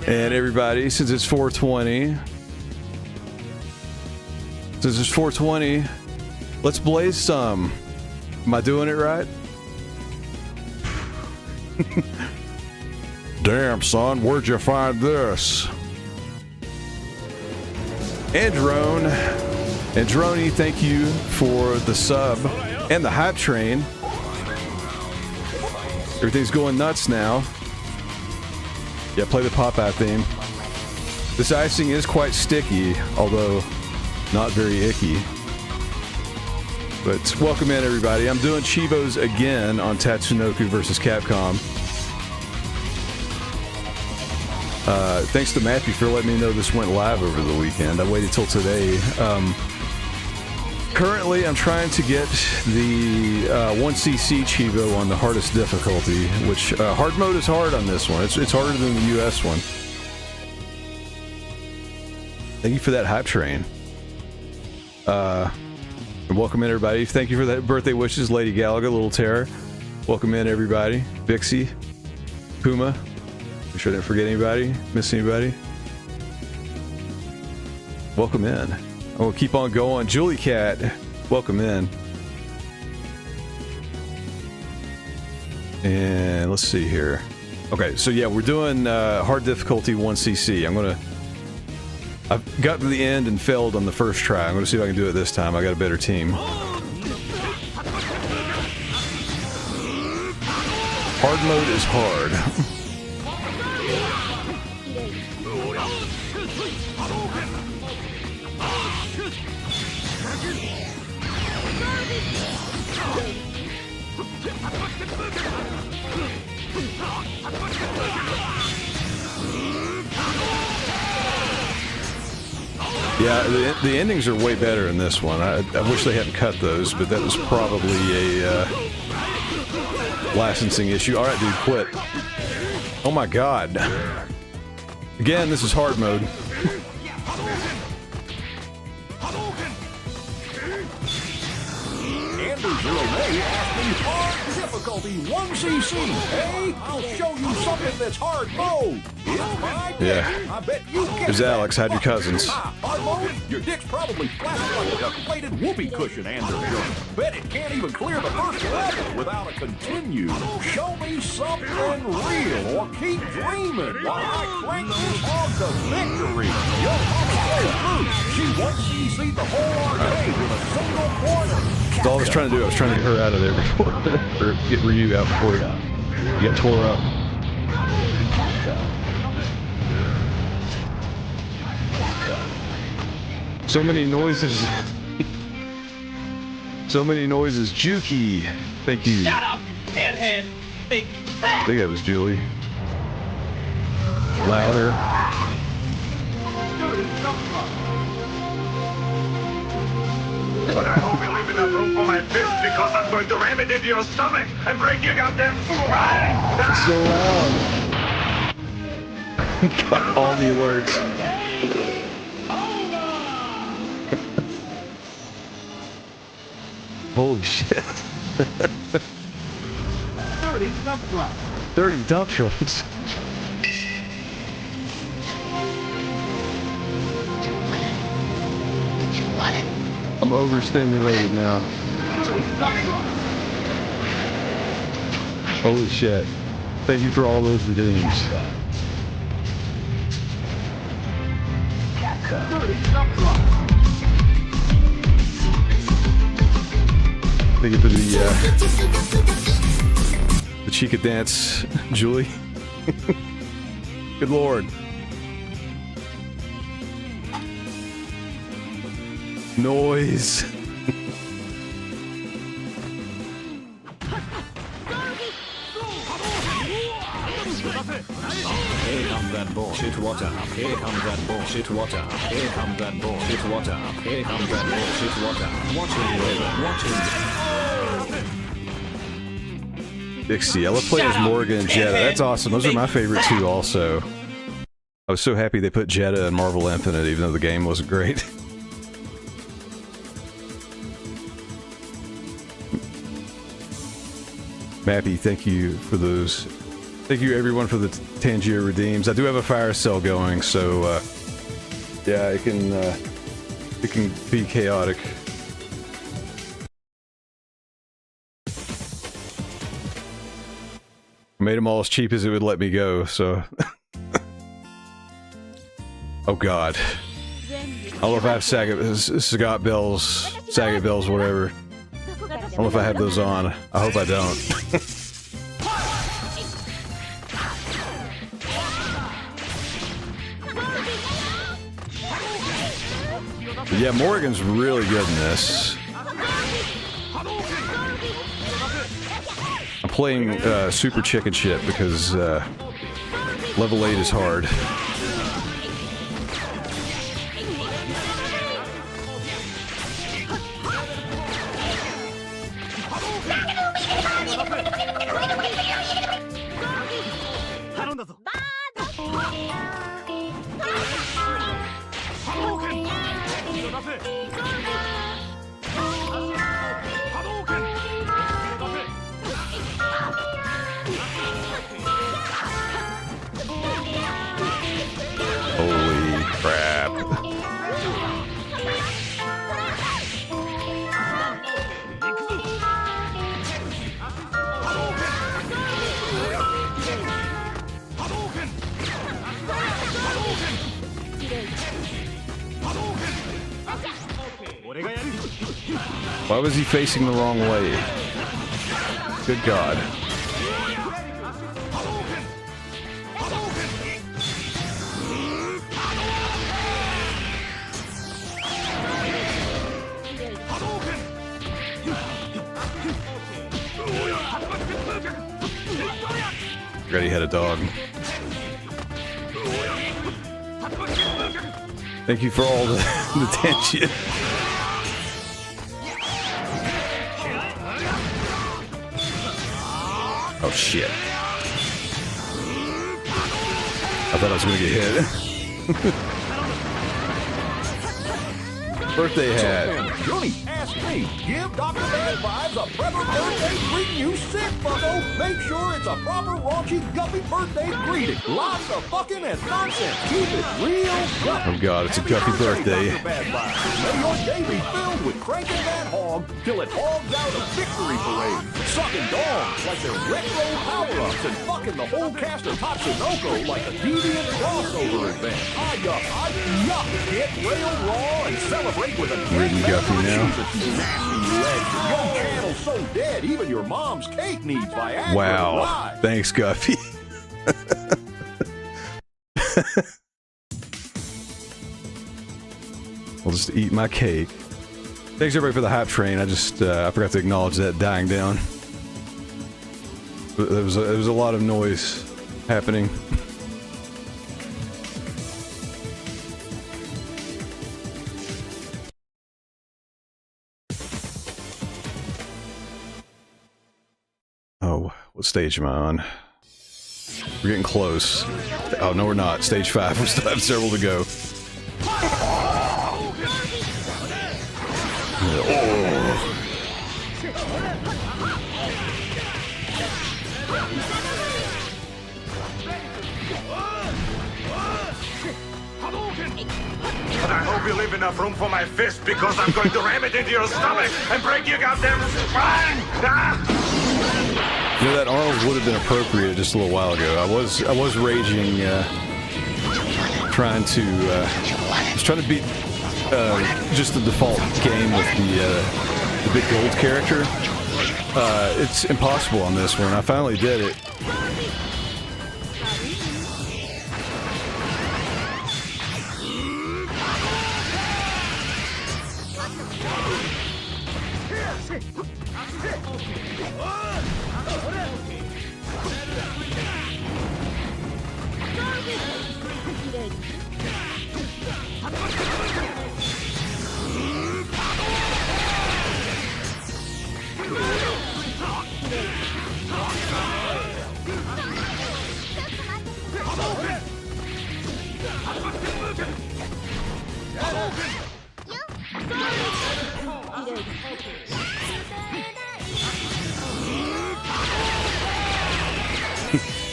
And everybody, since it's 420, let's blaze some. Am I doing it right? Damn, son, where'd you find this? And Droney, thank you for the sub and the hype train. Everything's going nuts now. Yeah, play the Popeye theme. This icing is quite sticky, although not very icky. But welcome in, everybody. I'm doing Chivos again on Tatsunoko versus Capcom. Thanks to Matthew for letting me know this went live over the weekend. I waited till today. Currently, I'm trying to get the 1cc Chivo on the hardest difficulty, which hard mode is hard on this one. It's harder than the US one. Thank you for that hype train. And welcome in, everybody. Thank you for that birthday wishes, Lady Galaga, Little Terror. Welcome in, everybody. Vixie, Puma. Make sure I didn't forget anybody. Miss anybody? Welcome in. I will keep on going. Julie Cat, welcome in. And let's see here. Okay, so yeah, we're doing hard difficulty 1cc. I've got to the end and failed on the first try. I'm gonna see if I can do it this time. I got a better team. Hard mode is hard. Yeah, the endings are way better in this one. I wish they hadn't cut those, but that was probably a licensing issue. Alright, dude, quit. Oh my god. Again, this is hard mode. Difficulty 1cc. Hey, I'll show you something that's hard mode. It's my Yeah. I bet you get There's Alex. Hide your cousins. Hard mode? Your dick's probably flat like a deflated whoopee cushion, Anderson. Bet it can't even clear the first level without a continue. Show me something real or keep dreaming while I crank this hog to victory. Yo, mama, she 1cc the whole arcade with a single pointer. That's all I was trying to do. I was trying to get her out of there before, or get Ryu out before you get tore up. So many noises. So many noises. Juki, thank you. Shut up, pinhead. Big I think that was Julie. Louder. But I hope you leave enough room for my fist because I'm going to ram it into your stomach and break your goddamn fool. So loud. Got all the alerts. Holy shit. 30 dump trucks. 30 dump trucks. I'm overstimulated now. Holy shit. Thank you for all those redeems. Thank you for the Chica dance, Julie. Good lord. Noise. Here comes that bullshit water. Here comes that bullshit water. Here comes that bullshit water. Here comes that bullshit water. Watch Dixie. I love playing as Morgan and Jetta. That's awesome. Those are my favorite too also. I was so happy they put Jetta in Marvel Infinite even though the game wasn't great. Mappy, thank you for those. Thank you everyone for the Tangier redeems. I do have a fire sale going, so yeah, it can be chaotic. I made them all as cheap as it would let me go, so. Oh god. I don't know if I have Sagat bells, whatever. I don't know if I have those on. I hope I don't. But yeah, Morgan's really good in this. I'm playing Super Chicken Shit because level 8 is hard. Why was he facing the wrong way? Good God. Forgot he had a dog. Thank you for all the attention. Oh shit. I thought I was gonna get hit. Birthday hat. Johnny asked me, give Dr. Bad Vibes a proper birthday greeting, you sick fucko. Make sure it's a proper raunchy Guppy birthday greeting. Lots of fucking and nonsense. Keep it real Guppy. Oh god, it's a Guppy birthday. Dr. Bad Vibes. May your day be filled with cranking that hog till it hogs out a victory parade. Sucking dogs like they're retro power-ups and fucking the whole cast of Tatsunoko like a deviant crossover event. Yuck. Get real raw and celebrate with a Reading Guppy now. Your channel's so dead, even your mom's cake needs Viagra. Wow. Right. Thanks, Guppy. I'll just eat my cake. Thanks everybody for the hype train. I forgot to acknowledge that dying down. There was a lot of noise happening. Oh, what stage am I on? We're getting close. Oh, no, we're not. Stage 5. We still have several to go. Oh. But I hope you leave enough room for my fist because I'm going to ram it into your stomach and break your goddamn spine! Ah! You know, that Arnold would have been appropriate just a little while ago. I was raging, trying to beat just the default game with the big gold character. It's impossible on this one. I finally did it.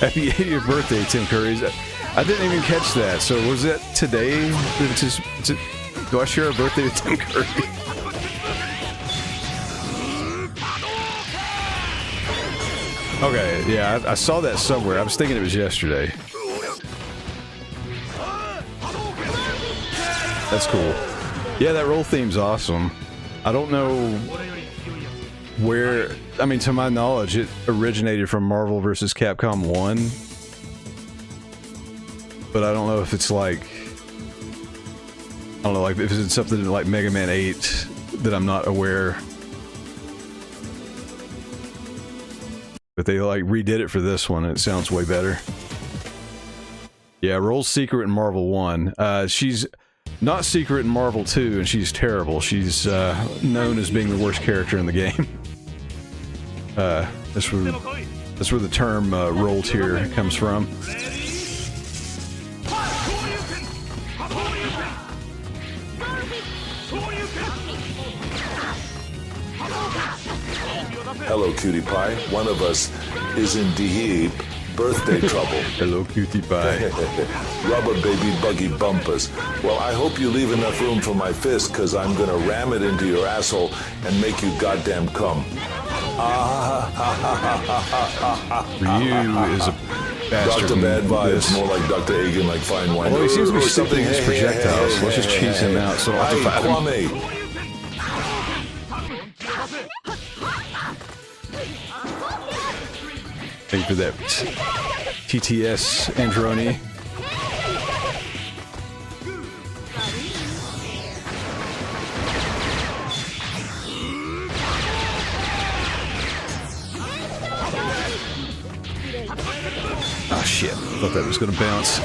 Happy 80th birthday, Tim Curry's. I didn't even catch that. So was that today? Do I share a birthday with Tim Curry? Okay, yeah, I saw that somewhere. I was thinking it was yesterday. That's cool. Yeah, that roll theme's awesome. I don't know where... I mean, to my knowledge, it originated from Marvel vs. Capcom 1. But I don't know if it's like... I don't know, like if it's something like Mega Man 8 that I'm not aware. But they like redid it for this one and it sounds way better. Yeah, Roll's secret in Marvel 1. She's not secret in Marvel 2 and she's terrible. She's known as being the worst character in the game. That's where the term Roll tier comes from. Hello, cutie pie. One of us is in deep birthday trouble. Hello, cutie pie. Rubber baby buggy bumpers. Well, I hope you leave enough room for my fist, because I'm gonna ram it into your asshole and make you goddamn come. Ryu is a bastard. Dr. Bad Vibes, more like Dr. Egan, like fine wine. Well, he seems to be sticking his projectiles, so let's just cheese him out. So I'll have to fight him. Thank you for that TTS Androni. Oh shit, I thought that was gonna bounce.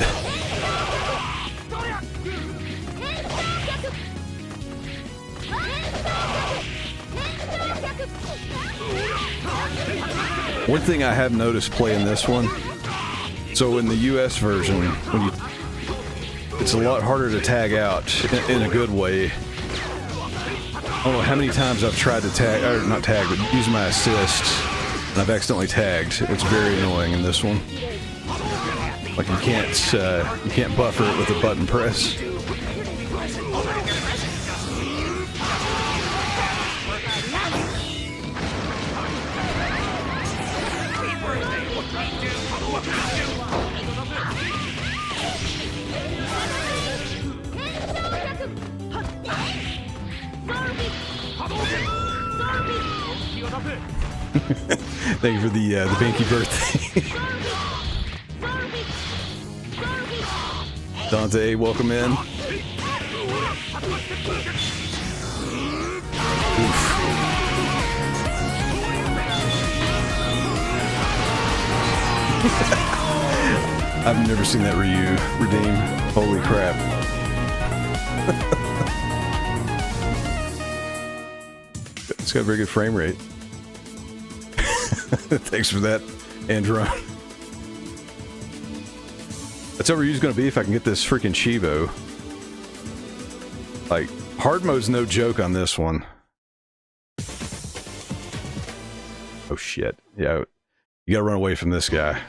One thing I have noticed playing this one, so in the US version, it's a lot harder to tag out in a good way. I don't know how many times I've tried to tag, or not tag, but use my assist, and I've accidentally tagged. It's very annoying in this one. Like you can't buffer it with a button press. Thank you for the Banky birthday. Dante, welcome in. Oof. I've never seen that Ryu redeem. Holy crap. It's got a very good frame rate. Thanks for that, Andron. That's how Ryu's gonna be if I can get this freaking Chivo. Like, hard mode's no joke on this one. Oh shit. Yeah, you gotta run away from this guy.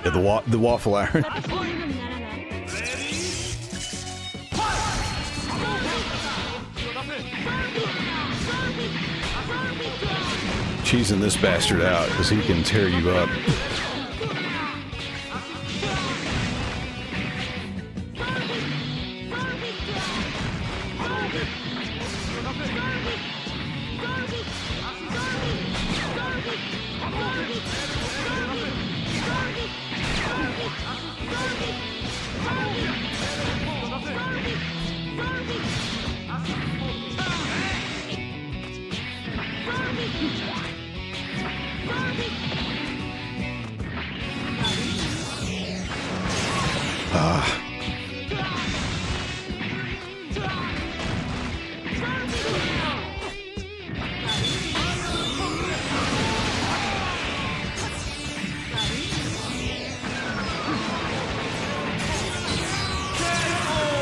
Yeah, the waffle iron. Cheesing this bastard out because he can tear you up.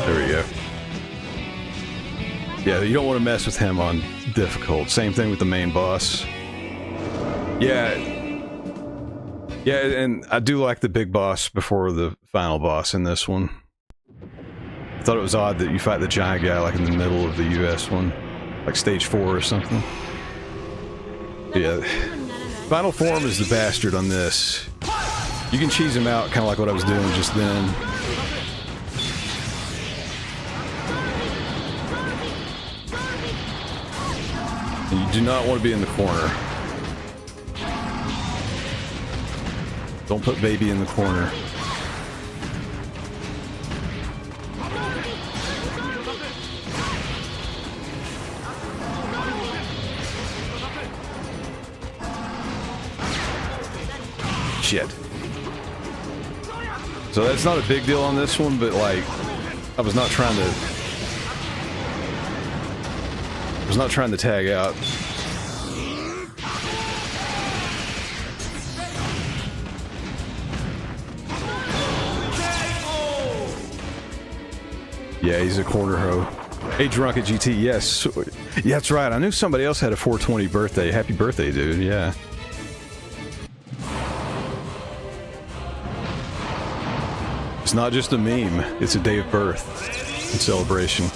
There we go. Yeah, you don't want to mess with him on difficult. Same thing with the main boss. Yeah, and I do like the big boss before the final boss in this one. I thought it was odd that you fight the giant guy like in the middle of the US one, like stage 4 or something. Yeah, final form is the bastard on this. You can cheese him out, kind of like what I was doing just then. And you do not want to be in the corner. Don't put baby in the corner. Shit. So that's not a big deal on this one, but like, I was not trying to tag out. Yeah, he's a corner hoe. Hey, Drunk at GT, yes. Yeah, that's right. I knew somebody else had a 420 birthday. Happy birthday, dude. Yeah. It's not just a meme. It's a day of birth and celebration.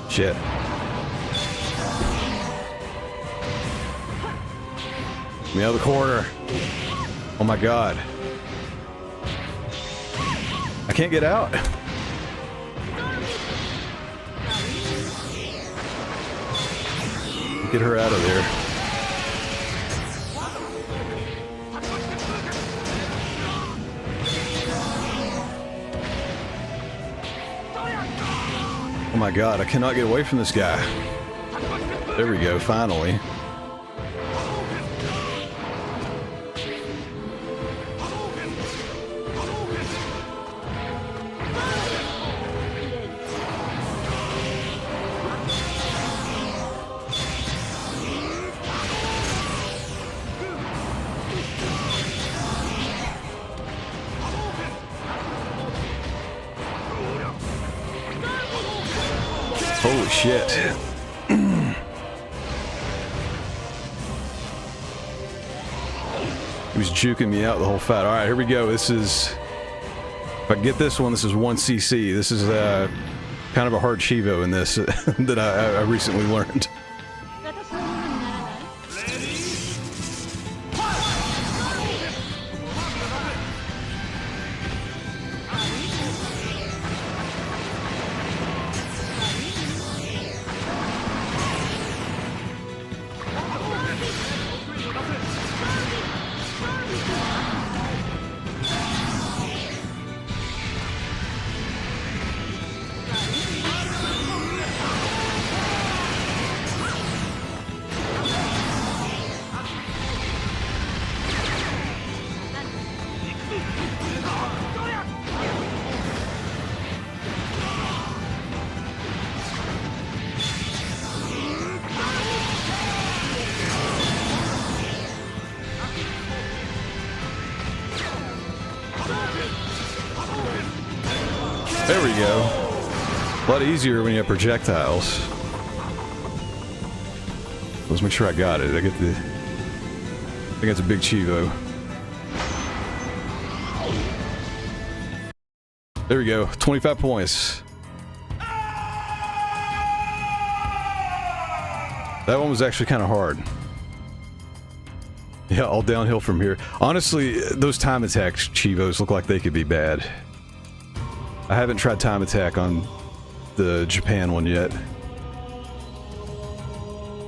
Shit. Me out of the corner. Oh my god. I can't get out. Get her out of there. Oh my god, I cannot get away from this guy. There we go, finally. Holy shit. He was juking me out the whole fight. Alright, here we go. This is... If I can get this one, this is 1cc. This is kind of a hard Chivo in this that I recently learned. There we go. A lot easier when you have projectiles. Let's make sure I got it. I think that's a big Chivo. There we go. 25 points. That one was actually kind of hard. Yeah, all downhill from here. Honestly, those time attack Chivos look like they could be bad. I haven't tried time attack on the Japan one yet.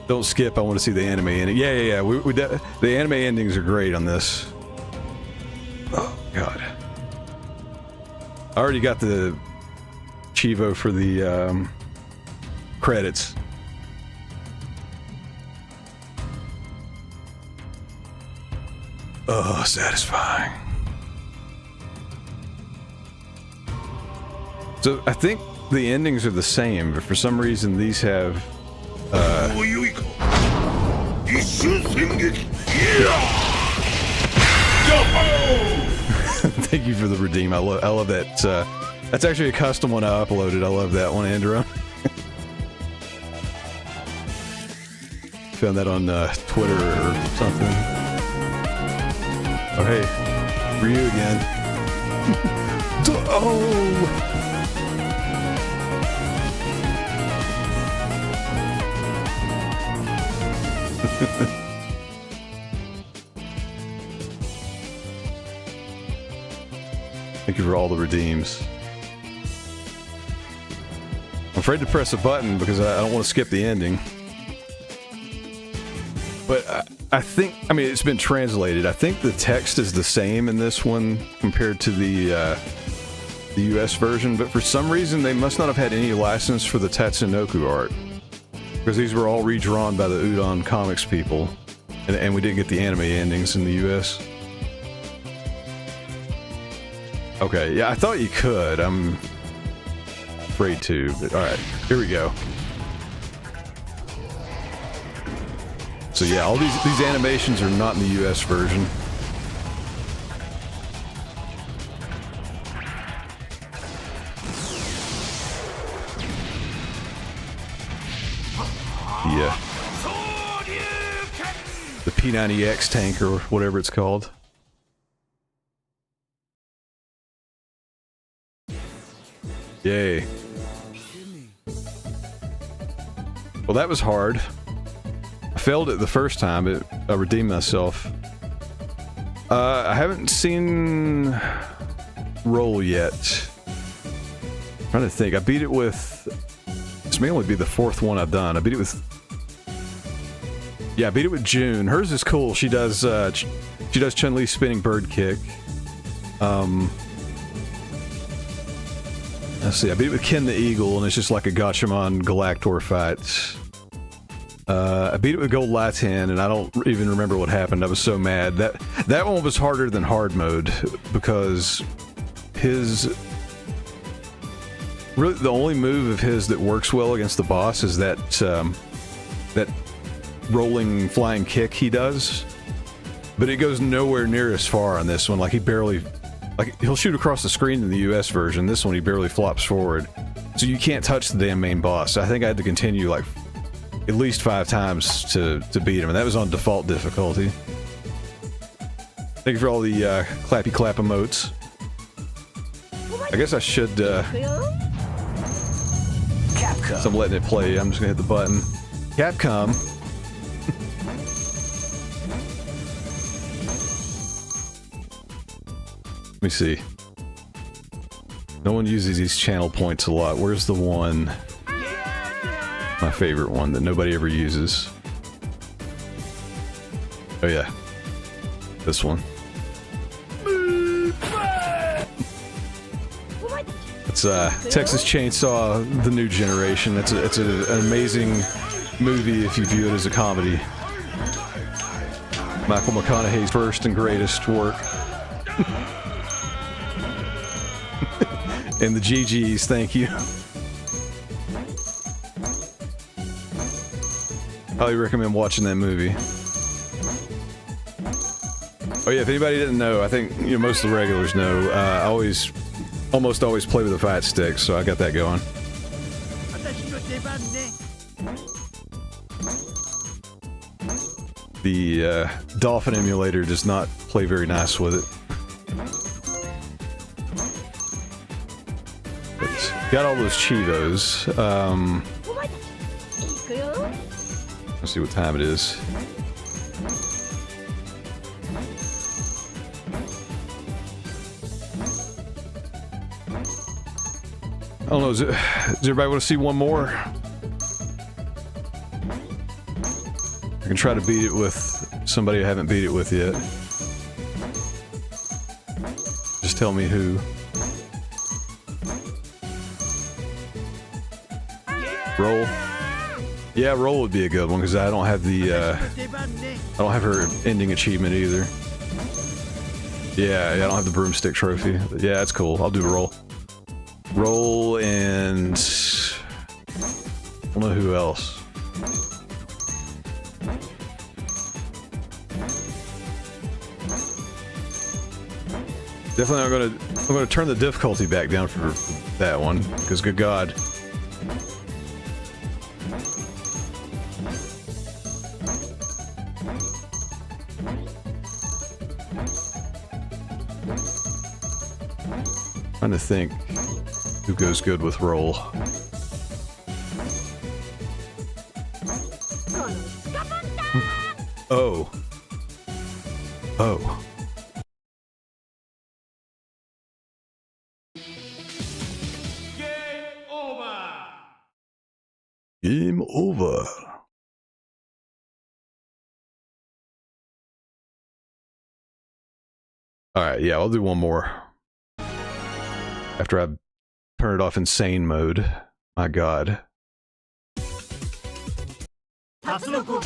Don't skip, I want to see the anime ending. Yeah. The anime endings are great on this. Oh, God. I already got the Chivo for the credits. Oh, satisfying. So I think the endings are the same, but for some reason these have Thank you for the redeem. I love that. That's actually a custom one I uploaded. I love that one, Andrew. Found that on Twitter or something. Oh hey, Ryu again. Oh. Thank you for all the redeems. I'm afraid to press a button because I don't want to skip the ending. But I think, I mean, it's been translated. I think the text is the same in this one compared to the US version, but for some reason they must not have had any license for the Tatsunoko art. Because these were all redrawn by the Udon Comics people. And we didn't get the anime endings in the US. Okay, yeah, I thought you could. I'm afraid to, but alright, here we go. So yeah, all these animations are not in the US version. Yeah. The P90X tank or whatever it's called. Yay. Well, that was hard. I failed it the first time. I redeemed myself. I haven't seen Roll yet. I'm trying to think. I beat it with... This may only be the 4th one I've done. I beat it with... Yeah, I beat it with June. Hers is cool. She does Chun-Li's spinning bird kick. Let's see. I beat it with Ken the Eagle, and it's just like a Gatchaman Galactor fight. I beat it with Gold Latan, and I don't even remember what happened. I was so mad. That one was harder than hard mode, because his... Really, the only move of his that works well against the boss is that rolling flying kick he does. But it goes nowhere near as far on this one. Like, he barely... Like, he'll shoot across the screen in the US version. This one, he barely flops forward. So you can't touch the damn main boss. I think I had to continue, like, at least 5 times to beat him, and that was on default difficulty. Thank you for all the clappy clap emotes. I guess I should, Capcom. so I'm letting it play. I'm just gonna hit the button. Capcom. Let me see. No one uses these channel points a lot. Where's the one? My favorite one that nobody ever uses. Oh yeah. This one. It's Texas Chainsaw, the new generation. It's an amazing movie if you view it as a comedy. Michael McConaughey's first and greatest work. And the GGs, thank you. Highly recommend watching that movie. Oh yeah, if anybody didn't know, I think most of the regulars know. I almost always play with a fight stick, so I got that going. The Dolphin emulator does not play very nice with it. But got all those Chivos. Let's see what time it is. I don't know, does everybody want to see one more? I can try to beat it with somebody I haven't beat it with yet. Just tell me who. Roll. Yeah, Roll would be a good one, because I don't have the, I don't have her ending achievement either. Yeah, I don't have the broomstick trophy. But yeah, that's cool. I'll do Roll. Roll and... I don't know who else. Definitely I'm gonna turn the difficulty back down for that one, because good God. Trying to think who goes good with Roll. Oh. Oh. Game over! Game over. Alright, yeah, I'll do one more. After I turn it off insane mode. My God. Tatsunoko.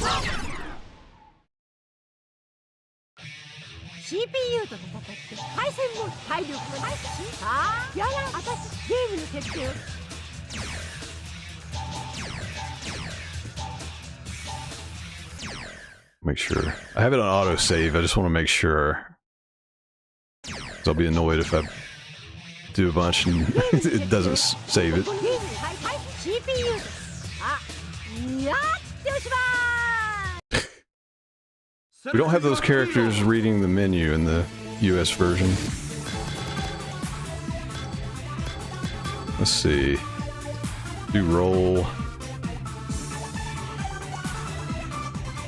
CPU と戦って対戦も体力もないしさあやや私ゲームの決定を Make sure. I have it on autosave. I just want to make sure. 'Cause I'll be annoyed if I do a bunch and it doesn't save it. We don't have those characters reading the menu in the US version. Let's see. Do Roll.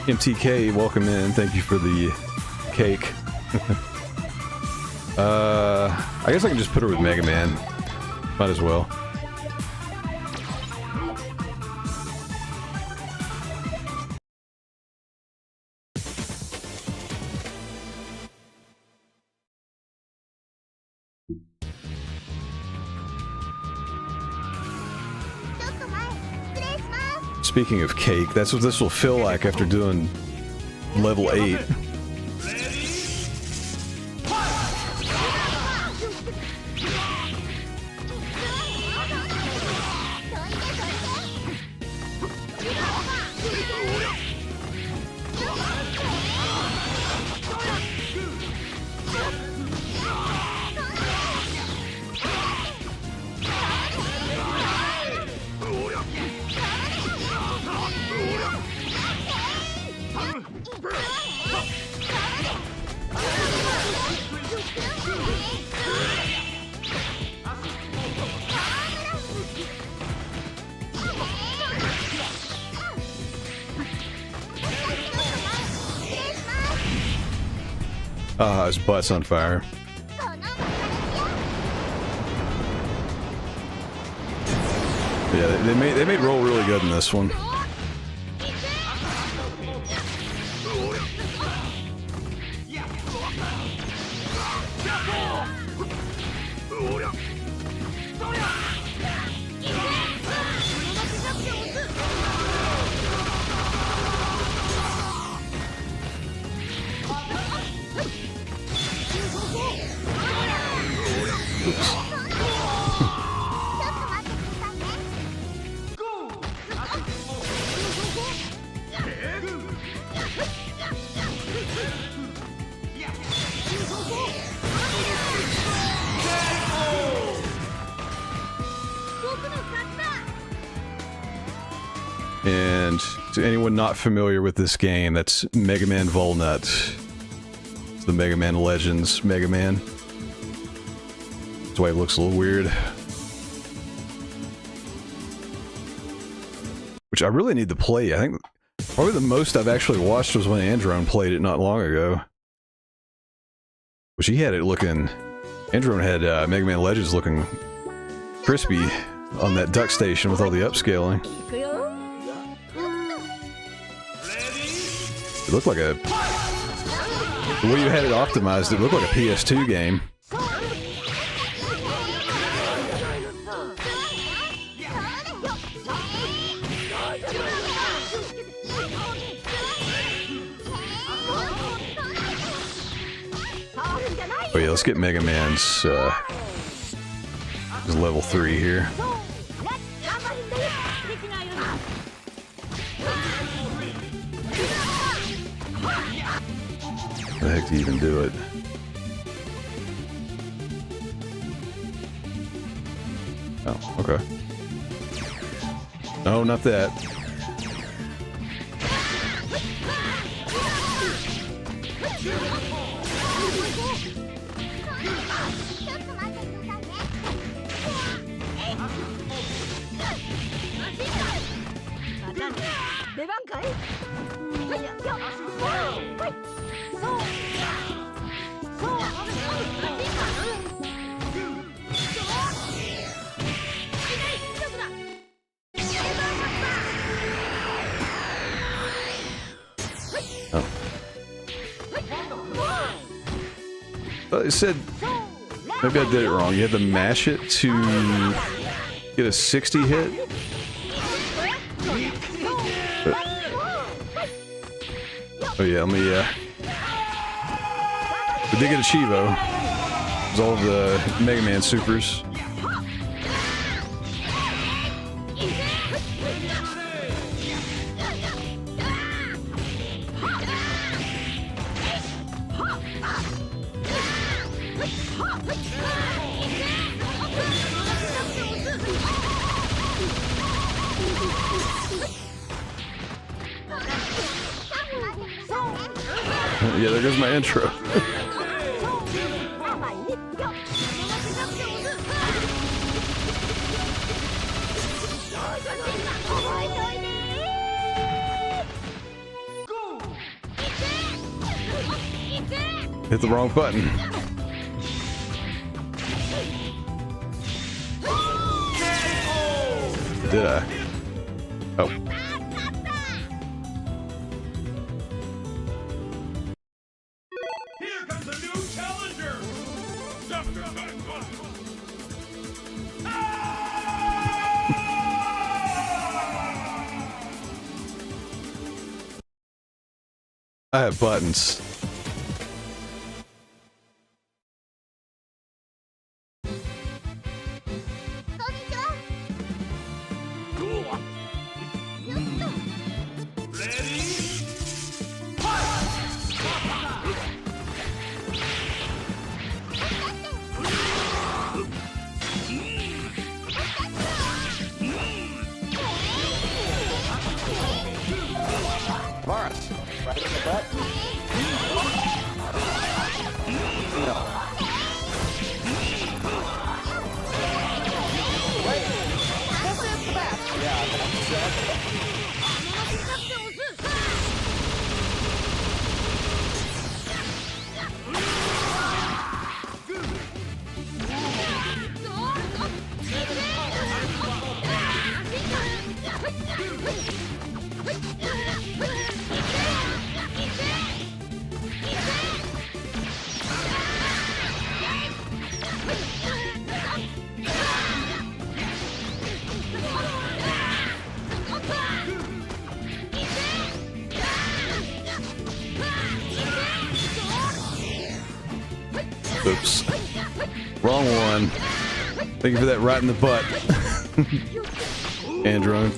MTK, welcome in. Thank you for the cake. I guess I can just put her with Mega Man. Might as well. Speaking of cake, that's what this will feel like after doing level 8. His butt's on fire. Yeah, they made roll really good in this one. And to anyone not familiar with this game, that's Mega Man Volnut. It's the Mega Man Legends Mega Man. That's why it looks a little weird. Which I really need to play. I think probably the most I've actually watched was when Androne played it not long ago. Which he had it looking... Androne had Mega Man Legends looking crispy on that duck station with all the upscaling. It looked like a... The way you had it optimized, it looked like a PS2 game. Oh yeah, let's get Mega Man's his level 3 here. How the heck do you even do it? Oh, okay. No, not that. It said, maybe I did it wrong. You had to mash it to get a 60 hit. But, oh yeah, let me, we did get a Chivo. It was all of the Mega Man Supers. Yeah, there goes my intro. Hit the wrong button. Did I? Oh. Here comes a new challenger! I have buttons. Morris, right in the butt. No. Wait, this is the best. Yeah, that's exactly. Oops. Wrong one. Thank you for that right in the butt. Andron.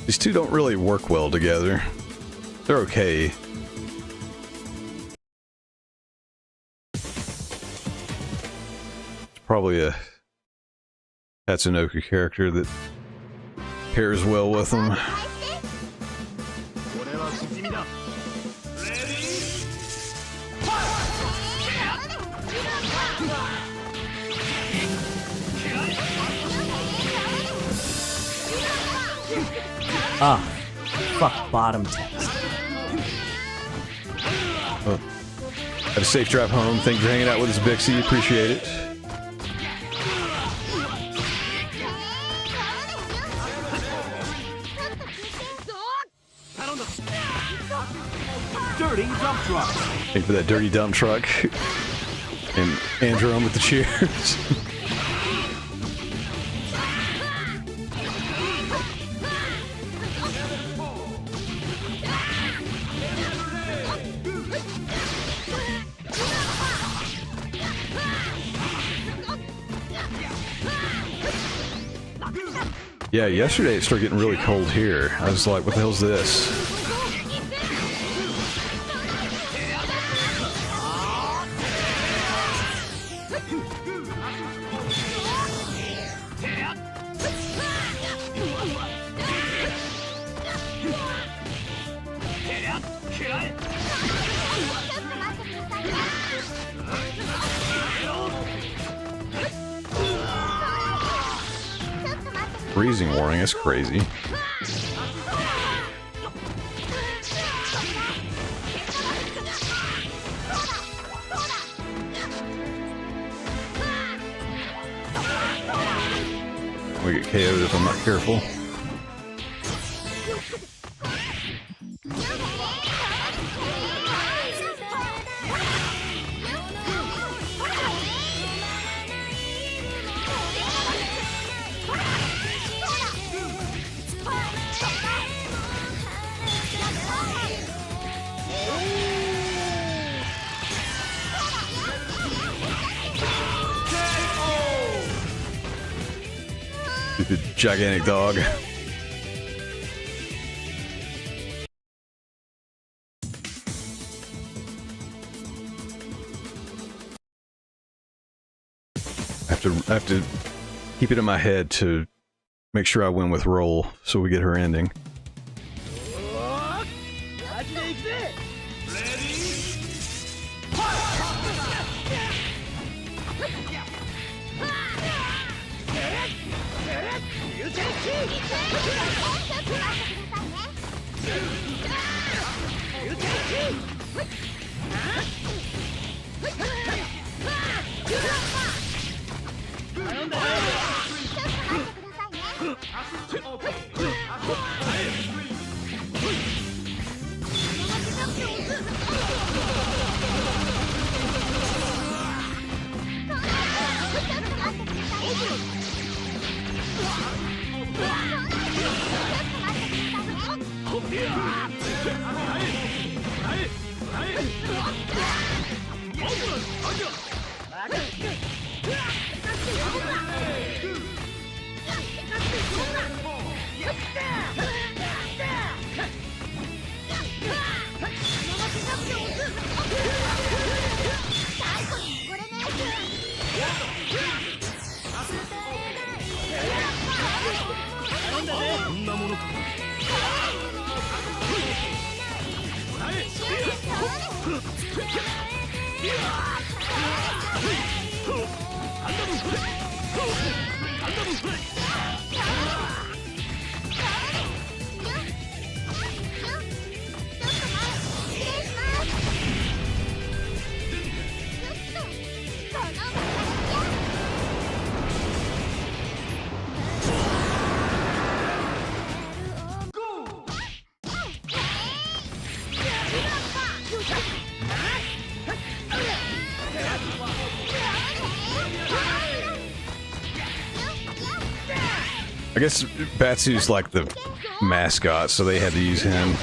These two don't really work well together. They're okay. It's probably a Tatsunoko character that pairs well with them. Ah, fuck bottom text. Oh. Had a safe drive home. Thank you for hanging out with us, Bixie. Appreciate it. Dirty dump truck. Thank you for that dirty dump truck. And Andron with the cheers. Yeah, yesterday it started getting really cold here. I was like, what the hell's this? Freezing warning, that's crazy. We get KO'd if I'm not careful. Stupid gigantic dog. I have to keep it in my head to make sure I win with roll so we get her ending. I guess Batsu's like the mascot, so they had to use him.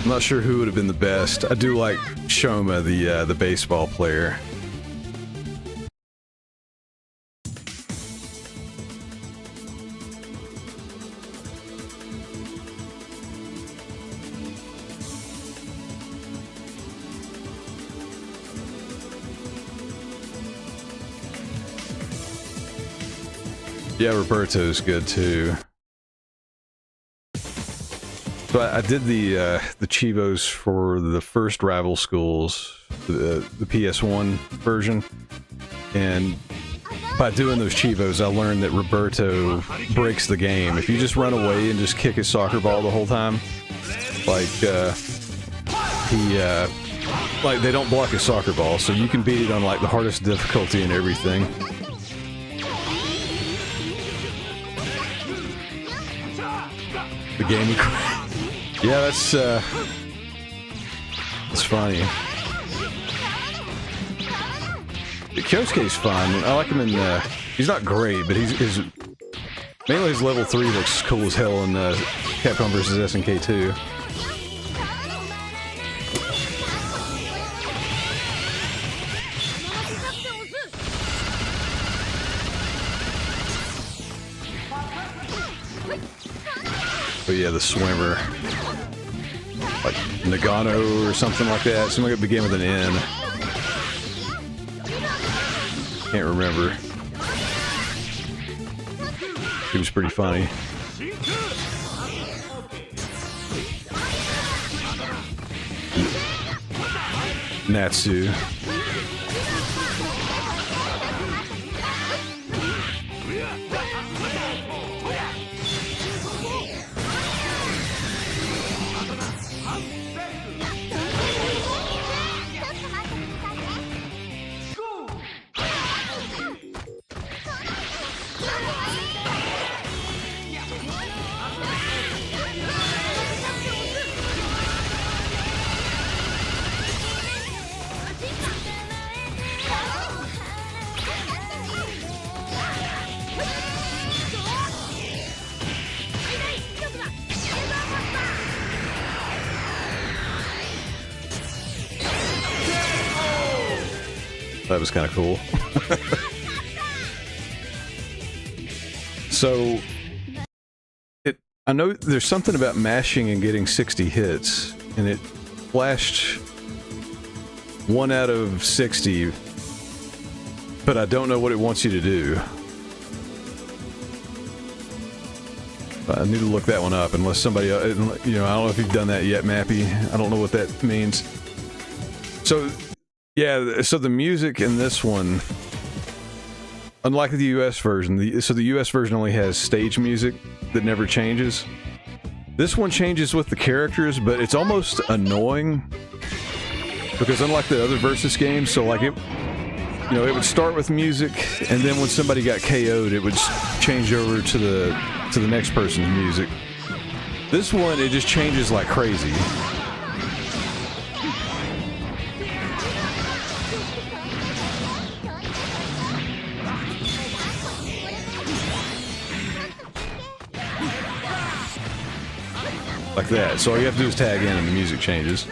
I'm not sure who would have been the best. I do like Shoma, the baseball player. Yeah, Roberto's good too. So I did the Chivos for the first Rival Schools, the PS1 version, and by doing those Chivos, I learned that Roberto breaks the game. If you just run away and just kick his soccer ball the whole time, like like they don't block his soccer ball, so you can beat it on like the hardest difficulty and everything. The game, yeah, that's funny. Kyosuke's fun. I like him in. He's not great, but he's mainly his level 3 looks cool as hell in Capcom vs SNK 2. But yeah, the swimmer, like Nagano or something like that. Something that began with an N. Can't remember. He was pretty funny. Natsu. That was kind of cool. So, I know there's something about mashing and getting 60 hits, and it flashed 1 out of 60, but I don't know what it wants you to do. I need to look that one up, unless somebody, I don't know if you've done that yet, Mappy. I don't know what that means. So, yeah, so the music in this one, unlike the US version, the US version only has stage music that never changes. This one changes with the characters, but it's almost annoying, because unlike the other Versus games, so like it would start with music, and then when somebody got KO'd, it would change over to the next person's music. This one, it just changes like crazy. Like that. So all you have to do is tag in and the music changes.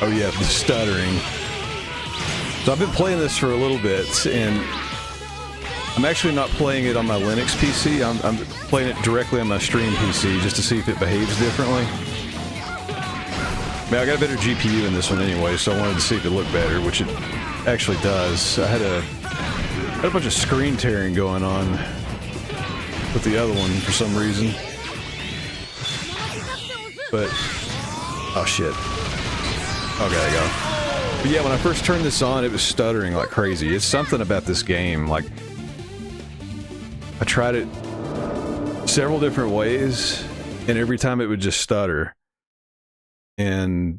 Oh yeah, the stuttering. So I've been playing this for a little bit, and I'm actually not playing it on my Linux PC. I'm playing it directly on my stream PC just to see if it behaves differently. I got a better GPU in this one anyway, so I wanted to see if it looked better, which it actually does. I had a bunch of screen tearing going on with the other one for some reason. But, oh shit. Okay, there you go. But yeah, when I first turned this on, it was stuttering like crazy. It's something about this game. Like, I tried it several different ways, and every time it would just stutter. And,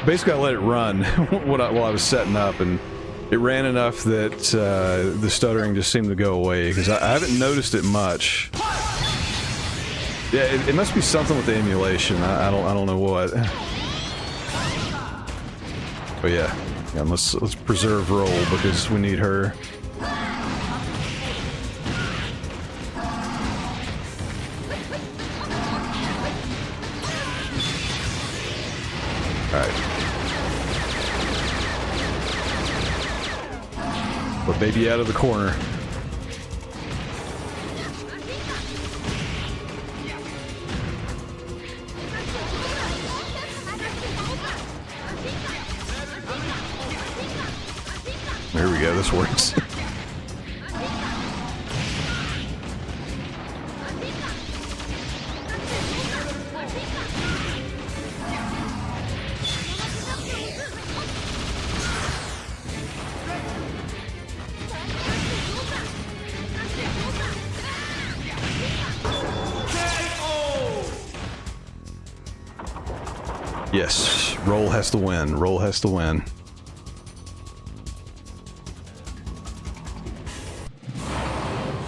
basically I let it run while I was setting up, and it ran enough that the stuttering just seemed to go away, because I haven't noticed it much. Yeah, it must be something with the emulation. I don't know what. But yeah, let's preserve Roll, because we need her. All right. Put baby out of the corner. There we go, this works. Yes, Roll has to win. Roll has to win.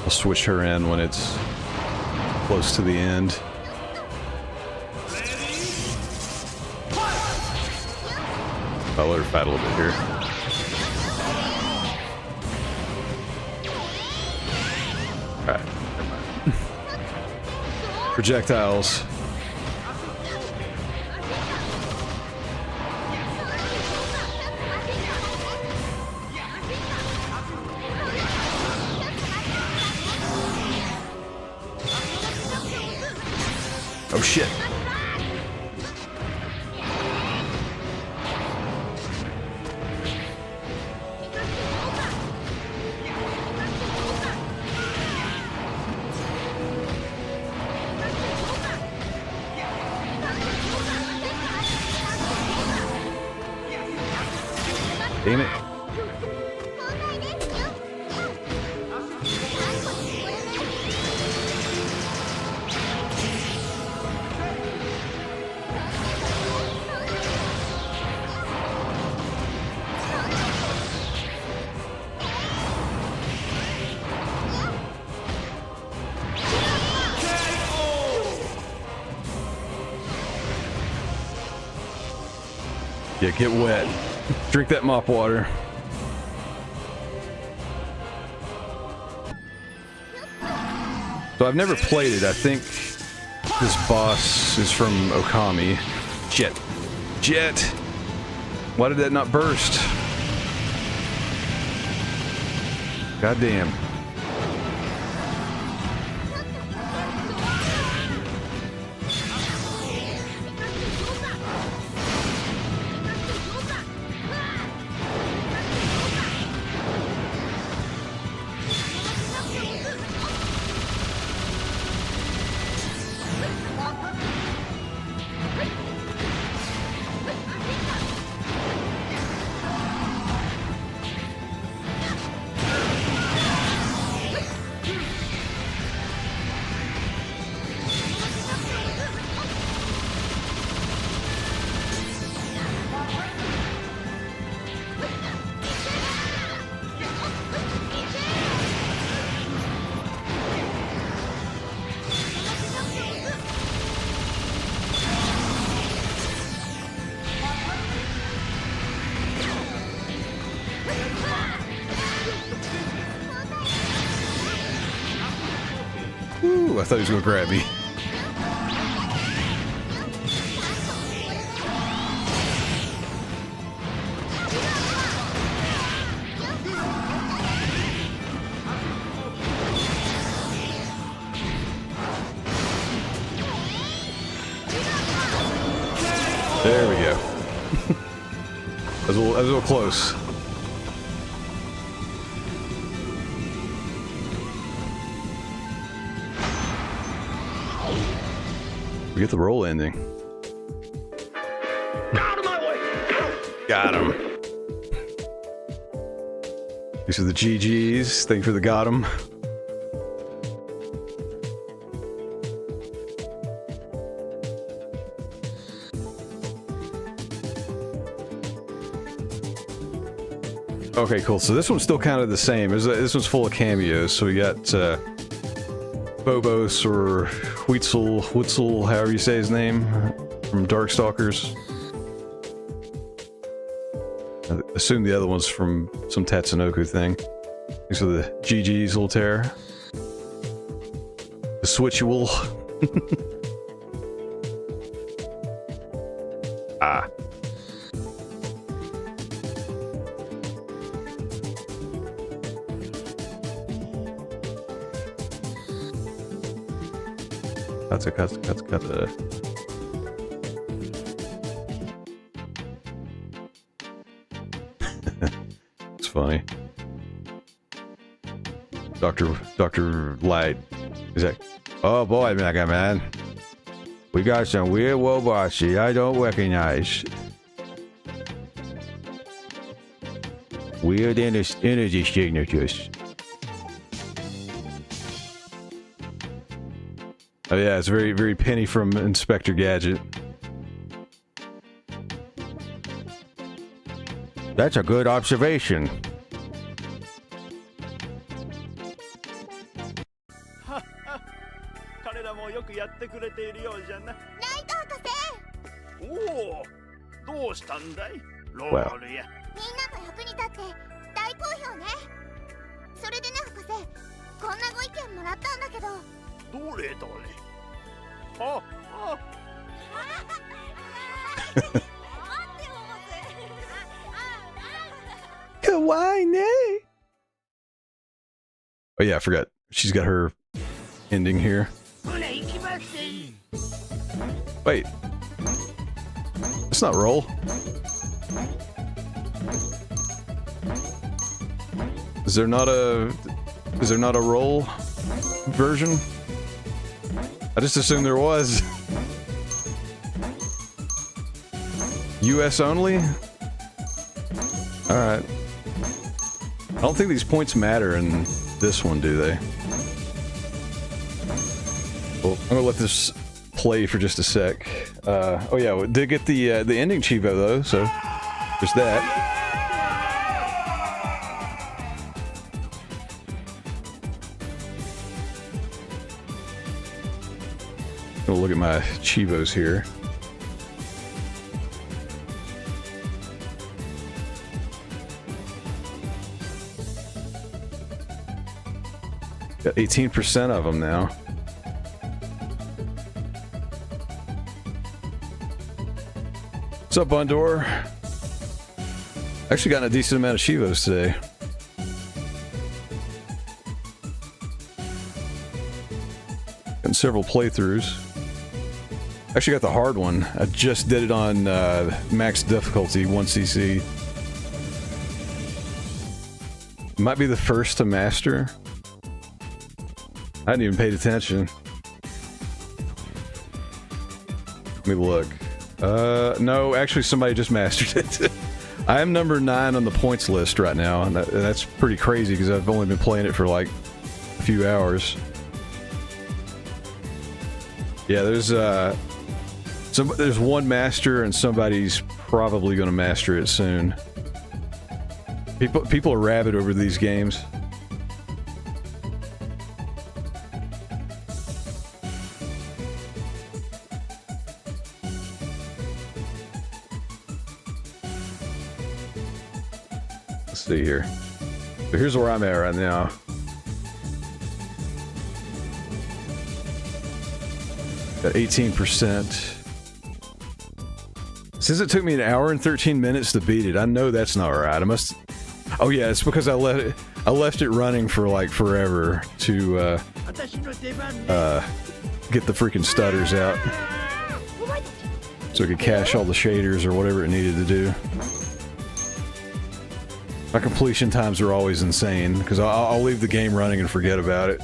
I'll switch her in when it's close to the end. I'll let her fight a little bit here. Alright. Projectiles. Oh shit. Damn it. Yeah, get wet. Drink that mop water. So I've never played it. I think this boss is from Okami. Shit. Jet! Why did that not burst? Goddamn. Ooh, I thought he was gonna grab me. There we go. That was a little close. We get the roll ending. Out of my way! Got him. These are the GGs. Thank you for the got him. Okay, cool. So this one's still kind of the same. This one's full of cameos. So we got Bobos or Witzel, however you say his name, from Darkstalkers. I assume the other one's from some Tatsunoko thing. These are the GG's little terror. The Switchual. Ah. Cut. It's funny. Dr. Light. He's like, oh boy, Mega Man. We got some weird robots here I don't recognize. Weird energy signatures. Oh yeah, it's very, very Penny from Inspector Gadget. That's a good observation. Wow. みんなの役に立って大好評ね。それでね博士、こんなご意見もらったんだけど。どれどれ。あ、あ。Kawaii. Oh yeah, I forgot. She's got her ending here. Wait. It's not roll. Is there not a roll version? I just assumed there was. US only? Alright. I don't think these points matter in this one, do they? Well, I'm gonna let this play for just a sec. Oh yeah, we did get the ending Chivo though, so there's that. Gonna look at my Chivos here. Got 18% of them now. What's up, Bundor? Actually got a decent amount of Chivos today. Got several playthroughs. Actually got the hard one. I just did it on max difficulty, 1cc. Might be the first to master. I hadn't even paid attention. Let me look. No, actually somebody just mastered it. I am number 9 on the points list right now, and that's pretty crazy because I've only been playing it for like a few hours. Yeah, there's one master and somebody's probably going to master it soon. People are rabid over these games. Let's see here. So here's where I'm at right now. Got 18%. Since it took me an hour and 13 minutes to beat it, I know that's not right. I must. Oh yeah, it's because I left it running for like forever to get the freaking stutters out, so it could cache all the shaders or whatever it needed to do. My completion times are always insane because I'll leave the game running and forget about it.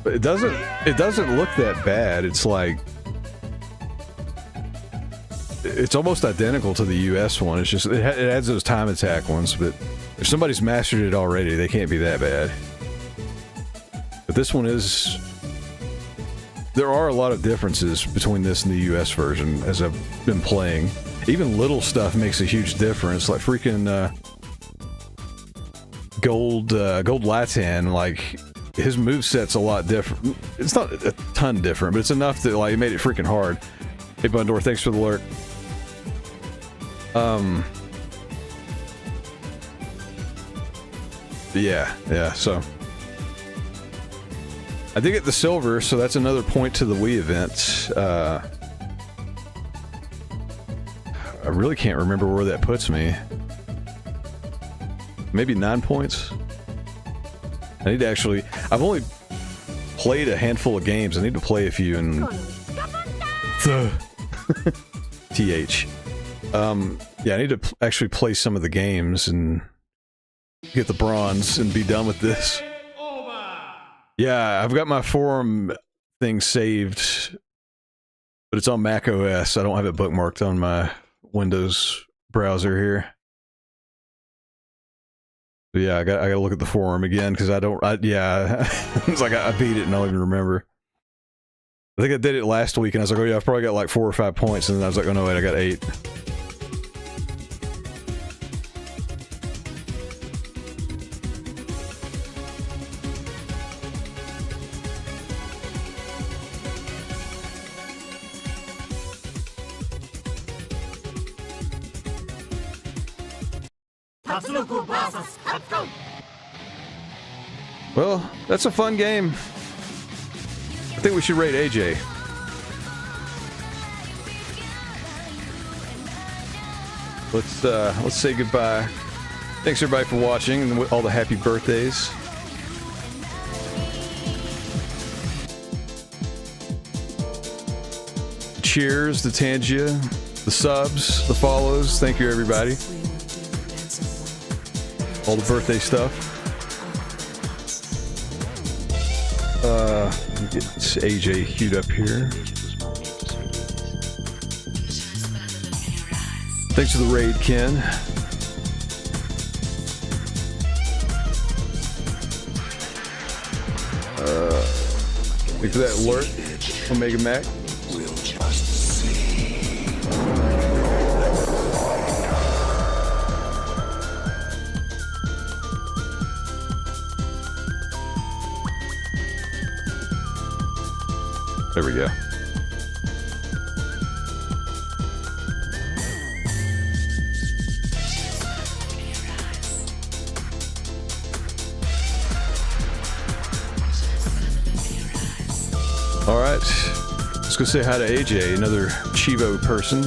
But it doesn't look that bad. It's like it's almost identical to the US one. It's just it adds those time attack ones, but if somebody's mastered it already, they can't be that bad. But this one is. There are a lot of differences between this and the US version as I've been playing. Even little stuff makes a huge difference, like freaking Gold Latan, like his moveset's a lot different. It's not a ton different, but it's enough that like it made it freaking hard. Hey Bundor, thanks for the alert. Yeah, so I did get the silver, so that's another point to the Wii event. I really can't remember where that puts me. Maybe 9 points? I need to actually... I've only played a handful of games. I need to play a few and... TH. Yeah, I need to actually play some of the games and get the bronze and be done with this. Yeah, I've got my forum thing saved, but it's on Mac OS. I don't have it bookmarked on my Windows browser here. But yeah, I gotta look at the forum again because yeah, it's like I beat it and I don't even remember. I think I did it last week and I was like, oh yeah, I've probably got like 4 or 5 points, and then I was like, oh no wait, I got 8. Tatsunoko vs. Capcom. Well, that's a fun game. I think we should rate AJ. Let's say goodbye. Thanks everybody for watching and all the happy birthdays. Cheers to Tangia, the subs, the follows. Thank you everybody. All the birthday stuff. Let me get AJ queued up here. Thanks for the raid, Ken. Thanks for that alert, Omega Mac. There we go. All right, let's go say hi to AJ, another Chivo person.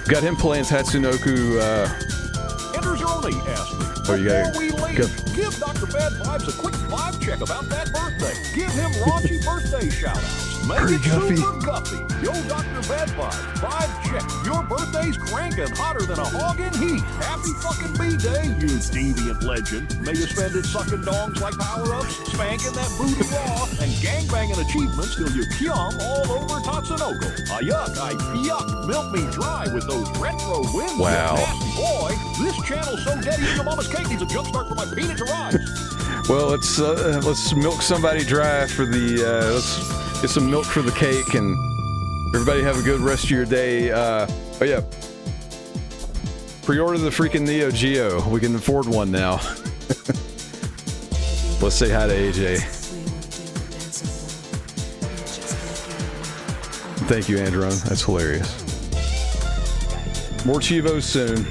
Got him playing Tatsunoko. Enters only asked me. Oh, you gotta Before we leave, give Dr. Bad Vibes a quick vibe check about that birthday. Give him raunchy birthday shout-outs. Make Hurry, it Guffy. super guffy. Yo, Dr. Bad Vibes, vibe check. Your birthday's cranking hotter than a hog in heat. Happy fucking B-Day, you deviant legend. May you spend it sucking dongs like power-ups, spanking that booty raw, and gangbanging achievements till you cum all over Tatsunoko. Yuck, I yuck. Milk me dry with those retro wins. you Wow. nasty boy. This channel's so dead, even your mama's cake needs a jumpstart for my peanut to rise. Well, let's milk somebody dry for the. Let's get some milk for the cake, and everybody have a good rest of your day. Oh yeah, pre-order the freaking Neo Geo. We can afford one now. Let's say hi to AJ. Thank you, Andron. That's hilarious. More Chivos soon.